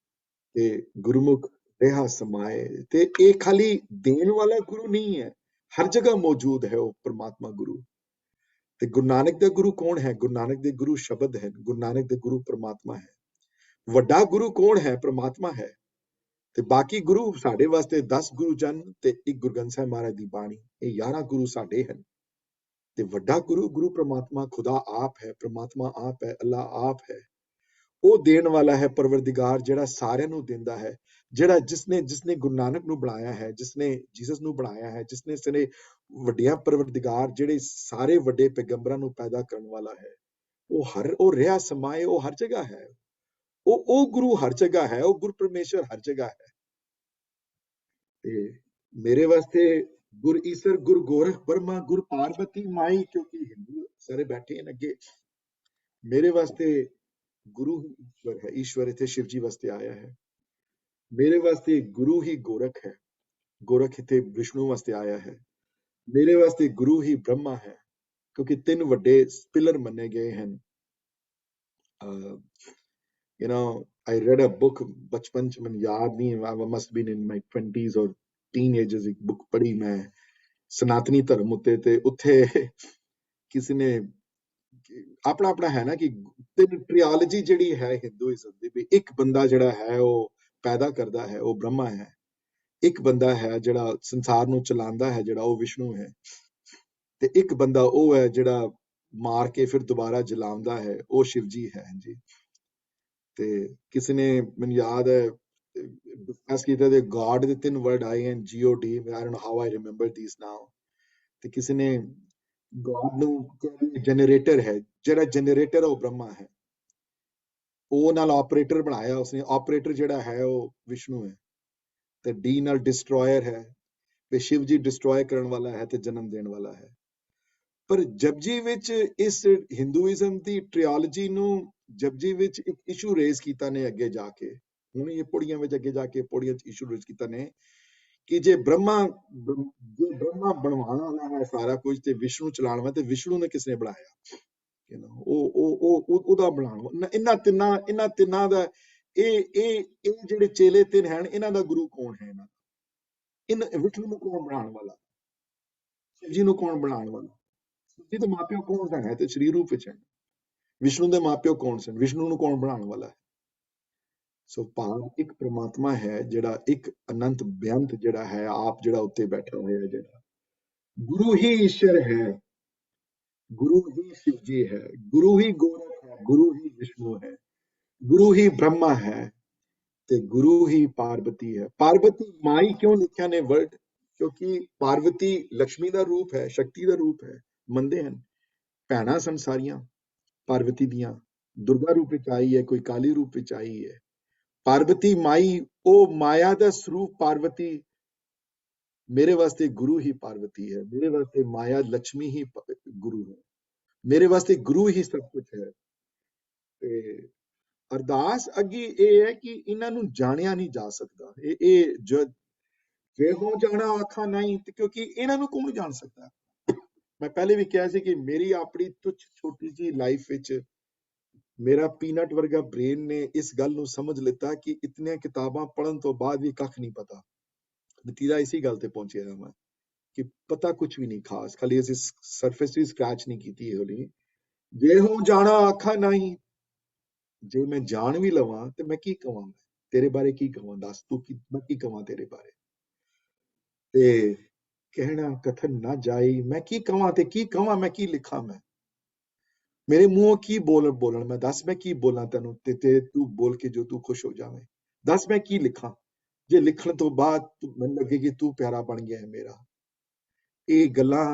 ਤੇ ਗੁਰਮੁਖ ਰਿਹਾ ਸਮਾਏ। ਤੇ ਇਹ ਖਾਲੀ ਦੇਣ ਵਾਲਾ ਗੁਰੂ ਨਹੀਂ ਹੈ, ਹਰ ਜਗ੍ਹਾ ਮੌਜੂਦ ਹੈ ਉਹ ਪ੍ਰਮਾਤਮਾ ਗੁਰੂ। ਤੇ ਗੁਰੂ ਨਾਨਕ ਦਾ ਗੁਰੂ ਕੌਣ ਹੈ? ਗੁਰੂ ਨਾਨਕ ਦੇ ਗੁਰੂ ਸ਼ਬਦ ਹੈ, ਗੁਰੂ ਨਾਨਕ ਦੇ ਗੁਰੂ ਪ੍ਰਮਾਤਮਾ ਹੈ। ਵੱਡਾ ਗੁਰੂ ਕੌਣ ਹੈ? ਪ੍ਰਮਾਤਮਾ ਹੈ। ਤੇ ਬਾਕੀ ਗੁਰੂ ਸਾਡੇ ਵਾਸਤੇ 10 ਗੁਰੂ ਜਨ ਤੇ ਇੱਕ ਗੁਰੂ ਗ੍ਰੰਥ ਸਾਹਿਬ ਮਹਾਰਾਜ ਦੀ ਬਾਣੀ, ਇਹ 11 ਗੁਰੂ ਸਾਡੇ ਹਨ। ਤੇ ਵੱਡਾ ਗੁਰੂ ਪ੍ਰਮਾਤਮਾ ਖੁਦਾ ਆਪ ਹੈ, ਪ੍ਰਮਾਤਮਾ ਆਪ ਹੈ, ਅੱਲਾ ਆਪ ਹੈ। ਉਹ ਦੇਣ ਵਾਲਾ ਹੈ, ਪਰਵਰਦਿਗਾਰ, ਜਿਹੜਾ ਸਾਰਿਆਂ ਨੂੰ ਦਿੰਦਾ ਹੈ, ਜਿਹੜਾ ਜਿਸਨੇ ਗੁਰੂ ਨਾਨਕ ਨੂੰ ਬਣਾਇਆ ਹੈ, ਜਿਸਨੇ ਜੀਸਸ ਨੂੰ ਬਣਾਇਆ ਹੈ, ਜਿਸਨੇ ਸਨੇ ਵੱਡਿਆਂ ਪਰਵਰਦਿਗਾਰ ਜਿਹੜੇ ਸਾਰੇ ਵੱਡੇ ਪੈਗੰਬਰਾਂ ਨੂੰ ਪੈਦਾ ਕਰਨ ਵਾਲਾ ਹੈ। ਉਹ ਰਿਹਾ ਸਮਾਏ, ਉਹ ਹਰ ਜਗ੍ਹਾ ਹੈ। ਉਹ ਗੁਰੂ ਹਰ ਜਗ੍ਹਾ ਹੈ, ਉਹ ਗੁਰ ਪਰਮੇਸ਼ਰ ਹਰ ਜਗ੍ਹਾ ਹੈ। ਤੇ ਮੇਰੇ ਵਾਸਤੇ ਗੁਰ ਈਸਰ, ਗੁਰ ਗੋਰਖ ਬਰਮਾ, ਗੁਰ ਪਾਰਵਤੀ ਮਾਈ, ਕਿਉਂਕਿ ਹਿੰਦੂ ਸਾਰੇ ਬੈਠੇ ਹਨ ਅੱਗੇ, ਮੇਰੇ ਵਾਸਤੇ ਗੁਰੂ ਹੀ ਈਸ਼ਵਰ ਹੈ। ਈਸ਼ਵਰ ਇੱਥੇ ਸ਼ਿਵ ਜੀ ਵਾਸਤੇ ਆਇਆ ਹੈ। ਮੇਰੇ ਵਾਸਤੇ ਗੁਰੂ ਹੀ ਗੋਰਖ ਹੈ, ਗੋਰਖ ਇੱਥੇ ਵਿਸ਼ਨੂੰ ਵਾਸਤੇ ਆਇਆ ਹੈ। ਮੇਰੇ ਵਾਸਤੇ ਗੁਰੂ ਹੀ ਬ੍ਰਹਮਾ ਹੈ, ਕਿਉਂਕਿ 3 ਵੱਡੇ ਪਿਲਰ ਮੰਨੇ ਗਏ ਹਨ। I read a book ਬਚਪਨ ਚ, ਮੈਨੂੰ ਯਾਦ ਨਹੀਂ, I must been in my 20s or teenagers, ਇੱਕ ਬੁੱਕ ਪੜ੍ਹੀ ਮੈਂ ਸਨਾਤਨੀ ਧਰਮ ਉੱਤੇ। ਤੇ ਉੱਥੇ ਕਿਸੇ ਨੇ ਆਪਣਾ ਹੈ ਨਾ ਕਿ ਟ੍ਰੀਓਲੋਜੀ ਜਿਹੜੀ ਹੈ ਹਿੰਦੂਇਜ਼ਮ ਦੀ, ਵੀ ਇੱਕ ਬੰਦਾ ਜਿਹੜਾ ਹੈ ਉਹ ਪੈਦਾ ਕਰਦਾ ਹੈ ਉਹ ਬ੍ਰਹਮਾ ਹੈ, ਇੱਕ ਬੰਦਾ ਹੈ ਜਿਹੜਾ ਸੰਸਾਰ ਨੂੰ ਚਲਾਉਂਦਾ ਹੈ ਜਿਹੜਾ ਉਹ ਵਿਸ਼ਨੂੰ ਹੈ, ਤੇ ਇੱਕ ਬੰਦਾ ਉਹ ਹੈ ਜਿਹੜਾ ਮਾਰ ਕੇ ਫਿਰ ਦੁਬਾਰਾ ਜਲਾਉਂਦਾ ਹੈ ਉਹ ਸ਼ਿਵ ਜੀ ਹੈ ਜੀ। ਤੇ ਕਿਸੇ ਨੇ ਮੈਨੂੰ ਯਾਦ ਹੈ ਡਿਸਕਸ ਕੀਤਾ ਤੇ ਗॉड ਦੇ 3 ਵਰਡ ਆਏ ਹਨ GOD, I don't know how I remember these now। ਤੇ ਕਿਸੇ ਨੇ ਗॉड ਨੂੰ ਜਨਰੇਟਰ ਹੈ, ਜਿਹੜਾ ਜਨਰੇਟਰ ਉਹ ਬ੍ਰਹਮਾ ਹੈ, ਉਹ ਨਾਲ ਆਪਰੇਟਰ ਬਣਾਇਆ ਉਸਨੇ, ਆਪਰੇਟਰ ਜਿਹੜਾ ਹੈ ਉਹ ਵਿਸ਼ਨੂੰ ਹੈ, ਤੇ ਡੀ ਨਾਲ ਡਿਸਟਰੋਇਰ ਹੈ, ਤੇ ਸ਼ਿਵ ਜੀ ਡਿਸਟਰੋਏ ਕਰਨ ਵਾਲਾ ਹੈ ਤੇ ਜਨਮ ਦੇਣ ਵਾਲਾ ਹੈ। ਪਰ ਜਪਜੀ ਵਿੱਚ ਇਸ ਹਿੰਦੂਇਜ਼ਮ ਦੀ ਟ੍ਰਿਓਲੋਜੀ ਨੂੰ ਜਪਜੀ ਵਿੱਚ ਇੱਕ ਇਸ਼ੂ ਰੇਜ਼ ਕੀਤਾ ਨੇ ਅੱਗੇ ਜਾ ਕੇ, ਹੁਣ ਇਹ ਪੌੜੀਆਂ ਵਿੱਚ ਅੱਗੇ ਜਾ ਕੇ ਪੌੜੀਆਂ ਚ ਇਸ਼ੂ ਰੇਜ਼ ਕੀਤਾ ਨੇ ਕਿ ਜੇ ਬ੍ਰਹਮਾ ਬਣਵਾਉਣ ਵਾਲਾ ਹੈ ਸਾਰਾ ਕੁਝ ਤੇ ਵਿਸ਼ਨੂੰ ਚਲਾਉਣ ਵਾਲਾ, ਤੇ ਵਿਸ਼ਨੂੰ ਨੇ ਕਿਸ ਨੇ ਬਣਾਇਆ? ਉਹਦਾ ਬਣਾਉਣ। ਇਹਨਾਂ ਤਿੰਨਾਂ ਦਾ ਇਹ ਜਿਹੜੇ ਚੇਲੇ 3 ਹਨ ਇਹਨਾਂ ਦਾ ਗੁਰੂ ਕੌਣ ਹੈ? ਇਹਨਾਂ ਵਿਸ਼ਨੂੰ ਨੂੰ ਕੌਣ ਬਣਾਉਣ ਵਾਲਾ? ਸ਼ਿਵ ਜੀ ਨੂੰ ਕੌਣ ਬਣਾਉਣ ਵਾਲਾ? ਸ਼ਿਵ ਜੀ ਦੇ ਮਾਪਿਓ ਕੌਣ ਸਨ? ਹੈ ਤੇ ਸਰੀਰ ਰੂਪ ਵਿੱਚ ਹਨ। ਵਿਸ਼ਨੂੰ ਦੇ ਮਾਪਿਓ ਕੌਣ ਸਨ? ਵਿਸ਼ਨੂੰ ਨੂੰ ਕੌਣ ਬਣਾਉਣ ਵਾਲਾ ਹੈ? ਸੋ ਭਾਵ ਇੱਕ ਪ੍ਰਮਾਤਮਾ ਹੈ ਜਿਹੜਾ ਇੱਕ ਅਨੰਤ ਬੇਅੰਤ ਜਿਹੜਾ ਹੈ, ਆਪ ਜਿਹੜਾ ਉੱਤੇ ਬੈਠਾ ਹੋਇਆ, ਜਿਹੜਾ ਗੁਰੂ ਹੀ ਈਸ਼ਰ ਹੈ, ਗੁਰੂ ਹੀ ਸ਼ਿਵ ਜੀ ਹੈ, ਗੁਰੂ ਹੀ ਗੋਰਖ ਹੈ, ਗੁਰੂ ਹੀ ਵਿਸ਼ਨੂੰ ਹੈ, ਗੁਰੂ ਹੀ ਬ੍ਰਹਮਾ ਹੈ, ਤੇ ਗੁਰੂ ਹੀ ਪਾਰਵਤੀ ਹੈ। ਪਾਰਵਤੀ ਮਾਈ ਕਿਉਂ ਲਿਖਿਆ ਨੇ ਵਰਡ? ਕਿਉਂਕਿ ਪਾਰਵਤੀ ਲక్ష్ਮੀ ਦਾ ਰੂਪ ਹੈ, ਸ਼ਕਤੀ ਦਾ ਰੂਪ ਹੈ, ਮੰਨਦੇ ਹਨ। ਭੈਣਾਂ ਸਨ ਸਾਰੀਆਂ ਪਾਰਵਤੀ ਦੀਆਂ, ਦੁਰਗਾ ਰੂਪ ਵਿੱਚ ਆਈ ਹੈ, ਕੋਈ ਕਾਲੀ ਰੂਪ ਵਿੱਚ ਆਈ ਹੈ। ਪਾਰਵਤੀ ਮਾਈ ਉਹ ਮਾਇਆ ਦਾ ਸਰੂਪ ਪਾਰਵਤੀ, ਮੇਰੇ ਵਾਸਤੇ ਗੁਰੂ ਹੀ ਪਾਰਵਤੀ ਹੈ, ਮੇਰੇ ਵਾਸਤੇ ਮਾਇਆ ਲక్ష్ਮੀ ਹੀ ਗੁਰੂ ਹੈ, ਮੇਰੇ ਵਾਸਤੇ ਗੁਰੂ ਹੀ ਸਭ ਕੁਝ ਹੈ। ਤੇ ਅਰਦਾਸ ਅੱਗੇ ਇਹ ਹੈ ਕਿ ਇਹਨਾਂ ਨੂੰ ਜਾਣਿਆ ਨਹੀਂ ਜਾ ਸਕਦਾ। ਇਹ ਜੇ ਹੋ ਜਾਣਾ ਆਖਾਂ ਨਹੀਂ, ਕਿਉਂਕਿ ਇਹਨਾਂ ਨੂੰ ਕੌਣ ਜਾਣ ਸਕਦਾ? ਮੈਂ ਪਹਿਲੇ ਵੀ ਕਿਹਾ ਸੀ ਕਿ ਮੇਰੀ ਆਪਣੀ ਤੁੱਛ ਛੋਟੀ ਜੀ ਲਾਈਫ ਵਿੱਚ ਮੇਰਾ ਪੀਨਟ ਵਰਗਾ ਬ੍ਰੇਨ ਨੇ ਇਸ ਗੱਲ ਨੂੰ ਸਮਝ ਲਿੱਤਾ ਕਿ ਇਤਨੀਆਂ ਕਿਤਾਬਾਂ ਪੜ੍ਹਨ ਤੋਂ ਬਾਅਦ ਵੀ ਕੱਖ ਨਹੀਂ ਪਤਾ। ਨਤੀਜਾ ਇਸੀ ਗੱਲ ਤੇ ਪਹੁੰਚਿਆ ਮੈਂ ਕਿ ਪਤਾ ਕੁਛ ਵੀ ਨਹੀਂ ਖਾਸ, ਖਾਲੀ ਅਸੀਂ ਸਰਫੇਸ ਵੀ ਸਕ੍ਰੈਚ ਨਹੀਂ ਕੀਤੀ ਹੋਣੀ। ਜੇ ਹੋ ਜਾਣਾ ਆਖਾਂ ਨਹੀਂ, ਜੇ ਮੈਂ ਜਾਣ ਵੀ ਲਵਾਂ ਤੇ ਮੈਂ ਕੀ ਕਵਾਂ? ਤੇਰੇ ਬਾਰੇ ਕੀ ਕਵਾਂ? ਦੱਸ ਤੂੰ ਕੀ, ਮੈਂ ਕੀ ਕਵਾਂ ਤੇਰੇ ਬਾਰੇ? ਤੇ ਕਹਿਣਾ ਕਥਨ ਨਾ ਜਾਈ, ਮੈਂ ਕੀ ਕਵਾਂ ਤੇ ਕੀ ਕਵਾਂ, ਮੈਂ ਕੀ ਲਿਖਾਂ? ਮੈਂ ਮੇਰੇ ਮੂੰਹੋਂ ਕੀ ਬੋਲਣ ਮੈਂ? ਦੱਸ ਮੈਂ ਕੀ ਬੋਲਾਂ ਤੈਨੂੰ, ਤੇ ਤੂੰ ਬੋਲ ਕੇ ਜੋ ਤੂੰ ਖੁਸ਼ ਹੋ ਜਾਵੇਂ। ਦੱਸ ਮੈਂ ਕੀ ਲਿਖਾਂ ਜੇ ਲਿਖਣ ਤੋਂ ਬਾਅਦ ਮੈਨੂੰ ਲੱਗੇ ਕਿ ਤੂੰ ਪਿਆਰਾ ਬਣ ਗਿਆ ਹੈ ਮੇਰਾ। ਇਹ ਗੱਲਾਂ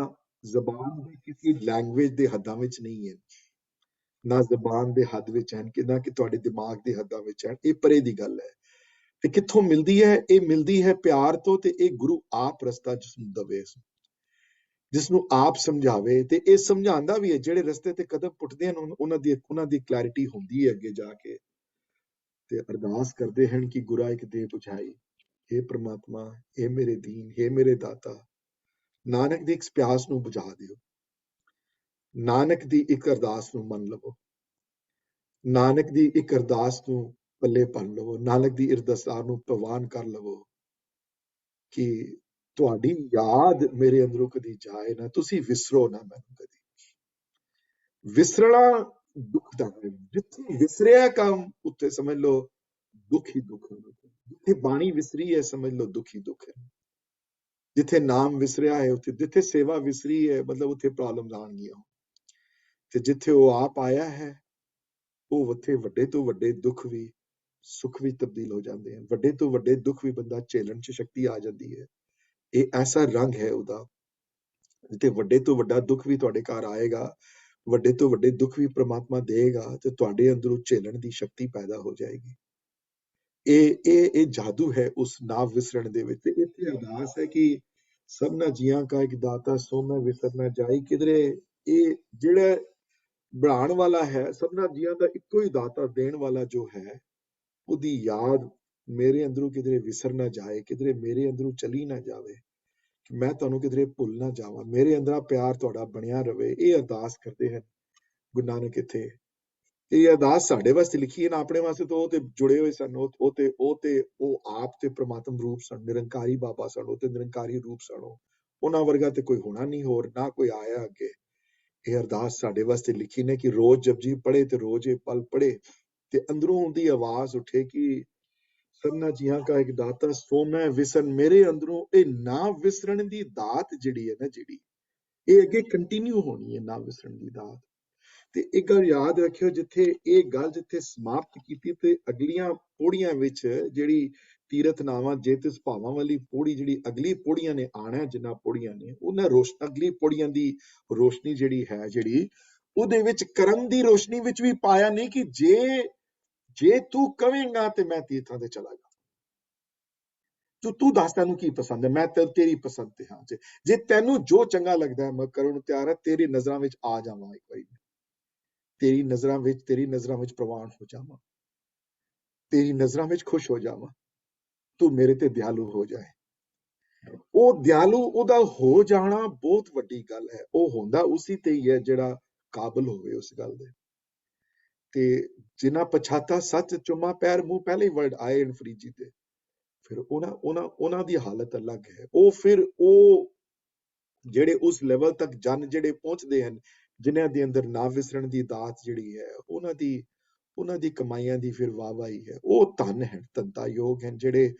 ਜ਼ਬਾਨ ਦੀ ਕਿਸੇ ਲੈਂਗੁਏਜ ਦੇ ਹੱਦਾਂ ਵਿੱਚ ਨਹੀਂ ਹੈ, ਨਾ ਜ਼ਬਾਨ ਦੇ ਹੱਦ ਵਿੱਚ ਹਨ, ਕਿ ਨਾ ਕਿ ਤੁਹਾਡੇ ਦਿਮਾਗ ਦੇ ਹੱਦਾਂ ਵਿੱਚ ਹਨ। ਇਹ ਪਰੇ ਦੀ ਗੱਲ ਹੈ। ਤੇ ਕਿੱਥੋਂ ਮਿਲਦੀ ਹੈ? ਇਹ ਮਿਲਦੀ ਹੈ ਪਿਆਰ ਤੋਂ, ਤੇ ਇਹ ਗੁਰੂ ਆਪ ਰਸਤਾ ਜਿਸਨੂੰ ਦਵੇ, ਜਿਸ ਨੂੰ ਆਪ ਸਮਝਾਵੇ। ਤੇ ਇਹ ਸਮਝਾਉਂਦਾ ਵੀ ਹੈ, ਜਿਹੜੇ ਰਸਤੇ ਤੇ ਕਦਮ ਪੁੱਟਦੇ ਹਨ ਉਹਨਾਂ ਦੀ ਕਲੈਰਿਟੀ ਹੁੰਦੀ ਹੈ ਅੱਗੇ ਜਾ ਕੇ। ਤੇ ਅਰਦਾਸ ਕਰਦੇ ਹਨ ਕਿ ਗੁਰਾ ਇੱਕ ਦੇ ਬੁਝਾਈ, हे ਪ੍ਰਮਾਤਮਾ, हे ਮੇਰੇ ਦੀਨ, हे ਮੇਰੇ ਦਾਤਾ, ਨਾਨਕ ਦੀ ਇੱਕ ਪਿਆਸ ਨੂੰ ਬੁਝਾ ਦਿਓ। ਨਾਨਕ ਦੀ ਇੱਕ ਅਰਦਾਸ ਨੂੰ ਮੰਨ ਲਵੋ, ਨਾਨਕ ਦੀ ਇੱਕ ਅਰਦਾਸ ਨੂੰ ਪੱਲੇ ਭਰ ਲਵੋ, ਨਾਨਕ ਦੀ ਅਰਦਾਸਾਂ ਨੂੰ ਪ੍ਰਵਾਨ ਕਰ ਲਵੋ ਕਿ ਤੁਹਾਡੀ ਯਾਦ ਮੇਰੇ ਅੰਦਰੋਂ ਕਦੀ ਜਾਏ ਨਾ, ਤੁਸੀਂ ਵਿਸਰੋ ਨਾ ਮੈਨੂੰ ਕਦੀ। ਵਿਸਰਣਾ ਦੁੱਖ ਦਾ ਹੈ, ਜਿੱਥੇ ਵਿਸਰਿਆ ਕੰਮ ਉੱਥੇ ਸਮਝ ਲਓ ਦੁੱਖ ਹੀ ਦੁੱਖ ਹੈ। ਜਿੱਥੇ ਬਾਣੀ ਵਿਸਰੀ ਹੈ ਸਮਝ ਲਓ ਦੁੱਖ ਹੀ ਦੁੱਖ ਹੈ। ਜਿੱਥੇ ਨਾਮ ਵਿਸਰਿਆ ਹੈ ਉੱਥੇ, ਜਿੱਥੇ ਸੇਵਾ ਵਿਸਰੀ ਹੈ ਮਤਲਬ ਉੱਥੇ ਪ੍ਰੋਬਲਮ ਆਉਣਗੀਆਂ। ਤੇ ਜਿੱਥੇ ਉਹ ਆਪ ਆਇਆ ਹੈ ਉਹ ਉੱਥੇ ਵੱਡੇ ਤੋਂ ਵੱਡੇ ਦੁੱਖ ਵੀ ਸੁੱਖ ਵੀ ਤਬਦੀਲ ਹੋ ਜਾਂਦੇ ਹਨ। ਵੱਡੇ ਤੋਂ ਵੱਡੇ ਦੁੱਖ ਵੀ ਬੰਦਾ ਝੇਲਣ 'ਚ ਸ਼ਕਤੀ ਆ ਜਾਂਦੀ ਹੈ। ਇਹ ਐਸਾ ਰੰਗ ਹੈ ਉਹਦਾ, ਜਿੱਥੇ ਵੱਡੇ ਤੋਂ ਵੱਡਾ ਦੁੱਖ ਵੀ ਤੁਹਾਡੇ ਘਰ ਆਏਗਾ, ਵੱਡੇ ਤੋਂ ਵੱਡੇ ਦੁੱਖ ਵੀ ਪ੍ਰਮਾਤਮਾ ਦੇਗਾ, ਤੇ ਤੁਹਾਡੇ ਅੰਦਰੋਂ ਝੇਲਣ ਦੀ ਸ਼ਕਤੀ ਪੈਦਾ ਹੋ ਜਾਏਗੀ। ਇਹ ਜਾਦੂ ਹੈ ਉਸ ਨਾ ਵਿਸਰਨ ਦੇ ਵਿੱਚ। ਇੱਥੇ ਅਰਦਾਸ ਹੈ ਕਿ ਸਭਨਾ ਜੀਆਂ ਕਾ ਇੱਕ ਦਾਤਾ ਸੋ ਮੈਂ ਵਿਸਰ ਨਾ ਜਾਈ। ਕਿਧਰੇ ਇਹ ਜਿਹੜਾ ਬਣਾਉਣ ਵਾਲਾ ਹੈ ਸਭਨਾ ਜੀਆਂ ਦਾ ਇੱਕੋ ਹੀ ਦਾਤਾ, ਦੇਣ ਵਾਲਾ ਜੋ ਹੈ, ਉਹਦੀ ਯਾਦ ਮੇਰੇ ਅੰਦਰੋਂ ਕਿਧਰੇ ਵਿਸਰ ਨਾ ਜਾਏ, ਕਿਧਰੇ ਮੇਰੇ ਅੰਦਰੋਂ ਚਲੀ ਨਾ ਜਾਵੇ, ਕਿ ਮੈਂ ਤੁਹਾਨੂੰ ਕਿਧਰੇ ਭੁੱਲ ਨਾ ਜਾਵਾਂ, ਮੇਰੇ ਅੰਦਰ ਪਿਆਰ ਤੁਹਾਡਾ ਬਣਿਆ ਰਵੇ। ਇਹ ਅਰਦਾਸ ਕਰਦੇ ਹਨ ਗੁਰੂ ਨਾਨਕ ਇੱਥੇ। ਇਹ ਅਰਦਾਸ ਸਾਡੇ ਵਾਸਤੇ ਲਿਖੀ ਹੈ ਨਾ ਆਪਣੇ ਵਾਸਤੇ, ਤਾਂ ਉਹ ਤੇ ਜੁੜੇ ਹੋਏ ਸਨ, ਉਹ ਆਪ ਤੇ ਪ੍ਰਮਾਤਮ ਰੂਪ ਸਨ, ਨਿਰੰਕਾਰੀ ਬਾਬਾ ਸਨ, ਉਹ ਤੇ ਨਿਰੰਕਾਰੀ ਰੂਪ ਸਨ। ਉਹਨਾਂ ਵਰਗਾ ਤੇ ਕੋਈ ਹੋਣਾ ਨਹੀਂ ਹੋਰ, ਨਾ ਕੋਈ ਆਇਆ ਅੱਗੇ। ਇਹ ਅਰਦਾਸ ਸਾਡੇ ਵਾਸਤੇ ਲਿਖੀ ਨੇ ਕਿ ਰੋਜ਼ ਜਪਜੀ ਪੜ੍ਹੇ ਤੇ ਰੋਜ਼ ਇਹ ਪਲ ਪੜ੍ਹੇ ਤੇ ਅੰਦਰੋਂ ਉਹਦੀ ਆਵਾਜ਼ ਉੱਠੇ ਕਿ सबना जिहां का एक दाता सो मैं विसन मेरे अंदरों ये ना विसरण दी दात जिहड़ी है ना जिहड़ी ये अगे कंटिन्यू होनी है ना विसरण दी दात ते एक गल याद रखियो जिथे ये गल जिथे समाप्त कीती ते अगलियां पौड़ियां विच जिहड़ी तीरथ नावां जे तिस भावां वाली पौड़ी जिहड़ी अगली पौड़ियां ने आना जिन्ना पौड़ियां ने उन्हां अगली पौड़ियां दी रोशनी जिहड़ी है जिहड़ी ਉਹਦੇ ਵਿੱਚ ਕਰਮ ਦੀ ਰੋਸ਼ਨੀ ਵਿੱਚ ਵੀ ਪਾਇਆ ਨਹੀਂ ਕਿ ਜੇ ਤੂੰ ਕਵੇਂਗਾ ਤੇ ਮੈਂ ਤੀਰਥਾਂ ਤੇ ਚਲਾ ਜਾ ਤੂੰ ਦੱਸ ਤੈਨੂੰ ਕੀ ਪਸੰਦ ਹੈ ਮੈਂ ਤੇਰੀ ਪਸੰਦ ਤੇ ਹਾਂ ਜੇ ਤੈਨੂੰ ਜੋ ਚੰਗਾ ਲੱਗਦਾ ਹੈ ਮੈਂ ਕਰਨ ਨੂੰ ਤਿਆਰ ਹਾਂ ਤੇਰੀ ਨਜ਼ਰਾਂ ਵਿੱਚ ਆ ਜਾਵਾਂ ਇੱਕ ਵਾਰੀ ਤੇਰੀ ਨਜ਼ਰਾਂ ਵਿੱਚ ਪ੍ਰਵਾਨ ਹੋ ਜਾਵਾਂ ਤੇਰੀ ਨਜ਼ਰਾਂ ਵਿੱਚ ਖੁਸ਼ ਹੋ ਜਾਵਾਂ ਤੂੰ ਮੇਰੇ ਤੇ ਦਿਆਲੂ ਹੋ ਜਾਏ ਉਹ ਦਿਆਲੂ ਉਹਦਾ ਹੋ ਜਾਣਾ ਬਹੁਤ ਵੱਡੀ ਗੱਲ ਹੈ ਉਹ ਹੁੰਦਾ ਉਸੇ ਤੇ ਹੀ ਹੈ ਜਿਹੜਾ ਕਾਬਲ ਹੋਵੇ ਉਸ ਗੱਲ ਦੇ ਤੇ ਜਿਨ੍ਹਾਂ ਪਛਾਤਾ ਸੱਚ ਚੁੰਮਾ ਪੈਰ ਮੂੰਹ ਪਹਿਲੇ ਵਰਡ ਆਏ ਇਨ ਫਰੀਜੀ ਤੇ ਫਿਰ ਉਹਨਾਂ ਦੀ ਹਾਲਤ ਅਲੱਗ ਹੈ ਉਹ ਫਿਰ ਉਹ ਜਿਹੜੇ ਉਸ ਲੈਵਲ ਤੱਕ ਜਨ ਜਿਹੜੇ ਪਹੁੰਚਦੇ ਹਨ ਜਿਨ੍ਹਾਂ ਦੇ ਅੰਦਰ ਨਾ ਵਿਸਰਨ ਦੀ ਦਾਤ ਜਿਹੜੀ ਹੈ ਉਹਨਾਂ ਦੀ ਕਮਾਈਆਂ ਦੀ ਫਿਰ ਵਾਹਵਾਹੀ ਹੈ ਉਹ ਧਨ ਹੈ ਧੰਤਾ ਯੋਗ ਹਨ ਜਿਹੜੇ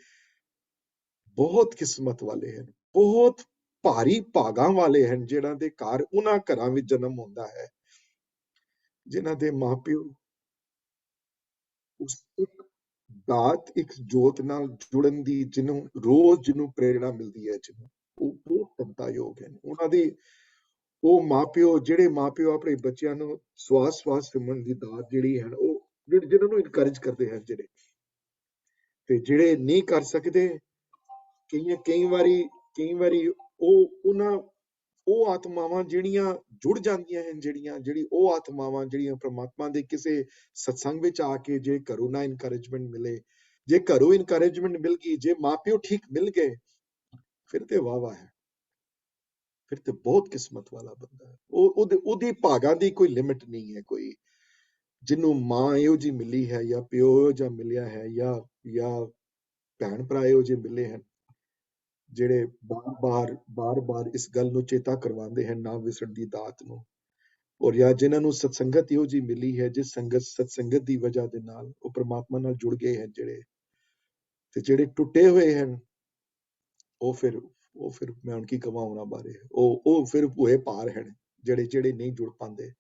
ਬਹੁਤ ਕਿਸਮਤ ਵਾਲੇ ਹਨ ਬਹੁਤ ਭਾਰੀ ਭਾਗਾਂ ਵਾਲੇ ਹਨ ਜਿਹਨਾਂ ਦੇ ਘਰ ਉਹਨਾਂ ਘਰਾਂ ਵਿੱਚ ਜਨਮ ਹੁੰਦਾ ਹੈ ਜਿਨ੍ਹਾਂ ਦੇ ਮਾਪਿਓ ਉਸ ਇੱਕ ਦਾਤ ਇੱਕ ਜੋਤ ਨਾਲ ਜੁੜਨ ਦੀ ਜਿਹਨੂੰ ਪ੍ਰੇਰਣਾ ਮਿਲਦੀ ਹੈ ਜਿਹਨੂੰ ਉਹ ਬਹੁਤ ਧੰਤਾਯੋਗ ਹਨ ਉਹਨਾਂ ਦੀ ਉਹ ਮਾਪਿਓ ਜਿਹੜੇ ਮਾਪਿਓ ਆਪਣੇ ਬੱਚਿਆਂ ਨੂੰ ਸਵਾਸ ਸਿਮਰਨ ਦੀ ਦਾਤ ਜਿਹੜੀ ਹੈ ਉਹ ਜਿਹਨਾਂ ਨੂੰ ਇਨਕਰੇਜ ਕਰਦੇ ਹਨ ਜਿਹੜੇ ਤੇ ਜਿਹੜੇ ਨਹੀਂ ਕਰ ਸਕਦੇ ਕਈ ਵਾਰੀ ਉਹ ਆਤਮਾਵਾਂ ਜਿਹੜੀਆਂ ਜੁੜ ਜਾਂਦੀਆਂ ਹਨ ਜਿਹੜੀ ਉਹ ਆਤਮਾਵਾਂ ਜਿਹੜੀਆਂ ਪ੍ਰਮਾਤਮਾ ਦੇ ਕਿਸੇ ਸਤਸੰਗ ਵਿੱਚ ਆ ਕੇ ਜੇ ਘਰੋਂ ਨਾ ਇਨਕਰੇਜਮੈਂਟ ਮਿਲੇ ਜੇ ਘਰੋਂ ਇਨਕਰੇਜਮੈਂਟ ਮਿਲ ਗਈ ਜੇ ਮਾਪਿਓ ਠੀਕ ਮਿਲ ਗਏ ਫਿਰ ਤੇ ਵਾਹ ਹੈ ਫਿਰ ਤੇ ਬਹੁਤ ਕਿਸਮਤ ਵਾਲਾ ਬੰਦਾ ਹੈ ਉਹਦੀ ਭਾਗਾਂ ਦੀ ਕੋਈ ਲਿਮਿਟ ਨਹੀਂ ਹੈ ਕੋਈ ਜਿਹਨੂੰ ਮਾਂ ਇਹੋ ਜਿਹੀ ਮਿਲੀ ਹੈ ਜਾਂ ਪਿਓ ਇਹੋ ਜਿਹਾ ਮਿਲਿਆ ਹੈ ਜਾਂ ਭੈਣ ਭਰਾ ਇਹੋ ਜਿਹੇ ਮਿਲੇ ਹਨ ਜਿਹੜੇ ਬਾਰ-ਬਾਰ ਇਸ ਗੱਲ ਨੂੰ ਚੇਤਾ ਕਰਵਾਉਂਦੇ ਹਨ ਨਾ ਵਿਸਰਨ ਦੀ ਦਾਤ ਨੂੰ ਔਰ ਜਾਂ ਜਿਨ੍ਹਾਂ ਨੂੰ ਸਤਸੰਗਤ ਇਹੋ ਜਿਹੀ ਮਿਲੀ ਹੈ ਜਿਸ ਸਤਸੰਗਤ ਦੀ ਵਜ੍ਹਾ ਦੇ ਨਾਲ ਉਹ ਪ੍ਰਮਾਤਮਾ ਨਾਲ ਜੁੜ ਗਏ ਹਨ ਜਿਹੜੇ ਟੁੱਟੇ ਹੋਏ ਹਨ ਉਹ ਫਿਰ ਮੈਂ ਹੁਣ ਕੀ ਕਹਾਂ ਉਹਨਾਂ ਬਾਰੇ ਉਹ ਫਿਰ ਭੂਏ ਪਾਰ ਹਨ ਜਿਹੜੇ ਨਹੀਂ ਜੁੜ ਪਾਉਂਦੇ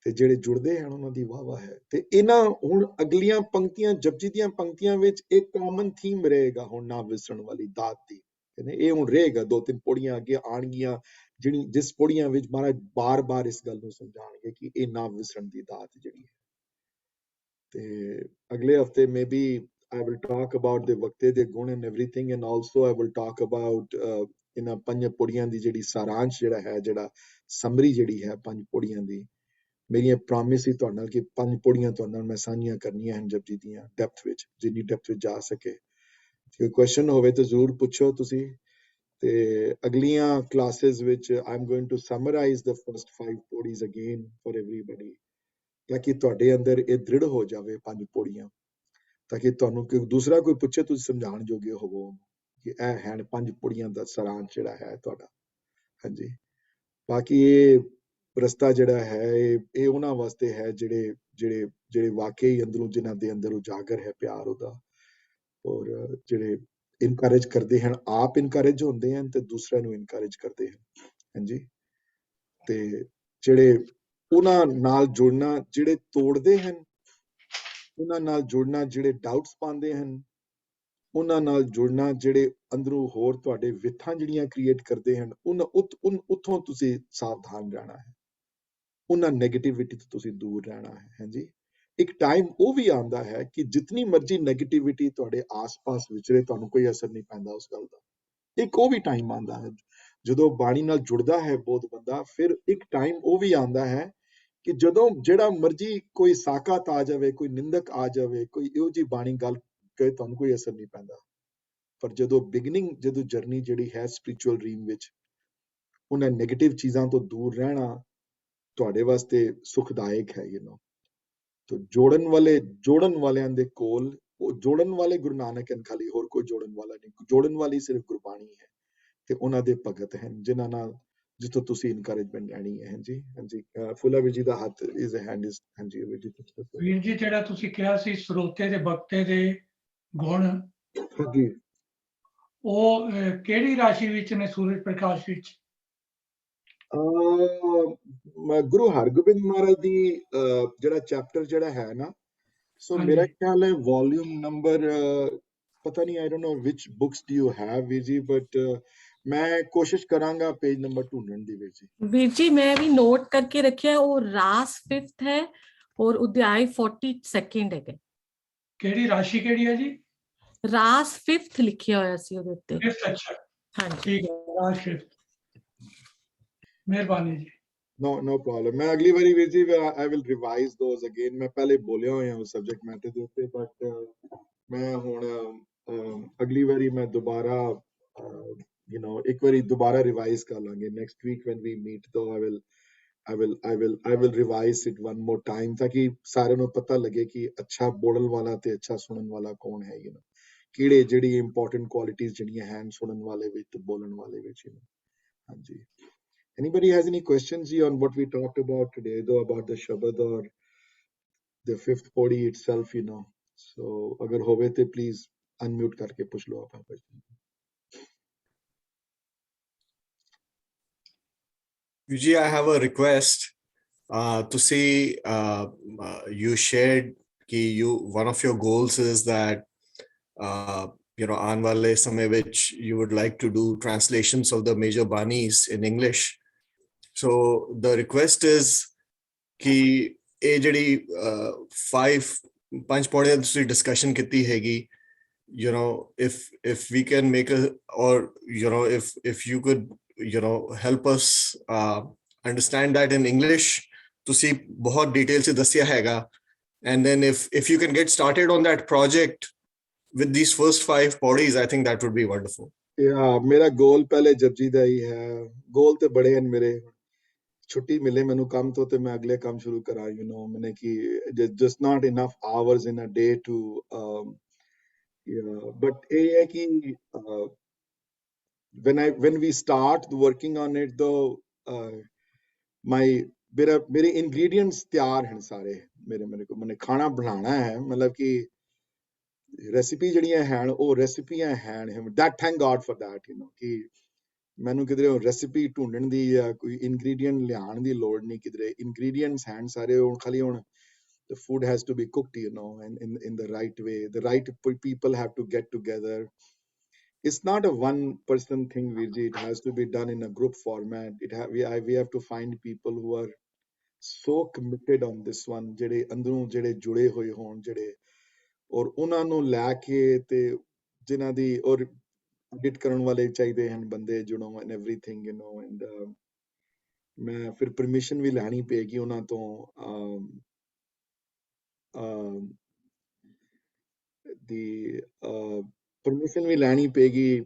ਜਿਹੜੇ ਜੁੜਦੇ ਹਨ ਉਹਨਾਂ ਦੀ ਵਾਹ ਹੈ ਤੇ ਇਹਨਾਂ ਹੁਣ ਅਗਲੀਆਂ ਪੰਕਤੀਆਂ ਜਪਜੀ ਦੀਆਂ ਪੰਕਤੀਆਂ ਵਿੱਚ ਇੱਕ ਕਾਮਨ ਥੀਮ ਰਹੇਗਾ ਹੁਣ ਨਾ ਵਿਸਰਨ ਵਾਲੀ ਦਾਤ ਦੀ ਇਹ ਹੁਣ ਰਹੇਗਾ 2-3 ਪੌੜੀਆਂ ਅੱਗੇ ਆਣਗੀਆਂ ਜਿਸ ਪੌੜੀਆਂ ਵਿੱਚ ਮਹਾਰਾਜ ਬਾਰ-ਬਾਰ ਇਸ ਗੱਲ ਨੂੰ ਸਮਝਾਉਣਗੇ ਕਿ ਇਹ ਨਾ ਵਿਸਰਨ ਦੀ ਦਾਤ ਜਿਹੜੀ ਹੈ ਤੇ ਅਗਲੇ ਹਫਤੇ maybe I will talk about the ਵਕਤੇ ਦੇ ਗੁਣ and everything and also I will talk about ਇਹਨਾਂ 5 ਪੌੜੀਆਂ ਦੀ ਜਿਹੜੀ ਸਾਰਾਂਸ਼ ਜਿਹੜਾ ਸਮਰੀ ਜਿਹੜੀ ਹੈ 5 ਪੌੜੀਆਂ ਦੀ ਮੇਰੀਆਂ ਪ੍ਰੋਮਿਸ ਸੀ ਤੁਹਾਡੇ ਨਾਲ ਕਿ 5 ਪੌੜੀਆਂ ਤੁਹਾਡੇ ਨਾਲ ਮੈਂ ਸਾਂਝੀਆਂ ਕਰਨੀਆਂ ਹਨ ਜਪਜੀ ਦੀਆਂ ਡੈਪਥ ਵਿੱਚ ਜਿੰਨੀ ਡੈਪਥ ਵਿੱਚ ਜਾ ਸਕੇ ਕੋਈ ਕੁਐਸਚਨ ਹੋਵੇ ਤਾਂ ਜ਼ਰੂਰ ਪੁੱਛੋ ਤੁਸੀਂ ਤੇ ਅਗਲੀਆਂ ਕਲਾਸਿਸ ਵਿੱਚ I am going to summarize the first 5 ਪੌੜੀਆਂ again for everybody ਤਾਂ ਕਿ ਤੁਹਾਡੇ ਅੰਦਰ ਇਹ ਦ੍ਰਿੜ ਹੋ ਜਾਵੇ 5 ਪੌੜੀਆਂ ਤਾਂ ਕਿ ਤੁਹਾਨੂੰ ਕੋਈ ਦੂਸਰਾ ਕੋਈ ਪੁੱਛੇ ਤੁਸੀਂ ਸਮਝਾਉਣ ਜੋਗੇ ਹੋਵੋ ਕਿ ਇਹ ਹਨ 5 ਪੌੜੀਆਂ ਦਾ ਸਾਰਾਂਸ਼ ਜਿਹੜਾ ਹੈ ਤੁਹਾਡਾ ਹਾਂਜੀ ਬਾਕੀ ਇਹ ਰਸਤਾ ਜਿਹੜਾ ਹੈ ਇਹ ਉਹਨਾਂ ਵਾਸਤੇ ਹੈ ਜਿਹੜੇ ਵਾਕਈ ਅੰਦਰੋਂ ਜਿਨ੍ਹਾਂ ਦੇ ਅੰਦਰ ਉਜਾਗਰ ਹੈ ਪਿਆਰ ਉਹਦਾ ਔਰ ਜਿਹੜੇ ਇਨਕਰੇਜ ਕਰਦੇ ਹਨ ਆਪ ਇਨਕਰੇਜ ਹੁੰਦੇ ਹਨ ਤੇ ਦੂਸਰਿਆਂ ਨੂੰ ਇਨਕਰੇਜ ਕਰਦੇ ਹਨ ਹਾਂਜੀ ਤੇ ਜਿਹੜੇ ਉਹਨਾਂ ਨਾਲ ਜੁੜਨਾ ਜਿਹੜੇ ਤੋੜਦੇ ਹਨ ਉਹਨਾਂ ਨਾਲ ਜੁੜਨਾ ਜਿਹੜੇ ਡਾਊਟਸ ਪਾਉਂਦੇ ਹਨ ਉਹਨਾਂ ਨਾਲ ਜੁੜਨਾ ਜਿਹੜੇ ਅੰਦਰੋਂ ਹੋਰ ਤੁਹਾਡੇ ਵਿਥਾਂ ਜਿਹੜੀਆਂ ਕ੍ਰੀਏਟ ਕਰਦੇ ਹਨ ਉੱਥੋਂ ਤੁਸੀਂ ਸਾਵਧਾਨ ਰਹਿਣਾ ਹੈ ਉਹਨਾਂ ਨੈਗੇਟਿਵਿਟੀ ਤੋਂ ਤੁਸੀਂ ਦੂਰ ਰਹਿਣਾ ਹੈ ਹਾਂਜੀ ਇੱਕ ਟਾਈਮ ਉਹ ਵੀ ਆਉਂਦਾ ਹੈ ਕਿ ਜਿੰਨੀ ਮਰਜ਼ੀ ਨੈਗੇਟਿਵਿਟੀ ਤੁਹਾਡੇ ਆਸ-ਪਾਸ ਵਿਚਰੇ ਤੁਹਾਨੂੰ ਕੋਈ ਅਸਰ ਨਹੀਂ ਪੈਂਦਾ ਉਸ ਗੱਲ ਦਾ ਇੱਕ ਉਹ ਵੀ ਟਾਈਮ ਆਉਂਦਾ ਹੈ ਜਦੋਂ ਬਾਣੀ ਨਾਲ ਜੁੜਦਾ ਹੈ ਬਹੁਤ ਬੰਦਾ ਫਿਰ ਇੱਕ ਟਾਈਮ ਉਹ ਵੀ ਆਉਂਦਾ ਹੈ ਕਿ ਜਦੋਂ ਜਿਹੜਾ ਮਰਜ਼ੀ ਕੋਈ ਸਾਕਾਤ ਆ ਜਾਵੇ ਕੋਈ ਨਿੰਦਕ ਆ ਜਾਵੇ ਕੋਈ ਇਹੋ ਜਿਹੀ ਬਾਣੀ ਗੱਲ ਕਹੇ ਤੁਹਾਨੂੰ ਕੋਈ ਅਸਰ ਨਹੀਂ ਪੈਂਦਾ ਪਰ ਜਦੋਂ ਜਰਨੀ ਜਿਹੜੀ ਹੈ ਸਪਿਰਿਚੁਅਲ ਡ੍ਰੀਮ ਵਿੱਚ ਉਹਨਾਂ ਨੈਗੇਟਿਵ ਚੀਜ਼ਾਂ ਤੋਂ ਦੂਰ ਰਹਿਣਾ ਤੁਹਾਡੇ ਵਾਸਤੇ ਸੁਖਦਾਇਕ ਹੈ ਤੋ ਜੋੜਨ ਵਾਲਿਆਂ ਦੇ ਕੋਲ ਉਹ ਜੋੜਨ ਵਾਲੇ ਗੁਰੂ ਨਾਨਕ ਹਨ ਖਾਲੀ ਹੋਰ ਕੋਈ ਜੋੜਨ ਵਾਲਾ ਨਹੀਂ ਜੋੜਨ ਵਾਲੀ ਸਿਰਫ ਗੁਰਬਾਣੀ ਹੈ ਤੇ ਉਹਨਾਂ ਦੇ ਭਗਤ ਹਨ ਜਿਨ੍ਹਾਂ ਨਾਲ ਜਿੱਥੋਂ ਤੁਸੀਂ ਇਨਕਰੇਜਮੈਂਟ ਲੈਣੀ ਹੈ। ਹਾਂਜੀ ਹਾਂਜੀ ਫੁੱਲਾ ਵੀਰ ਜੀ ਦਾ ਹੱਥ ਇਜ਼ ਅ ਹੈਂਡ ਇਜ਼ ਹਾਂਜੀ ਵੀਰ ਜੀ ਕੁਛ ਦੱਸੋ। ਵੀਰ ਜੀ ਜਿਹੜਾ ਤੁਸੀਂ ਕਿਹਾ ਸੀ ਸਰੋਤੇ ਤੇ ਬਖਤੇ ਦੇ ਗੁਣ, ਹਾਂਜੀ ਉਹ ਕਿਹੜੀ ਰਾਸ਼ੀ ਵਿੱਚ ਨੇ ਸੂਰਜ ਪ੍ਰਕਾਸ਼ ਵਿੱਚ? ਗੁਰੂ ਹਰਗੋਬਿੰਦ ਮਹਾਰਾਜ ਦੀ ਜਿਹੜਾ ਚੈਪਟਰ ਜਿਹੜਾ ਹੈ ਨਾ, ਸੋ ਮੇਰਾ ਹਾਂਜੀ ਖਿਆਲ ਹੈ ਵੋਲਿਊਮ ਨੰਬਰ ਪਤਾ ਨਹੀਂ, I don't know which books do you have ਵੀਰ ਜੀ, ਬਟ ਮੈਂ ਕੋਸ਼ਿਸ਼ ਕਰਾਂਗਾ ਪੇਜ ਨੰਬਰ ਢੂੰढਣ ਦੀ ਵੀਰ ਜੀ। वीर जी मैं भी नोट करके रखा है, वो रास 5th है और उद्याय 42nd है। ਕਿਹੜੀ ਰਾਸ਼ੀ ਕਿਹੜੀ ਹੈ ਜੀ? रास 5th लिखिया होया सी ਉਹਦੇ ਉੱਤੇ। Fifth, ਅੱਛਾ ਹਾਂਜੀ ਠੀਕ ਹੈ, ਰਾਜ ਫਿਫਥ। ਮਿਹਰਬਾਨੀ ਜੀ। No problem. ਮੈਂ ਅਗਲੀ ਵਾਰੀ ਵੀਰ ਜੀ I will revise those again. ਮੈਂ ਪਹਿਲੇ ਬੋਲਿਆ ਹੋਇਆ ਉਸ ਸਬਜੈਕਟ ਮੈਟਰ ਦੇ ਉੱਤੇ, ਬਟ ਮੈਂ ਹੁਣ ਅਗਲੀ ਵਾਰੀ ਮੈਂ ਦੁਬਾਰਾ ਇੱਕ ਵਾਰੀ ਦੁਬਾਰਾ ਰਿਵਾਈਜ਼ ਕਰ ਲਾਂਗੇ। Next week when we meet though I will revise it one more time ਤਾਂ ਕਿ ਸਾਰਿਆਂ ਨੂੰ ਪਤਾ ਲੱਗੇ ਕਿ ਅੱਛਾ ਬੋਲਣ ਵਾਲਾ ਤੇ ਅੱਛਾ ਸੁਣਨ ਵਾਲਾ ਕੌਣ ਹੈ, ਕਿਹੜੇ ਜਿਹੜੀ ਇੰਪੋਰਟੈਂਟ ਕੁਆਲਿਟੀਆਂ ਜਿਹੜੀਆਂ ਹਨ ਸੁਣਨ ਵਾਲੇ ਵਿੱਚ ਤੇ ਬੋਲਣ ਵਾਲੇ ਵਿੱਚ। ਹਾਂਜੀ anybody has any questions on what we talked about today though, about the shabad or the fifth podi itself, so agar hove te please unmute karke puch lo aap question। Vijay, I have a request to see you shared ki one of your goals is that aan wale samay which you would like to do translations of the major banis in English. So the request is ki ਇਹ ਜਿਹੜੀ 5 ਪੌੜੀਆਂ ਤੁਸੀਂ discussion ਕੀਤੀ ਹੈਗੀ, if we can make a, or if you could help us understand that in English, ਤੁਸੀਂ ਬਹੁਤ detail ਚ ਦੱਸਿਆ ਹੈਗਾ, and then if you can get started on that project with these first 5 ਪੌੜੀਆਂ, I think that would be wonderful. ਮੇਰਾ ਗੋਲ ਪਹਿਲੇ ਜਪਜੀ ਦਾ ਹੀ ਹੈ। ਗੋਲ ਤੇ ਬੜੇ ਹਨ ਮੇਰੇ, ਛੁੱਟੀ ਮਿਲੇ ਮੈਨੂੰ ਕੰਮ ਤੋਂ ਤੇ ਮੈਂ ਅਗਲੇ ਕੰਮ ਸ਼ੁਰੂ ਕਰਾਂ, ਮੈਨੇ ਕਿ just not enough hours in a day to but ਇਹ ਹੈ ਕਿ when we start working on it though, ਮੇਰੇ ingredients ਤਿਆਰ ਹਨ ਸਾਰੇ, ਮੇਰੇ ਕੋਲ ਮੈਨੇ ਖਾਣਾ ਬਣਾਉਣਾ ਹੈ, ਮਤਲਬ ਕਿ ਰੈਸਿਪੀ ਜਿਹੜੀਆਂ ਹਨ ਉਹ ਰੈਸਿਪੀਆਂ ਹਨ, that thank God for that, ਕਿ ਮੈਨੂੰ ਕਿਧਰੇ ਰੈਸਿਪੀ ਢੂੰਡਣ ਦੀ ਜਾਂ ਕੋਈ ਇਨਗਰੀਡੀਐਂਟ ਲਿਆਉਣ ਦੀ ਲੋੜ ਨਹੀਂ, ਕਿਧਰੇ ਇਨਗਰੀਡੀਐਂਟਸ ਹਨ ਸਾਰੇ, ਹੁਣ ਖਾਲੀ ਹੁਣ the food has to be cooked, and in the right way. The right people have to get together. It's not a one person thing, Virji. It has to be done in a group format. We have to find people who are so committed on this one, ਜਿਹੜੇ ਅੰਦਰੋਂ ਜਿਹੜੇ ਜੁੜੇ ਹੋਏ ਹੋਣ, ਜਿਹੜੇ ਔਰ ਉਹਨਾਂ ਨੂੰ ਲੈ ਕੇ ਤੇ ਜਿਨ੍ਹਾਂ ਦੀ ਔਰ ਐਡਿਟ ਕਰਨ ਵਾਲੇ ਚਾਹੀਦੇ ਹਨ ਬੰਦੇ, and everything, and ਮੈਂ ਫਿਰ ਪਰਮਿਸ਼ਨ ਵੀ ਲੈਣੀ ਪਏਗੀ ਉਹਨਾਂ ਤੋਂ, ਦੀ ਪਰਮਿਸ਼ਨ ਵੀ ਲੈਣੀ ਪਏਗੀ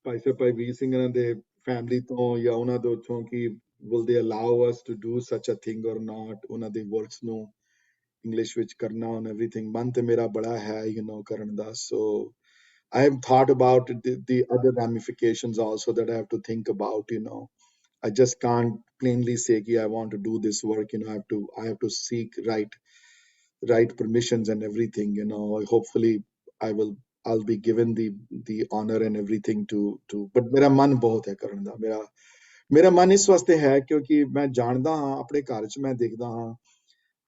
ਭਾਈ ਸਾਹਿਬ ਭਾਈ ਵੀਰ ਸਿੰਘ ਦੇ ਫੈਮਿਲੀ ਤੋਂ ਜਾਂ ਉਹਨਾਂ ਦੇ ਉੱਥੋਂ ਕਿ will they allow us to do such a thing or not, ਉਹਨਾਂ ਦੇ ਵਰਕਸ ਨੂੰ ਇੰਗਲਿਸ਼ ਵਿੱਚ ਕਰਨਾ and everything। ਮਨ ਤੇ ਮੇਰਾ ਬੜਾ ਹੈ ਕਰਨ ਦਾ, so I have thought about the other ramifications also that I have to think about, I just can't plainly say I want to do this work, I have to seek right permissions and everything, hopefully I'll be given the honor and everything to but ਮੇਰਾ ਮਨ ਬਹੁਤ ਹੈ ਕਰਨ ਦਾ, ਮੇਰਾ ਮਨ ਇਸ ਵਾਸਤੇ ਹੈ ਕਿਉਂਕਿ ਮੈਂ ਜਾਣਦਾ ਹਾਂ ਆਪਣੇ ਘਰ 'ਚ ਮੈਂ ਦੇਖਦਾ ਹਾਂ,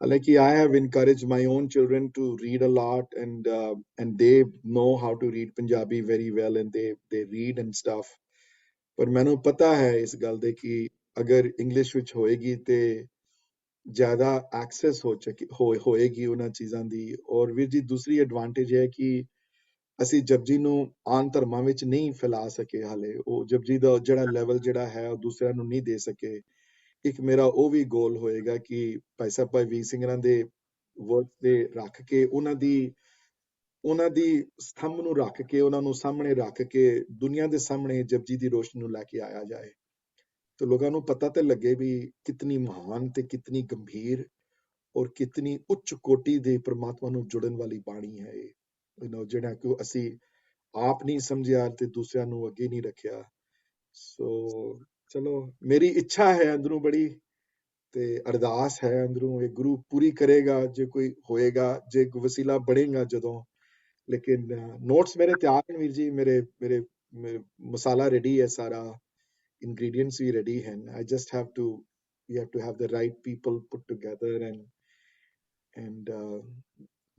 like I have encouraged my own children to read a lot, and they know how to read Punjabi very well, and they read and stuff, ਪਰ ਮੈਨੂੰ ਪਤਾ ਹੈ ਇਸ ਗੱਲ ਦੇ ਕਿ ਅਗਰ ਇੰਗਲਿਸ਼ ਵਿੱਚ ਹੋਏਗੀ ਤੇ ਜ਼ਿਆਦਾ ਐਕਸੈਸ ਹੋਏਗੀ ਉਹਨਾਂ ਚੀਜ਼ਾਂ ਦੀ। ਔਰ ਵੀਰ ਜੀ ਦੂਸਰੀ ਐਡਵਾਂਟੇਜ ਹੈ ਕਿ ਅਸੀਂ ਜਪਜੀ ਨੂੰ ਆਮ ਧਰਮਾਂ ਵਿੱਚ ਨਹੀਂ ਫੈਲਾ ਸਕੇ ਹਾਲੇ, ਉਹ ਜਪਜੀ ਦਾ ਜਿਹੜਾ ਲੈਵਲ ਜਿਹੜਾ ਹੈ ਉਹ ਦੂਸਰਿਆਂ ਨੂੰ ਨਹੀਂ ਦੇ ਸਕੇ। ਇੱਕ ਮੇਰਾ ਉਹ ਵੀ ਗੋਲ ਹੋਏਗਾ ਕਿ ਭਾਈ ਸਾਹਿਬ ਭਾਈ ਵੀਰ ਸਿੰਘਾਂ ਦੇ ਵਰਕ ਤੇ ਰੱਖ ਕੇ ਉਹਨਾਂ ਦੀ ਸਤੰਭ ਨੂੰ ਰੱਖ ਕੇ ਉਹਨਾਂ ਨੂੰ ਸਾਹਮਣੇ ਰੱਖ ਕੇ ਦੁਨੀਆ ਦੇ ਸਾਹਮਣੇ ਜਪਜੀ ਦੀ ਰੋਸ਼ਨੀ ਨੂੰ ਲੈ ਕੇ ਆਇਆ ਜਾਏ, ਤੇ ਲੋਕਾਂ ਨੂੰ ਪਤਾ ਤੇ ਲੱਗੇ ਵੀ ਕਿਤਨੀ ਮਹਾਨ ਤੇ ਕਿਤਨੀ ਗੰਭੀਰ ਔਰ ਕਿਤਨੀ ਉੱਚ ਕੋਟੀ ਦੇ ਪ੍ਰਮਾਤਮਾ ਨੂੰ ਜੁੜਨ ਵਾਲੀ ਬਾਣੀ ਹੈ ਇਹ, ਜਿਹੜਾ ਕਿ ਅਸੀਂ ਆਪ ਨਹੀਂ ਸਮਝਿਆ ਤੇ ਦੂਸਰਿਆਂ ਨੂੰ ਅੱਗੇ ਨਹੀਂ ਰੱਖਿਆ। ਸੋ ਚਲੋ ਮੇਰੀ ਇੱਛਾ ਹੈ ਅੰਦਰੋਂ ਬੜੀ ਤੇ ਅਰਦਾਸ ਹੈ ਅੰਦਰੋਂ, ਇਹ ਗੁਰੂ ਪੂਰੀ ਕਰੇਗਾ ਜੇ ਕੋਈ ਹੋਏਗਾ, ਜੇ ਕੋਈ ਵਸੀਲਾ ਬਣੇਗਾ ਜਦੋਂ। ਲੇਕਿਨ ਨੋਟਸ ਮੇਰੇ ਤਿਆਰ ਹਨ ਵੀਰ ਜੀ, ਮੇਰੇ ਮਸਾਲਾ ਰੈਡੀ ਹੈ ਸਾਰਾ, ingredients ਵੀ ready ਹਨ। I just have to, you have to have the right people put together and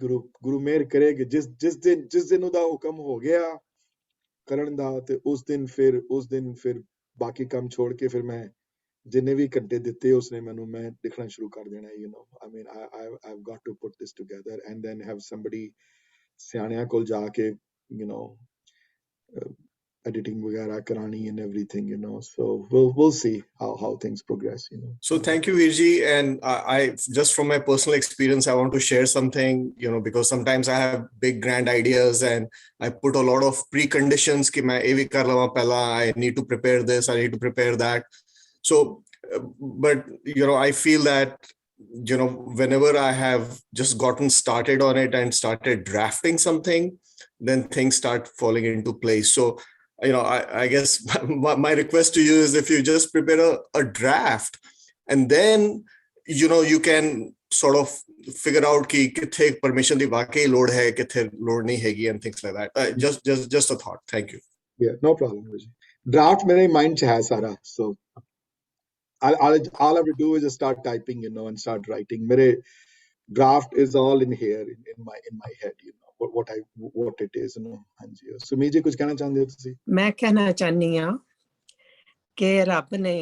ਗੁਰੂ ਮਿਹਰ ਕਰੇਗੇ। ਜਿਸ ਦਿਨ ਉਹਦਾ ਹੁਕਮ ਹੋ ਗਿਆ ਕਰਨ ਦਾ, ਤੇ ਉਸ ਦਿਨ ਫਿਰ ਬਾਕੀ ਕੰਮ ਛੋੜ ਕੇ ਫਿਰ ਮੈਂ ਜਿੰਨੇ ਵੀ ਘੰਟੇ ਦਿੱਤੇ ਉਸਨੇ ਮੈਨੂੰ, ਮੈਂ ਲਿਖਣਾ ਸ਼ੁਰੂ ਕਰ ਦੇਣਾ। You know, I mean, I've got to put this together and then have somebody ਸਿਆਣਿਆਂ ਕੋਲ ਜਾ ਕੇ, you know, editing ਵਗੈਰਾ karani and everything, you know, so we'll see how things progress, you know. So thank you, Virji. And I just from my personal experience, I want to share something, you know, because sometimes I have big grand ideas and I put a lot of preconditions ki main ye bhi kar lawa pehla, I need to prepare this, I need to prepare that. So but you know, I feel that, you know, whenever I have just gotten started on it and started drafting something, then things start falling into place. So you know, I guess my request to you is, if you just prepare a draft, and then, you know, you can sort of figure out ki kithe permission di waqai load hai, kithe load nahi hegi, and things like that. Just a thought. Thank you. Yeah, no problem. Draft mere mind ch hai sara, so all I have to do is just start typing, you know, and start writing. Mere draft is all in here, in my head, you know, what it is, you know. ਹਾਂਜੀ ਸੁਮੀ ਜੀ ਕੁਝ ਕਹਿਣਾ ਚਾਹੁੰਦੇ ਹੋ ਤੁਸੀਂ? ਮੈਂ ਕਹਿਣਾ ਚਾਹਨੀ ਆ ਕਿ ਰੱਬ ਨੇ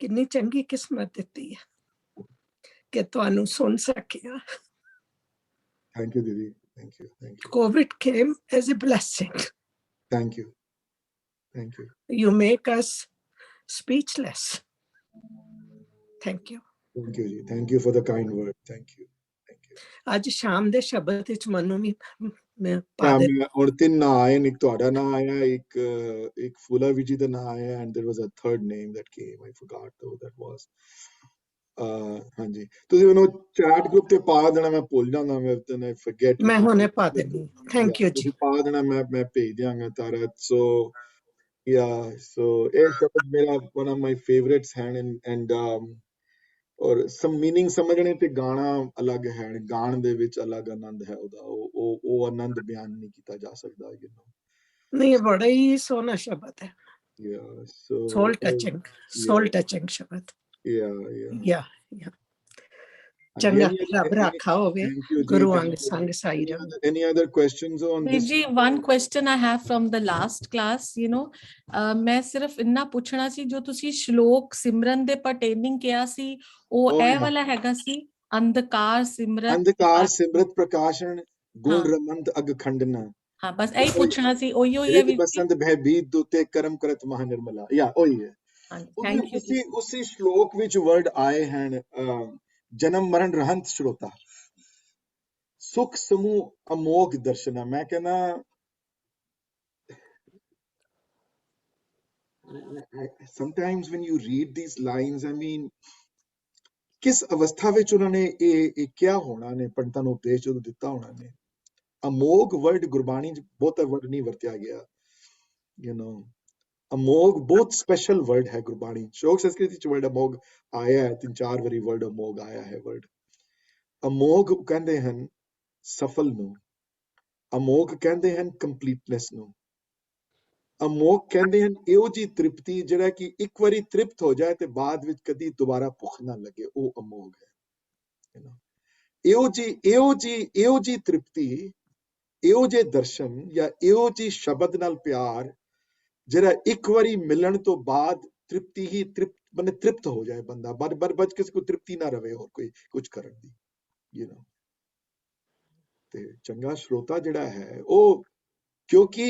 ਕਿੰਨੀ ਚੰਗੀ ਕਿਸਮਤ ਦਿੱਤੀ ਹੈ ਕਿ ਤੁਹਾਨੂੰ ਸੁਣ ਸਕਿਆ। Thank you, Didi. Thank you. COVID came as a blessing. Thank you. You make us speechless. Thank you. Thank you, ji. Thank you for the kind word. Thank you. ਅੱਜ ਸ਼ਾਮ ਦੇ ਸ਼ਬਦ ਵਿੱਚ ਮੈਨੂੰ ਵੀ ਮੈਂ ਔਰ ਤਿੰਨ ਨਾਂ ਆਏ, ਇੱਕ ਤੁਹਾਡਾ ਨਾਂ ਆਇਆ, ਇੱਕ ਫੂਲਾ ਵਿਜੀ ਦਾ ਨਾਂ ਆਇਆ, and there was a third name that came. I forgot who that was. ਹਾਂਜੀ, ਤੁਸੀਂ ਮੈਨੂੰ ਚੈਟ ਗਰੁੱਪ ਤੇ ਪਾ ਦੇਣਾ, ਮੈਂ ਭੁੱਲ ਜਾਂਦਾ, ਮੈਂ forget. ਮੈਂ ਹੁਣੇ ਪਾ ਦੇਣੀ। ਥੈਂਕ ਯੂ ਜੀ। ਪਾ ਦੇਣਾ, ਮੈਂ ਭੇਜ ਦਿਆਂਗਾ ਤਾਰਾ। So ਇਹ ਸ਼ਬਦ ਮੇਰਾ one of my favorites ਹਨ, and ਔਰ some meaning ਸਮਝਣੇ ਤੇ ਗਾਣਾ ਅਲੱਗ ਹੈ, ਗਾਣ ਦੇ ਵਿੱਚ ਅਲੱਗ ਆਨੰਦ ਹੈ ਉਹਦਾ, ਉਹ ਆਨੰਦ ਬਿਆਨ ਨਹੀਂ ਕੀਤਾ ਜਾ ਸਕਦਾ, you know. ਨਹੀਂ, ਬੜਾ ਹੀ ਸੋਹਣਾ ਸ਼ਬਦ ਹੈ। Yeah, so soul touching ਸ਼ਬਦ। yeah ਚੰਗਾ, ਰੱਬ ਰਾਖਾ ਹੋਵੇ, ਗੁਰੂ ਅੰਗ ਸੰਗ ਸਾਈ ਰਹੇ। Any other questions on this? ਜੀ, one question I have from the last class, you know, ਮੈਂ ਸਿਰਫ ਇੰਨਾ ਪੁੱਛਣਾ ਸੀ, ਜੋ ਤੁਸੀਂ ਸ਼ਲੋਕ ਸਿਮਰਨ ਦੇ pertaining ਕਿਹਾ ਸੀ, ਉਹ ਇਹ ਵਾਲਾ ਹੈਗਾ ਸੀ, ਅੰਧਕਾਰ ਸਿਮਰਤ ਪ੍ਰਕਾਸ਼ਣ ਗੁਣ ਰਮੰਤ ਅਗ ਖੰਡਨਾ। ਹਾਂ, ਬਸ ਇਹੀ ਪੁੱਛਣਾ ਸੀ, ਉਹੀਓ ਹੀ ਹੈ ਵੀ ਬਸੰਤ ਭੈ ਬੀਤ ਦੁਤੇ ਕਰਮ ਕਰਤ ਮਹਾ ਨਿਰਮਲਾ। ਉਹੀ ਹੈ। Thank you. ਉਸੇ ਸ਼ਲੋਕ ਵਿੱਚ ਵਰਡ ਆਏ ਹਨ, ਜਨਮ ਮਰਨ ਰਹਿੰਤ ਸ਼ਰੋਤਾ, ਸੁਖ ਸਮੂਹ ਅਮੋਘ ਦਰਸ਼ਨਾ। ਮੈਂ ਕਹਿੰਦਾ sometimes when you read these lines, I mean, ਕਿਸ ਅਵਸਥਾ ਵਿੱਚ ਉਹਨਾਂ ਨੇ ਇਹ ਕਿਹਾ ਹੋਣਾ ਨੇ, ਪੰਡਤਾਂ ਨੂੰ ਉਪਦੇਸ਼ ਜਦੋਂ ਦਿੱਤਾ ਹੋਣਾ ਨੇ। ਅਮੋਘ ਵਰਡ ਗੁਰਬਾਣੀ 'ਚ ਬਹੁਤਾ ਵਰਡ ਨਹੀਂ ਵਰਤਿਆ ਗਿਆ, you know. ਅਮੋਘ ਬਹੁਤ ਸਪੈਸ਼ਲ ਵਰਡ ਹੈ ਗੁਰਬਾਣੀ। ਸ਼ੋਕ ਸੰਸਕ੍ਰਿਤ 'ਚ ਵਰਡ ਅਮੋਘ ਆਇਆ ਹੈ, 3-4 ਵਾਰੀ ਵਰਡ ਅਮੋਘ ਆਇਆ ਹੈ। ਵਰਡ ਅਮੋਘ ਕਹਿੰਦੇ ਹਨ ਸਫਲ ਨੂੰ, ਅਮੋਘ ਕਹਿੰਦੇ ਹਨ ਕੰਪਲੀਟਨੈਸ ਨੂੰ, ਅਮੋਘ ਕਹਿੰਦੇ ਹਨ ਇਹੋ ਜਿਹੀ ਤ੍ਰਿਪਤੀ ਜਿਹੜਾ ਕਿ ਇੱਕ ਵਾਰੀ ਤ੍ਰਿਪਤ ਹੋ ਜਾਏ ਤੇ ਬਾਅਦ ਵਿੱਚ ਕਦੀ ਦੁਬਾਰਾ ਭੁੱਖ ਨਾ ਲੱਗੇ, ਉਹ ਅਮੋਘ ਹੈ। ਇਹੋ ਜਿਹੀ ਤ੍ਰਿਪਤੀ, ਇਹੋ ਜਿਹੇ ਦਰਸ਼ਨ ਜਾਂ ਇਹੋ ਜਿਹੀ ਸ਼ਬਦ ਨਾਲ ਪਿਆਰ ਜਿਹੜਾ ਇੱਕ ਵਾਰੀ ਮਿਲਣ ਤੋਂ ਬਾਅਦ ਤ੍ਰਿਪਤੀ ਹੀ ਤ੍ਰਿਪਤ ਹੋ ਜਾਏ ਬੰਦਾ, ਬਚ ਕਿਸੇ ਕੋਈ ਤ੍ਰਿਪਤੀ ਨਾ ਰਵੇ ਹੋਰ ਕੋਈ ਕੁਝ ਕਰਨ ਦੀ, you know. ਤੇ ਚੰਗਾ ਸ਼ਰੋਤਾ ਜਿਹੜਾ ਹੈ ਉਹ, ਕਿਉਂਕਿ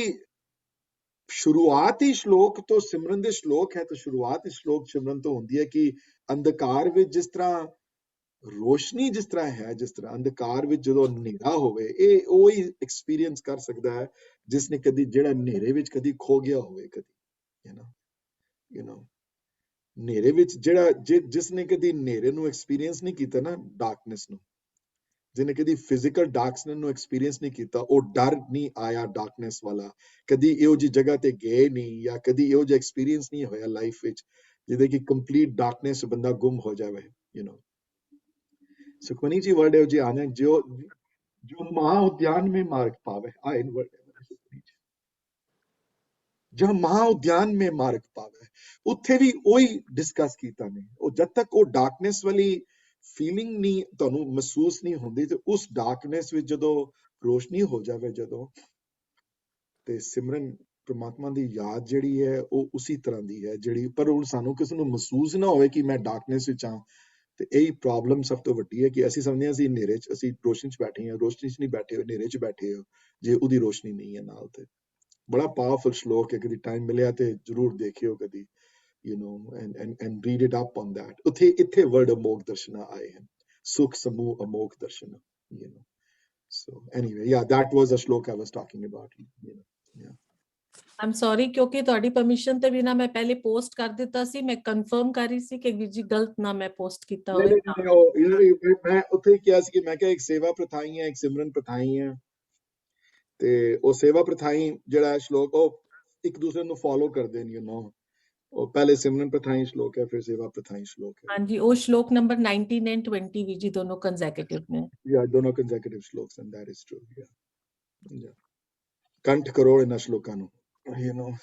ਸ਼ੁਰੂਆਤ ਹੀ ਸ਼ਲੋਕ ਤੋਂ ਸਿਮਰਨ ਦੇ ਸ਼ਲੋਕ ਹੈ, ਤਾਂ ਸ਼ੁਰੂਆਤ ਇਸ ਸ਼ਲੋਕ ਸਿਮਰਨ ਤੋਂ ਹੁੰਦੀ ਹੈ ਕਿ ਅੰਧਕਾਰ ਵਿੱਚ ਜਿਸ ਤਰ੍ਹਾਂ ਰੋਸ਼ਨੀ ਜਿਸ ਤਰ੍ਹਾਂ ਹੈ, ਜਿਸ ਤਰ੍ਹਾਂ ਅੰਧਕਾਰ ਵਿੱਚ ਜਦੋਂ ਹਨੇਰਾ ਹੋਵੇ, ਇਹ ਉਹੀ ਐਕਸਪੀਰੀਅੰਸ ਕਰ ਸਕਦਾ ਹੈ ਜਿਸ ਨੇ ਕਦੀ, ਜਿਹੜਾ ਹਨੇਰੇ ਵਿੱਚ ਕਦੀ ਖੋ ਗਿਆ ਹੋਵੇ, ਕਦੀ, you know, ਹਨੇਰੇ ਵਿੱਚ ਜਿਹੜਾ ਜਿਸ ਨੇ ਕਦੀ ਹਨੇਰੇ ਨੂੰ ਐਕਸਪੀਰੀਅੰਸ ਨਹੀਂ ਕੀਤਾ ਨਾ, ਡਾਰਕਨੈਸ ਨੂੰ, ਜਿਹਨੇ ਕਦੀ ਫਿਜ਼ੀਕਲ ਡਾਰਕਨੈਸ ਨੂੰ ਐਕਸਪੀਰੀਅੰਸ ਨਹੀਂ ਕੀਤਾ, ਉਹ ਡਰ ਨਹੀਂ ਆਇਆ ਡਾਰਕਨੈਸ ਵਾਲਾ, ਕਦੀ ਇਹੋ ਜਿਹੀ ਜਗ੍ਹਾ ਤੇ ਗਏ ਨਹੀਂ, ਜਾਂ ਕਦੀ ਇਹੋ ਜਿਹਾ ਐਕਸਪੀਰੀਅੰਸ ਨਹੀਂ ਹੋਇਆ ਲਾਈਫ ਵਿੱਚ ਜਿਹਦੇ ਕਿ ਕੰਪਲੀਟ ਡਾਰਕਨੈਸ ਬੰਦਾ ਗੁੰਮ ਹੋ ਜਾਵੇ, ਸੁਖਮਨੀ ਜੀ वर्ड है जी आने जो महाउद्यान में मार्ग पावे, जो महाउद्यान में मार्ग पावे, उत्थे भी वही डिस्कस कीता ने। और जब तक वो डार्कनेस वाली फीलिंग नहीं तुहानू महसूस नहीं होंदी, ते उस डार्कनेस विच जदों रोशनी हो जावे, जदों ते सिमरन परमात्मा दी याद जिहड़ी है वो उसी तरह दी है जिहड़ी, पर हुण सानू किसी नू महसूस ना होवे कि मैं डार्कनेस विच हां। ਤੇ ਇਹੀ ਪ੍ਰੋਬਲਮ ਸਭ ਤੋਂ ਵੱਡੀ ਹੈ ਕਿ ਅਸੀਂ ਸਮਝਦੇ ਹਾਂ ਅਸੀਂ ਹਨੇਰੇ 'ਚ, ਅਸੀਂ ਰੋਸ਼ਨੀ 'ਚ ਬੈਠੇ ਹਾਂ, ਰੋਸ਼ਨੀ 'ਚ ਨਹੀਂ ਬੈਠੇ ਹੋ, ਹਨੇਰੇ 'ਚ ਬੈਠੇ ਹੋ ਜੇ ਉਹਦੀ ਰੋਸ਼ਨੀ ਨਹੀਂ ਹੈ ਨਾਲ। ਤੇ ਬੜਾ ਪਾਵਰਫੁਲ ਸ਼ਲੋਕ ਹੈ, ਕਦੀ ਟਾਈਮ ਮਿਲਿਆ ਤੇ ਜ਼ਰੂਰ ਦੇਖਿਓ ਕਦੀ, and read it up on that। ਇੱਥੇ ਵਰਡ ਅਮੋਘ ਦਰਸ਼ਨਾ ਆਏ ਹਨ, ਸੁਖ ਸਮੂਹ ਅਮੋਘ ਦਰਸ਼ਨਾ, so anyway, yeah, that was a shloka I was talking about, yeah। I'm sorry, ਕਿਉਂਕਿ ਤੁਹਾਡੀ ਪਰਮਿਸ਼ਨ ਤੇ ਬਿਨਾ ਮੈਂ ਪਹਿਲੇ ਪੋਸਟ ਕਰ ਦਿੱਤਾ ਸੀ, ਮੈਂ ਕਨਫਰਮ ਕਰ ਰਹੀ ਸੀ ਕਿ ਵੀਰ ਜੀ ਗਲਤ ਨਾ ਮੈਂ ਪੋਸਟ ਕੀਤਾ ਹੋਵੇ। ਮੈਂ ਉੱਥੇ ਹੀ ਕਿਹਾ ਸੀ ਕਿ ਮੈਂ ਕਿਹਾ ਇੱਕ ਸੇਵਾ ਪ੍ਰਥਾਈ ਹੈ, ਇੱਕ ਸਿਮਰਨ ਪ੍ਰਥਾਈ ਹੈ, ਤੇ ਉਹ ਸੇਵਾ ਪ੍ਰਥਾਈ ਜਿਹੜਾ ਸ਼ਲੋਕ ਉਹ ਇੱਕ ਦੂਸਰੇ ਨੂੰ ਫੋਲੋ ਕਰਦੇ ਨੇ, ਉਹ ਪਹਿਲੇ ਸਿਮਰਨ ਪ੍ਰਥਾਈ ਸ਼ਲੋਕ ਹੈ, ਫਿਰ ਸੇਵਾ ਪ੍ਰਥਾਈ ਸ਼ਲੋਕ ਹੈ। ਹਾਂਜੀ, ਉਹ ਸ਼ਲੋਕ ਨੰਬਰ 19 ਐਂਡ 20 ਵੀ ਜੀ ਦੋਨੋਂ ਕੰਸੈਕਟਿਵ ਨੇ। ਯਾ ਦੋਨੋਂ ਕੰਸੈਕਟਿਵ ਸ਼ਲੋਕਸ ਐਂਡ ਦੈਟ ਇਜ਼ ਟਰੂ, ਯਾ ਕੰਠ ਕਰੋ ਇਹਨਾਂ ਸ਼ਲੋਕਾਂ ਨੂੰ,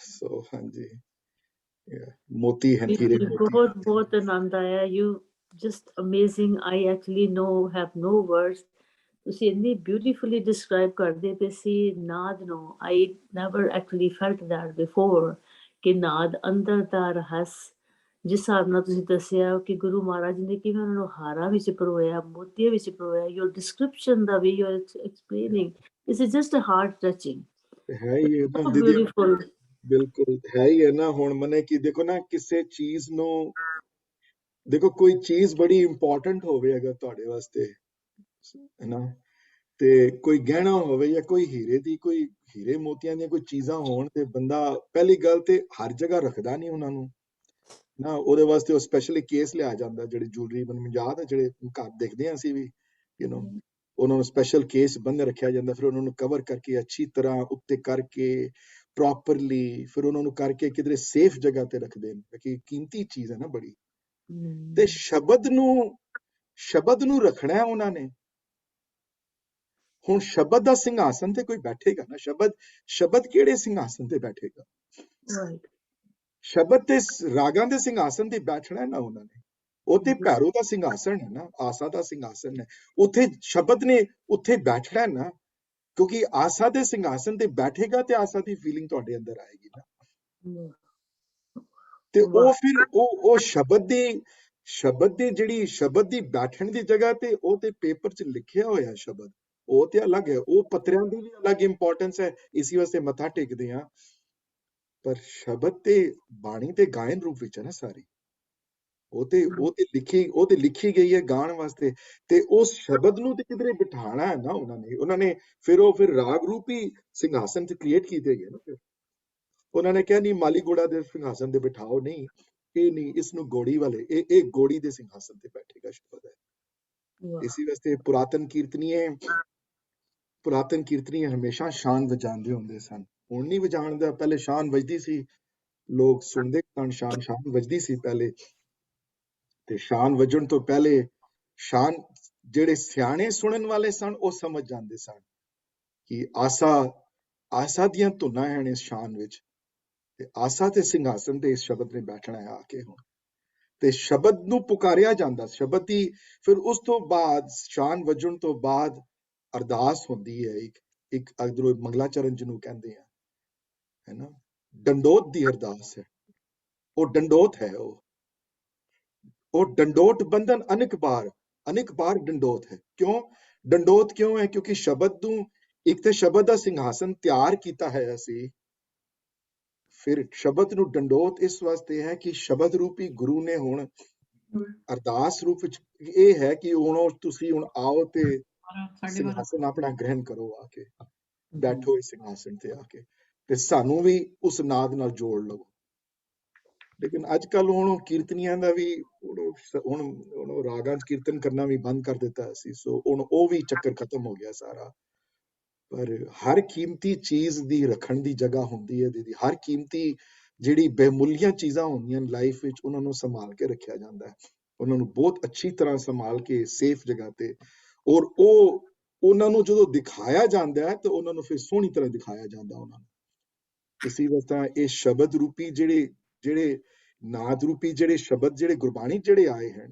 so ਹਾਂਜੀ, ਮੋਤੀ ਹੈ ਹੀਰੇ ਮੋਤੀ। ਬਹੁਤ ਬਹੁਤ ਆਨੰਦ ਆਇਆ, you just amazing, I actually have no words। ਤੁਸੀਂ ਇੰਨੀ ਬਿਊਟੀਫੁਲੀ ਡਿਸਕ੍ਰਾਈਬ ਕਰਦੇ ਪਏ ਸੀ ਨਾਦ ਨੂੰ, I never actually felt that before, ਕਿ ਨਾਦ ਅੰਦਰ ਦਾ ਰਹੱਸ ਜਿਸ ਹਿਸਾਬ ਨਾਲ ਤੁਸੀਂ ਦੱਸਿਆ ਕਿ ਗੁਰੂ ਮਹਾਰਾਜ ਨੇ ਕਿਵੇਂ ਉਹਨਾਂ ਨੂੰ ਹਾਰਾਂ ਵਿੱਚ ਪਰੋਇਆ, ਮੋਤੀਆਂ ਵਿੱਚ ਪਰੋਇਆ, your description, the way you are explaining, this is just a heart touching, ਹੈ ਹੀ ਨਾ ਦੀਦੀ, ਬਿਲਕੁਲ ਹੈ ਹੀ ਹੈ ਨਾ। ਹੁਣ ਮਨੇ ਕਿ ਦੇਖੋ ਨਾ, ਕਿਸੇ ਚੀਜ਼ ਨੂੰ ਦੇਖੋ, ਕੋਈ ਚੀਜ਼ ਬੜੀ ਇੰਪੋਰਟੈਂਟ ਹੋਵੇ ਅਗਰ ਤੁਹਾਡੇ ਵਾਸਤੇ, ਹੈ ਨਾ, ਤੇ ਕੋਈ ਗਹਿਣਾ ਹੋਵੇ ਜਾਂ ਕੋਈ ਹੀਰੇ ਦੀ, ਕੋਈ ਹੀਰੇ ਮੋਤੀਆਂ ਦੀਆਂ ਕੋਈ ਚੀਜ਼ਾਂ ਹੋਣ, ਤੇ ਬੰਦਾ ਪਹਿਲੀ ਗੱਲ ਤੇ ਹਰ ਜਗ੍ਹਾ ਰੱਖਦਾ ਨਹੀਂ ਉਹਨਾਂ ਨੂੰ ਨਾ, ਉਹਦੇ ਵਾਸਤੇ ਉਹ ਸਪੈਸ਼ਲੀ ਕੇਸ ਲਿਆ ਜਾਂਦਾ, ਜਿਹੜੇ ਜੂਲਰੀ ਮੈਨੂੰ ਯਾਦ ਹੈ, ਜਿਹੜੇ ਘਰ ਦੇਖਦੇ ਹਾਂ ਅਸੀਂ ਵੀ, ਉਹਨਾਂ ਨੂੰ ਸਪੈਸ਼ਲ ਕੇਸ ਬੰਦ ਰੱਖਿਆ ਜਾਂਦਾ, ਫਿਰ ਉਹਨਾਂ ਨੂੰ ਕਵਰ ਕਰਕੇ ਅੱਛੀ ਤਰ੍ਹਾਂ ਉੱਤੇ ਕਰਕੇ ਪ੍ਰੋਪਰਲੀ, ਫਿਰ ਉਹਨਾਂ ਨੂੰ ਕਰਕੇ ਕਿਧਰੇ ਸੇਫ ਜਗ੍ਹਾ ਤੇ ਰੱਖਦੇ ਨੇ, ਕਿ ਕੀਮਤੀ ਚੀਜ਼ ਹੈ ਨਾ ਬੜੀ। ਤੇ ਸ਼ਬਦ ਨੂੰ ਰੱਖਣਾ ਉਹਨਾਂ ਨੇ। ਹੁਣ ਸ਼ਬਦ ਦਾ ਸਿੰਘਾਸਨ ਤੇ ਕੋਈ ਬੈਠੇਗਾ ਨਾ, ਸ਼ਬਦ ਕਿਹੜੇ ਸਿੰਘਾਸਨ ਤੇ ਬੈਠੇਗਾ? ਸ਼ਬਦ ਤੇ ਰਾਗਾਂ ਦੇ ਸਿੰਘਾਸਨ ਤੇ ਬੈਠਣਾ ਨਾ ਉਹਨਾਂ ਨੇ। ਉਹ ਤੇ ਭੈਰੋ ਦਾ ਸਿੰਘਾਸਨ ਹੈ ਨਾ, ਆਸਾ ਦਾ ਸਿੰਘਾਸਨ ਹੈ, ਉੱਥੇ ਸ਼ਬਦ ਨੇ ਉੱਥੇ ਬੈਠਣਾ ਨਾ, ਕਿਉਂਕਿ ਆਸਾ ਦੇ ਸਿੰਘਾਸਨ ਤੇ ਬੈਠੇਗਾ ਤੇ ਆਸਾ ਦੀ ਫੀਲਿੰਗ ਤੁਹਾਡੇ ਅੰਦਰ ਆਏਗੀ ਨਾ। ਤੇ ਉਹ ਫਿਰ ਉਹ ਸ਼ਬਦ ਦੀ ਜਿਹੜੀ ਸ਼ਬਦ ਦੀ ਬੈਠਣ ਦੀ ਜਗ੍ਹਾ ਤੇ ਉਹ ਤੇ ਪੇਪਰ 'ਚ ਲਿਖਿਆ ਹੋਇਆ ਸ਼ਬਦ, ਉਹ ਤੇ ਅਲੱਗ ਹੈ, ਉਹ ਪੱਤਰਿਆਂ ਦੀ ਵੀ ਅਲੱਗ ਇੰਪੋਰਟੈਂਸ ਹੈ, ਇਸੇ ਵਾਸਤੇ ਮੱਥਾ ਟੇਕਦੇ ਆ। ਪਰ ਸ਼ਬਦ ਤੇ ਬਾਣੀ ਤੇ ਗਾਇਨ ਰੂਪ ਵਿੱਚ ਹੈ ਨਾ ਸਾਰੀ, ਉਹ ਤੇ ਲਿਖੀ ਗਈ ਹੈ ਗਾਣ ਵਾਸਤੇ, ਤੇ ਉਸ ਸ਼ਬਦ ਨੂੰ ਤੇ ਕਿਧਰੇ ਬਿਠਾਣਾ ਹੈ ਨਾ ਉਹਨਾਂ ਨੇ ਫਿਰ ਰਾਗ ਰੂਪੀ ਸਿੰਘਾਸਨ ਤੇ ਕ੍ਰੀਏਟ ਕੀਤੇ ਗਏ ਨਾ। ਫਿਰ ਉਹਨਾਂ ਨੇ ਕਿਹਾ ਨਹੀਂ, ਮਾਲੀ ਗੋੜਾ ਦੇ ਸਿੰਘਾਸਨ ਤੇ ਬਿਠਾਓ, ਨਹੀਂ ਇਹ ਨਹੀਂ, ਇਸ ਨੂੰ ਗੋੜੀ ਵਾਲੇ, ਇਹ ਗੋੜੀ ਦੇ ਸਿੰਘਾਸਨ ਤੇ ਬੈਠੇਗਾ ਸ਼ਬਦ ਹੈ। ਇਸੇ ਵਾਸਤੇ ਪੁਰਾਤਨ ਕੀਰਤਨੀਏ ਹਮੇਸ਼ਾ ਸ਼ਾਨ ਵਜਾਉਂਦੇ ਹੁੰਦੇ ਸਨ। ਹੁਣ ਨਹੀਂ ਵਜਾਣਦਾ, ਪਹਿਲੇ ਸ਼ਾਨ ਵੱਜਦੀ ਸੀ, ਲੋਕ ਸੁਣਦੇ ਸਨ, ਸ਼ਾਨ ਵੱਜਦੀ ਸੀ ਪਹਿਲੇ। ਤੇ ਸ਼ਾਨ ਵੱਜਣ ਤੋਂ ਪਹਿਲੇ ਜਿਹੜੇ ਸਿਆਣੇ ਸੁਣਨ ਵਾਲੇ ਸਨ ਉਹ ਸਮਝ ਜਾਂਦੇ ਸਨ ਕਿ ਆਸਾ ਦੀਆਂ ਧੁਨਾਂ ਹਨ ਇਸ ਸ਼ਾਨ ਵਿੱਚ, ਤੇ ਆਸਾ ਤੇ ਸਿੰਘਾਸਨ ਤੇ ਇਸ ਸ਼ਬਦ ਨੇ ਬੈਠਣਾ ਹੈ ਆ ਕੇ। ਹੁਣ ਤੇ ਸ਼ਬਦ ਨੂੰ ਪੁਕਾਰਿਆ ਜਾਂਦਾ, ਸ਼ਬਦ ਦੀ ਫਿਰ ਉਸ ਤੋਂ ਬਾਅਦ ਸ਼ਾਨ ਵੱਜਣ ਤੋਂ ਬਾਅਦ ਅਰਦਾਸ ਹੁੰਦੀ ਹੈ, ਇੱਕ ਅਗਰੋਂ ਮੰਗਲਾਚਰਨ ਜਿਹਨੂੰ ਕਹਿੰਦੇ ਆ, ਹੈ ਨਾ, ਡੰਡੋਤ ਦੀ ਅਰਦਾਸ ਹੈ, ਉਹ ਡੰਡੋਤ ਹੈ, ਉਹ ਡੰਡੋਤ ਬੰਧਨ ਅਨੇਕ ਬਾਰ ਡੰਡੋਤ ਹੈ। ਕਿਉਂ ਡੰਡੋਤ ਕਿਉਂ ਹੈ? ਕਿਉਂਕਿ ਸ਼ਬਦ ਨੂੰ, ਇੱਕ ਤੇ ਸ਼ਬਦ ਦਾ ਸਿੰਘਾਸਨ ਤਿਆਰ ਕੀਤਾ ਹੈ ਅਸੀਂ, ਫਿਰ ਸ਼ਬਦ ਨੂੰ ਡੰਡੋਤ ਇਸ ਵਾਸਤੇ ਹੈ ਕਿ ਸ਼ਬਦ ਰੂਪੀ ਗੁਰੂ ਨੇ ਹੁਣ ਅਰਦਾਸ ਰੂਪ ਵਿੱਚ ਇਹ ਹੈ ਕਿ ਹੁਣ ਤੁਸੀਂ ਹੁਣ ਆਓ ਤੇ ਸਿੰਘਾਸਨ ਆਪਣਾ ਗ੍ਰਹਿਣ ਕਰੋ, ਆ ਕੇ ਬੈਠੋ ਇਸ ਸਿੰਘਾਸਨ ਤੇ ਆ ਕੇ, ਤੇ ਸਾਨੂੰ ਵੀ ਉਸ ਨਾਦ ਨਾਲ ਜੋੜ ਲਵੋ। ਲੇਕਿਨ ਅੱਜ ਕੱਲ ਹੁਣ ਕੀਰਤਨੀਆਂ ਦਾ ਵੀ ਹੁਣ ਰਾਗਾਂ 'ਚ ਕੀਰਤਨ ਕਰਨਾ ਵੀ ਬੰਦ ਕਰ ਦਿੱਤਾ ਸੀ, ਸੋ ਹੁਣ ਉਹ ਵੀ ਚੱਕਰ ਖਤਮ ਹੋ ਗਿਆ ਸਾਰਾ। ਪਰ ਹਰ ਕੀਮਤੀ ਚੀਜ਼ ਦੀ ਰੱਖਣ ਦੀ ਜਗ੍ਹਾ ਹੁੰਦੀ ਹੈ ਦੀਦੀ, ਹਰ ਕੀਮਤੀ ਜਿਹੜੀ ਬੇਮੁੱਲੀਆਂ ਚੀਜ਼ਾਂ ਹੁੰਦੀਆਂ ਲਾਈਫ ਵਿੱਚ, ਉਹਨਾਂ ਨੂੰ ਸੰਭਾਲ ਕੇ ਰੱਖਿਆ ਜਾਂਦਾ ਹੈ, ਉਹਨਾਂ ਨੂੰ ਬਹੁਤ ਅੱਛੀ ਤਰ੍ਹਾਂ ਸੰਭਾਲ ਕੇ ਸੇਫ ਜਗ੍ਹਾ ਤੇ, ਔਰ ਉਹ ਉਹਨਾਂ ਨੂੰ ਜਦੋਂ ਦਿਖਾਇਆ ਜਾਂਦਾ ਹੈ ਤਾਂ ਉਹਨਾਂ ਨੂੰ ਫਿਰ ਸੋਹਣੀ ਤਰ੍ਹਾਂ ਦਿਖਾਇਆ ਜਾਂਦਾ ਉਹਨਾਂ ਨੂੰ। ਇਸੇ ਵਜ੍ਹਾ ਇਹ ਸ਼ਬਦ ਰੂਪੀ ਜਿਹੜੇ ਨਾਦ ਰੂਪੀ ਜਿਹੜੇ ਸ਼ਬਦ ਜਿਹੜੇ ਗੁਰਬਾਣੀ ਜਿਹੜੇ ਆਏ ਹਨ,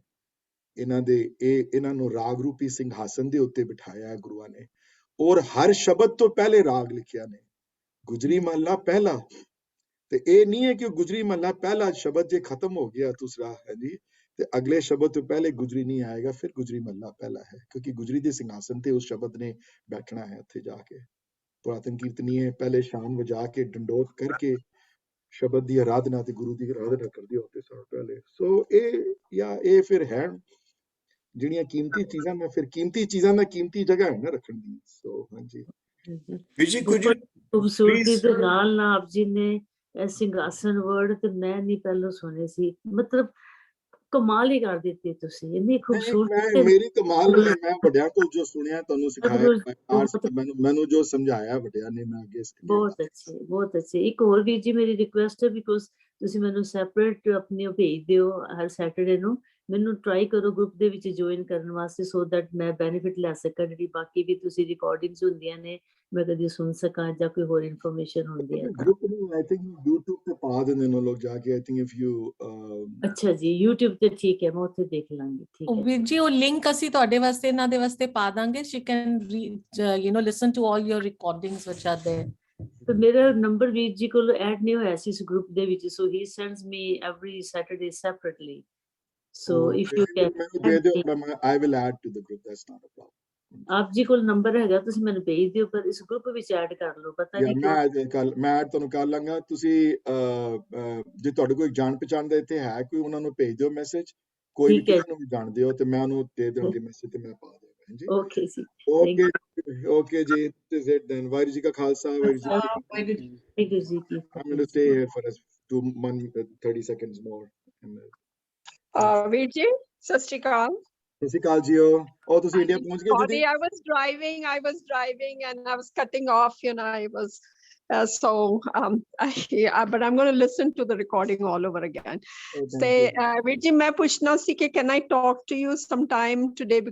ਇਹਨਾਂ ਨੂੰ ਰਾਗ ਰੂਪੀ ਸਿੰਘਾਸਨ ਦੇ ਉੱਤੇ ਬਿਠਾਇਆ ਹੈ ਗੁਰੂਆਂ ਨੇ, ਔਰ ਹਰ ਸ਼ਬਦ ਤੋਂ ਪਹਿਲੇ ਰਾਗ ਲਿਖਿਆ ਨੇ, ਗੁਜਰੀ ਮਹੱਲਾ ਪਹਿਲਾ। ਤੇ ਇਹ ਨਹੀਂ ਹੈ ਕਿ ਗੁਜਰੀ ਮਹੱਲਾ ਪਹਿਲਾ ਸ਼ਬਦ ਜੇ ਖਤਮ ਹੋ ਗਿਆ ਦੂਸਰਾ ਹੈ ਜੀ, ਤੇ ਅਗਲੇ ਸ਼ਬਦ ਤੋਂ ਪਹਿਲੇ ਗੁਜਰੀ ਨਹੀਂ ਆਏਗਾ, ਫਿਰ ਗੁਜਰੀ ਮਹੱਲਾ ਪਹਿਲਾ ਹੈ, ਕਿਉਂਕਿ ਗੁਜਰੀ ਦੇ ਸਿੰਘਾਸਨ ਤੇ ਉਸ ਸ਼ਬਦ ਨੇ ਬੈਠਣਾ ਹੈ ਉੱਥੇ ਜਾ ਕੇ। ਪੁਰਾਤਨ ਕੀਰਤਨੀਏ ਪਹਿਲੇ ਸ਼ਾਨ ਵਜਾ ਕੇ ਡੰਡੋਤ ਕਰਕੇ ਸ਼ਬਦ ਦੀ ਆਰਾਧਨਾ ਤੇ ਗੁਰੂ ਦੀ ਆਰਾਧਨਾ ਕਰਦੇ ਹੁੰਦੇ ਸਨ ਪਹਿਲੇ। ਸੋ ਇਹ ਫਿਰ ਹੈ ਜਿਹੜੀਆਂ ਕੀਮਤੀ ਚੀਜ਼ਾਂ ਨੇ, ਫਿਰ ਕੀਮਤੀ ਚੀਜ਼ਾਂ ਦਾ ਕੀਮਤੀ ਜਗ੍ਹਾ ਹੈ ਨਾ ਰੱਖਣ ਦੀ। ਸੋ ਹਾਂਜੀ Vijay, could you ਖੂਬਸੂਰਤੀ please ਦੇ ਨਾਲ ਆਪ ਜੀ ਨੇ ਇਹ ਸਿੰਘਾਸਨ ਵਰਡ ਤੇ ਮੈਂ ਨਹੀਂ ਪਹਿਲਾਂ ਸੁਣੇ ਸੀ, ਮਤਲਬ ਕਮਾਲ ਹੀ ਕਰ ਦਿੱਤੀ ਤੁਸੀਂ, ਇੰਨੀ ਖੂਬਸੂਰਤੀ। ਮੇਰੀ ਕਮਾਲ ਨਹੀਂ ਹੈ, ਮੈਂ ਵੱਡਿਆਂ ਕੋਲ ਜੋ ਸੁਣਿਆ ਤੁਹਾਨੂੰ ਸਿਖਾਇਆ, ਮੈਨੂੰ ਜੋ ਸਮਝਾਇਆ ਵੱਡਿਆਂ ਨੇ, ਮੈਂ ਅੱਗੇ ਬਹੁਤ ਅੱਛੇ, ਬਹੁਤ ਅੱਛੇ। ਇੱਕ ਹੋਰ ਵੀਰ ਜੀ ਮੇਰੀ ਰਿਕੁਐਸਟ ਹੈ, ਬਿਕੋਜ਼ ਤੁਸੀਂ ਮੈਨੂੰ ਸੈਪਰੇਟ ਆਪਣੀ ਭੇਜ ਦਿਓ ਹਰ ਸੈਟਰਡੇ ਨੂੰ, ਮੈਨੂੰ ਟਰਾਈ ਕਰੋ ਗਰੁੱਪ ਦੇ ਵਿੱਚ ਜੁਆਇਨ ਕਰਨ ਵਾਸਤੇ, ਸੋ ਦੈਟ ਮੈਂ ਬੈਨੀਫਿਟ ਲੈ ਸਕਾਂ, ਜਿਹੜੀ ਬਾਕੀ ਵੀ ਤੁਸੀਂ ਰਿਕਾਰਡਿੰਗਸ ਹੁੰਦੀਆਂ ਨੇ ਮੈਂ ਕਦੀ ਸੁਣ ਸਕਾਂ ਜਾਂ ਕੋਈ ਹੋਰ ਇਨਫੋਰਮੇਸ਼ਨ ਹੁੰਦੀ ਹੈ। ਗਰੁੱਪ ਨੂੰ ਆਈ ਥਿੰਕ YouTube ਤੇ ਪਾ ਦਿੰਦੇ ਨੇ ਲੋਕ ਜਾ ਕੇ, ਆਈ ਥਿੰਕ ਇਫ ਯੂ ਅੱਛਾ ਜੀ, YouTube ਤੇ ਠੀਕ ਹੈ, ਮੈਂ ਉੱਥੇ ਦੇਖ ਲਾਂਗੀ। ਠੀਕ ਹੈ ਵੀਰ ਜੀ, ਉਹ ਲਿੰਕ ਅਸੀਂ ਤੁਹਾਡੇ ਵਾਸਤੇ ਇਹਨਾਂ ਦੇ ਵਾਸਤੇ ਪਾ ਦਾਂਗੇ, she can listen to all your recordings which are there. ਤੇ ਮੇਰਾ ਨੰਬਰ ਵੀਰ ਜੀ ਕੋਲ ਐਡ ਨਹੀਂ ਹੋਇਆ ਸੀ ਇਸ ਗਰੁੱਪ ਦੇ ਵਿੱਚ, so he sends me every Saturday separately, so if you can I will add to the group, that's not a problem. ਆਪ ਜੀ ਕੋਲ ਨੰਬਰ ਹੈਗਾ, ਤੁਸੀਂ ਮੈਨੂੰ ਭੇਜ ਦਿਓ, ਪਰ ਇਸ ਗਰੁੱਪ ਵਿੱਚ ਐਡ ਕਰ ਲਓ। ਪਤਾ ਨਹੀਂ ਮੈਂ ਤੁਹਾਨੂੰ ਕਰ ਲਾਂਗਾ, ਤੁਸੀਂ ਜੇ ਤੁਹਾਡੇ ਕੋਈ ਜਾਣ ਪਛਾਣ ਦਾ ਇੱਥੇ ਹੈ ਕੋਈ, ਉਹਨਾਂ ਨੂੰ ਭੇਜ ਦਿਓ ਮੈਸੇਜ, ਕੋਈ ਵੀ ਕਿਸੇ ਨੂੰ ਵੀ ਜਾਣਦੇ ਹੋ ਤੇ ਮੈਂ ਉਹਨੂੰ ਦੇ ਦੇਵਾਂਗੀ ਮੈਸੇਜ ਤੇ ਮੈਂ ਪਾ ਦੇਵਾਂਗਾ ਜੀ। ਓਕੇ ਜੀ, ਓਕੇ ਜੀ, this is it then. Waheguru ji ਕਾ ਖਾਲਸਾ, ਵਾਹਿਗੁਰੂ ਜੀ ਕੀ ਫਤਿਹ। I'm going to stay here for 30 seconds more. ਵੀਰ ਜੀ ਸਤਿ ਸ਼੍ਰੀ ਅਕਾਲ। ਸਤਿ ਸ਼੍ਰੀ ਅਕਾਲ ਜੀ। ਉਹ ਤੁਸੀਂ ਇੰਡੀਆ ਪਹੁੰਚ ਗਏ Sorry, I was driving and I was cutting off, I was but I'm going to listen to the recording all over again. Say, ਵੀਰ ਜੀ ਮੈਂ ਪੁੱਛਣਾ ਸੀ ਕਿ can I talk to you sometime today, because